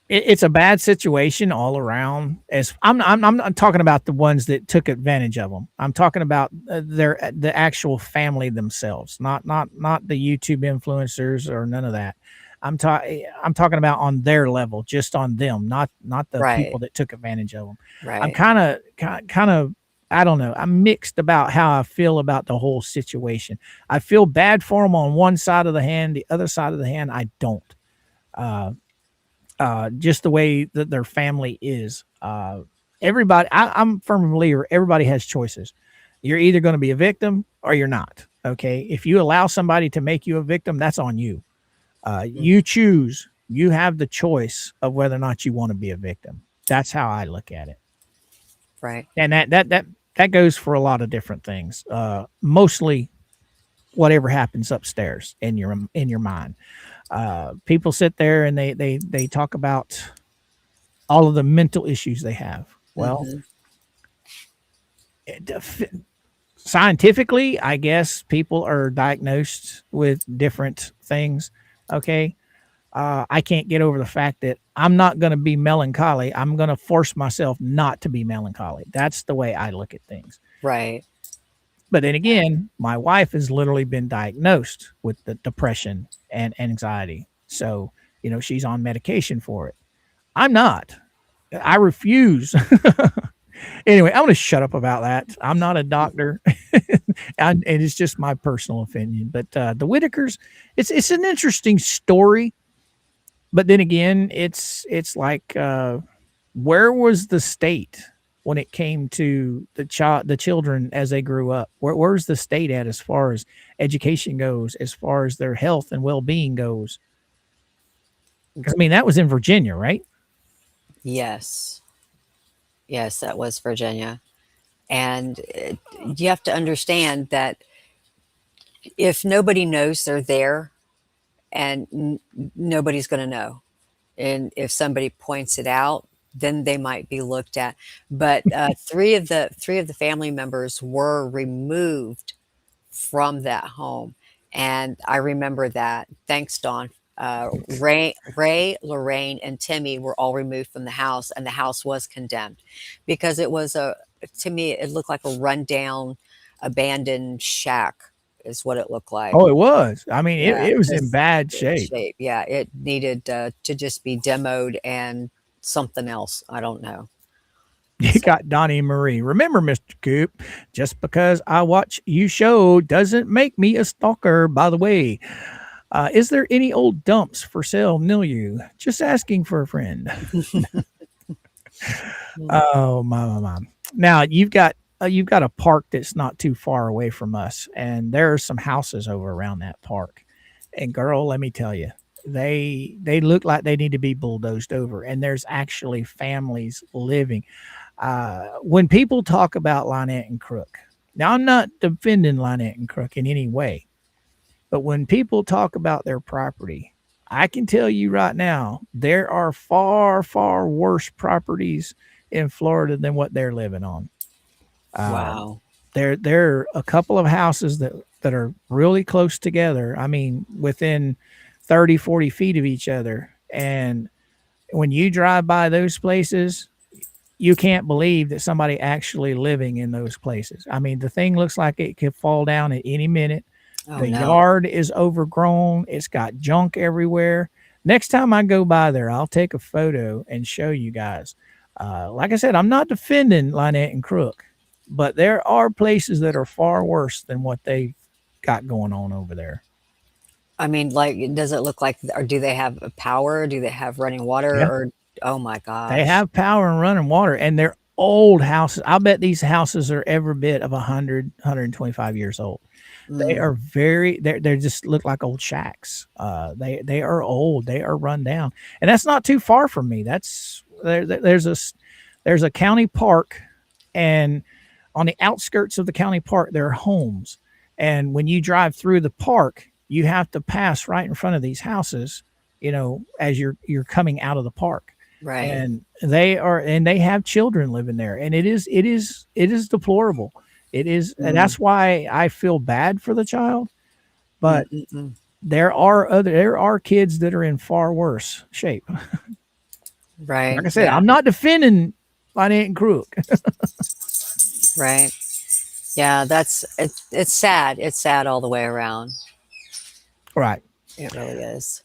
Speaker 1: it's a bad situation all around. As I'm not talking about the ones that took advantage of them. I'm talking about the actual family themselves, not the YouTube influencers or none of that. I'm talking about on their level, just on them, not the
Speaker 3: Right.
Speaker 1: people that took advantage of them. I'm
Speaker 3: Right.
Speaker 1: kind of I don't know. I'm mixed about how I feel about the whole situation. I feel bad for them on one side of the hand, the other side of the hand, I don't. Uh, just the way that their family is. Everybody, I'm a firm believer, everybody has choices. You're either going to be a victim or you're not. Okay. If you allow somebody to make you a victim, that's on you.
Speaker 3: Mm.
Speaker 1: You choose, you have the choice of whether or not you want to be a victim. That's how I look at it.
Speaker 3: Right.
Speaker 1: And that goes for a lot of different things. Mostly whatever happens upstairs in your mind. People sit there and they talk about all of the mental issues they have. Well,
Speaker 3: Hmm.
Speaker 1: scientifically, I guess people are diagnosed with different things. Okay. I can't get over the fact that I'm not going to be melancholy. I'm going to force myself not to be melancholy. That's the way I look at things.
Speaker 3: Right.
Speaker 1: But then again, my wife has literally been diagnosed with the depression and anxiety. So, she's on medication for it. I'm not. I refuse. Anyway, I'm going to shut up about that. I'm not a doctor, and it's just my personal opinion. But the Whitakers, it's an interesting story. But then again, it's like, where was the state when it came to the children as they grew up? Where's the state at as far as education goes, as far as their health and well being goes? Because I mean, that was in Virginia, right?
Speaker 3: Yes. Yes, that was Virginia. And you have to understand that if nobody knows they're there, and nobody's going to know. And if somebody points it out, then they might be looked at. But three of the family members were removed from that home, and I remember that. Thanks, Dawn. Ray, Lorraine, and Timmy were all removed from the house, and the house was condemned because it was to me, it looked like a rundown, abandoned shack, is what it looked like.
Speaker 1: Oh, it was. I mean,
Speaker 3: Yeah,
Speaker 1: it was in
Speaker 3: just
Speaker 1: bad
Speaker 3: in
Speaker 1: shape.
Speaker 3: shape. Yeah, it needed to just be demoed and something else. I don't know.
Speaker 1: You got Donnie Marie. Remember, Mr. Coop, just because I watch you show doesn't make me a stalker, by the way. Is there any old dumps for sale near you? Just asking for a friend. Oh, my. Now, you've got a park that's not too far away from us, and there are some houses over around that park. And girl, let me tell you, they look like they need to be bulldozed over, and there's actually families living. When people talk about Lynette and Crook, now I'm not defending Lynette and Crook in any way, but when people talk about their property, I can tell you right now, there are far, far worse properties in Florida than what they're living on.
Speaker 3: Wow.
Speaker 1: There are a couple of houses that are really close together. I mean, within 30, 40 feet of each other. And when you drive by those places, you can't believe that somebody actually living in those places. I mean, the thing looks like it could fall down at any minute.
Speaker 3: Oh,
Speaker 1: The
Speaker 3: no.
Speaker 1: yard is overgrown. It's got junk everywhere. Next time I go by there, I'll take a photo and show you guys. Like I said, I'm not defending Lynette and Crook, but there are places that are far worse than what they got going on over there.
Speaker 3: I mean, like, does it look like, or do they have power? Do they have running water?
Speaker 1: Yeah.
Speaker 3: Or, oh my gosh.
Speaker 1: They have power and running water, and they're old houses. I bet these houses are every bit of 100, 125 years old. They are they just look like old shacks. They are old. They are run down, and that's not too far from me. There's a county park, and on the outskirts of the county park, there are homes. And when you drive through the park, you have to pass right in front of these houses, as you're coming out of the park.
Speaker 3: Right.
Speaker 1: And they have children living there, and it is deplorable. It is, and that's why I feel bad for the child. But there are kids that are in far worse shape.
Speaker 3: Right.
Speaker 1: Like I said,
Speaker 3: Yeah.
Speaker 1: I'm not defending Bonnie and Crook.
Speaker 3: Right. Yeah. It's sad. It's sad all the way around.
Speaker 1: Right.
Speaker 3: It really is.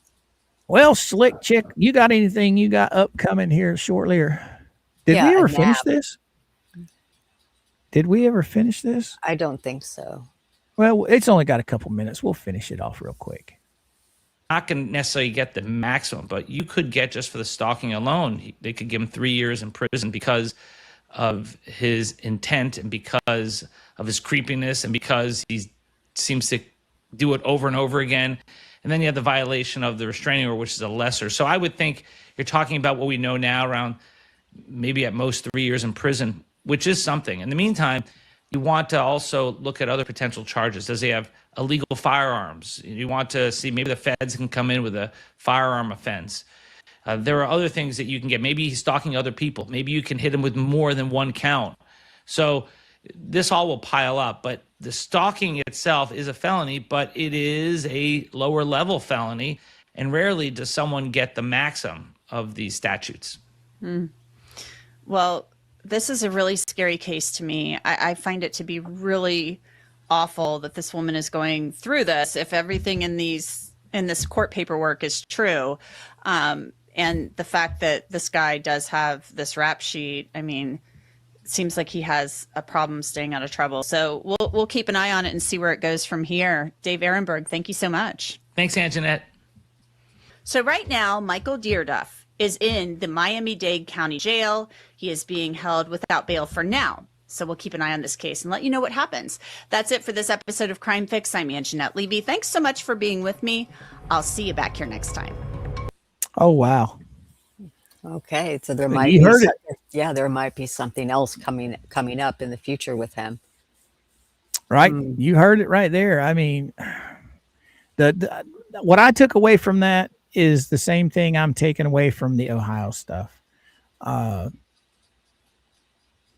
Speaker 1: Well, Slick Chick, you got anything you got upcoming here shortly? Or did
Speaker 3: Yeah,
Speaker 1: we
Speaker 3: a
Speaker 1: ever finish
Speaker 3: nap.
Speaker 1: this? Did we ever finish this?
Speaker 3: I don't think so.
Speaker 1: Well, it's only got a couple minutes. We'll finish it off real quick.
Speaker 11: Not going to necessarily get the maximum, but you could get, just for the stalking alone, they could give him 3 years in prison because of his intent and because of his creepiness and because he seems to do it over and over again. And then you have the violation of the restraining order, which is a lesser. So I would think you're talking about what we know now, around maybe at most 3 years in prison, which is something. In the meantime, you want to also look at other potential charges. Does he have illegal firearms? You want to see maybe the feds can come in with a firearm offense. There are other things that you can get. Maybe he's stalking other people. Maybe you can hit him with more than one count. So this all will pile up. But the stalking itself is a felony, but it is a lower level felony. And rarely does someone get the maximum of these statutes.
Speaker 5: Well, this is a really scary case to me. I find it to be really awful that this woman is going through this. If everything in this court paperwork is true, and the fact that this guy does have this rap sheet, I mean, it seems like he has a problem staying out of trouble. So we'll keep an eye on it and see where it goes from here. Dave Ehrenberg, thank you so much.
Speaker 11: Thanks, Anjanette.
Speaker 5: So right now, Michael Dearduff is in the Miami-Dade County Jail. He is being held without bail for now. So we'll keep an eye on this case and let you know what happens. That's it for this episode of Crime Fix. I'm Anjanette Levy. Thanks so much for being with me. I'll see you back here next time.
Speaker 1: Oh, wow.
Speaker 3: Okay, so there might
Speaker 1: You
Speaker 3: be
Speaker 1: heard it.
Speaker 3: yeah, there might be something else coming up in the future with him.
Speaker 1: Right? You heard it right there. I mean, the what I took away from that is the same thing I'm taking away from the Ohio stuff.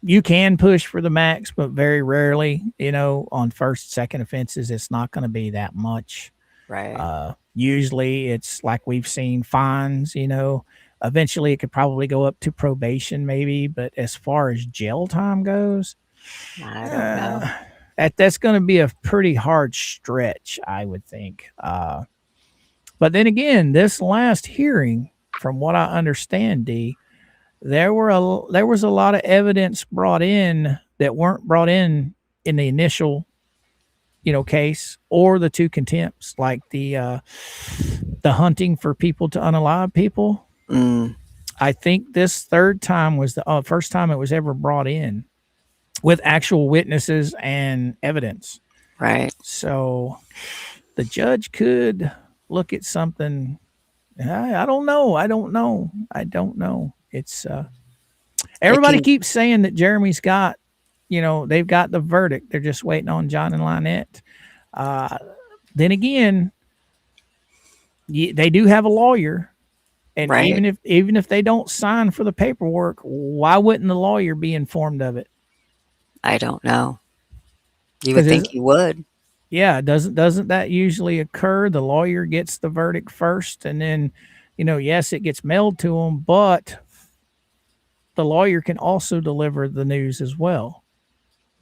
Speaker 1: You can push for the max, but very rarely, on first, second offenses, it's not going to be that much.
Speaker 3: Right.
Speaker 1: Usually it's like we've seen fines, eventually it could probably go up to probation maybe, but as far as jail time goes,
Speaker 3: I don't know.
Speaker 1: That's going to be a pretty hard stretch, I would think. But then again, this last hearing, from what I understand, D, there was a lot of evidence brought in that weren't brought in the initial, case, or the two contempts, like the hunting for people to unalive people. I think this third time was the first time it was ever brought in with actual witnesses and evidence.
Speaker 3: Right.
Speaker 1: So the judge could look at something. I don't know. It's everybody keeps saying that Jeremy's got, they've got the verdict. They're just waiting on John and Lynette. Then again, they do have a lawyer, and
Speaker 3: right.
Speaker 1: even if they don't sign for the paperwork, why wouldn't the lawyer be informed of it?
Speaker 3: I don't know. You would think he would.
Speaker 1: Yeah, doesn't that usually occur? The lawyer gets the verdict first, and then, yes, it gets mailed to them, but the lawyer can also deliver the news as well.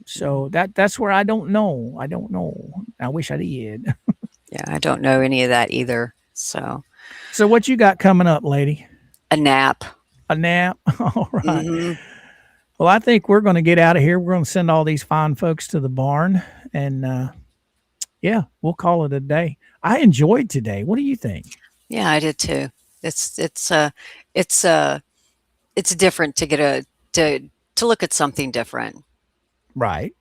Speaker 1: So that's where I don't know. I wish I did.
Speaker 3: Yeah, I don't know any of that either. So
Speaker 1: what you got coming up, lady?
Speaker 3: A nap.
Speaker 1: A nap? All right. Well, I think we're going to get out of here. We're going to send all these fine folks to the barn, and yeah, we'll call it a day. I enjoyed today. What do you think?
Speaker 3: Yeah, I did too. It's different to get to look at something different.
Speaker 1: Right.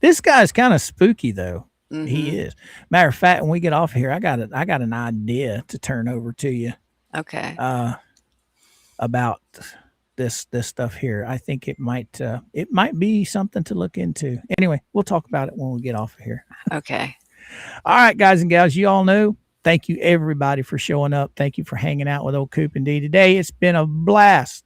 Speaker 1: This guy's kind of spooky though. He is. Matter of fact, when we get off here, I got an idea to turn over to you.
Speaker 3: Okay.
Speaker 1: About this stuff here. I think it might be something to look into. Anyway, we'll talk about it when we get off of here.
Speaker 3: Okay.
Speaker 1: All right, guys and gals, you all know. Thank you everybody for showing up. Thank you for hanging out with old Coop and D today. It's been a blast.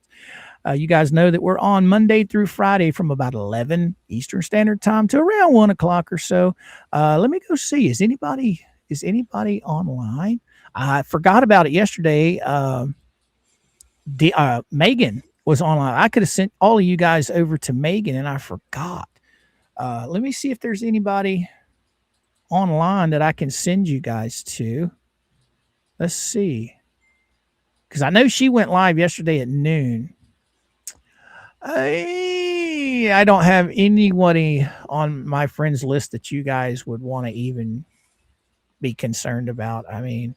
Speaker 1: You guys know that we're on Monday through Friday from about 11 Eastern Standard Time to around 1 o'clock or so. Let me go see. Is anybody online? I forgot about it yesterday. Megan was online. I could have sent all of you guys over to Megan, and I forgot. Let me see if there's anybody online that I can send you guys to. Let's see. Because I know she went live yesterday at noon. I don't have anybody on my friends list that you guys would want to even be concerned about. I mean,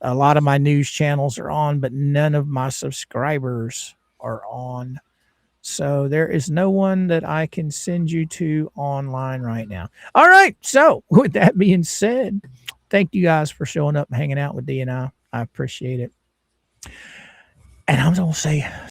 Speaker 1: a lot of my news channels are on, but none of my subscribers are on. So there is no one that I can send you to online right now. All right. So with that being said, thank you guys for showing up and hanging out with D and I appreciate it. And I'm going to say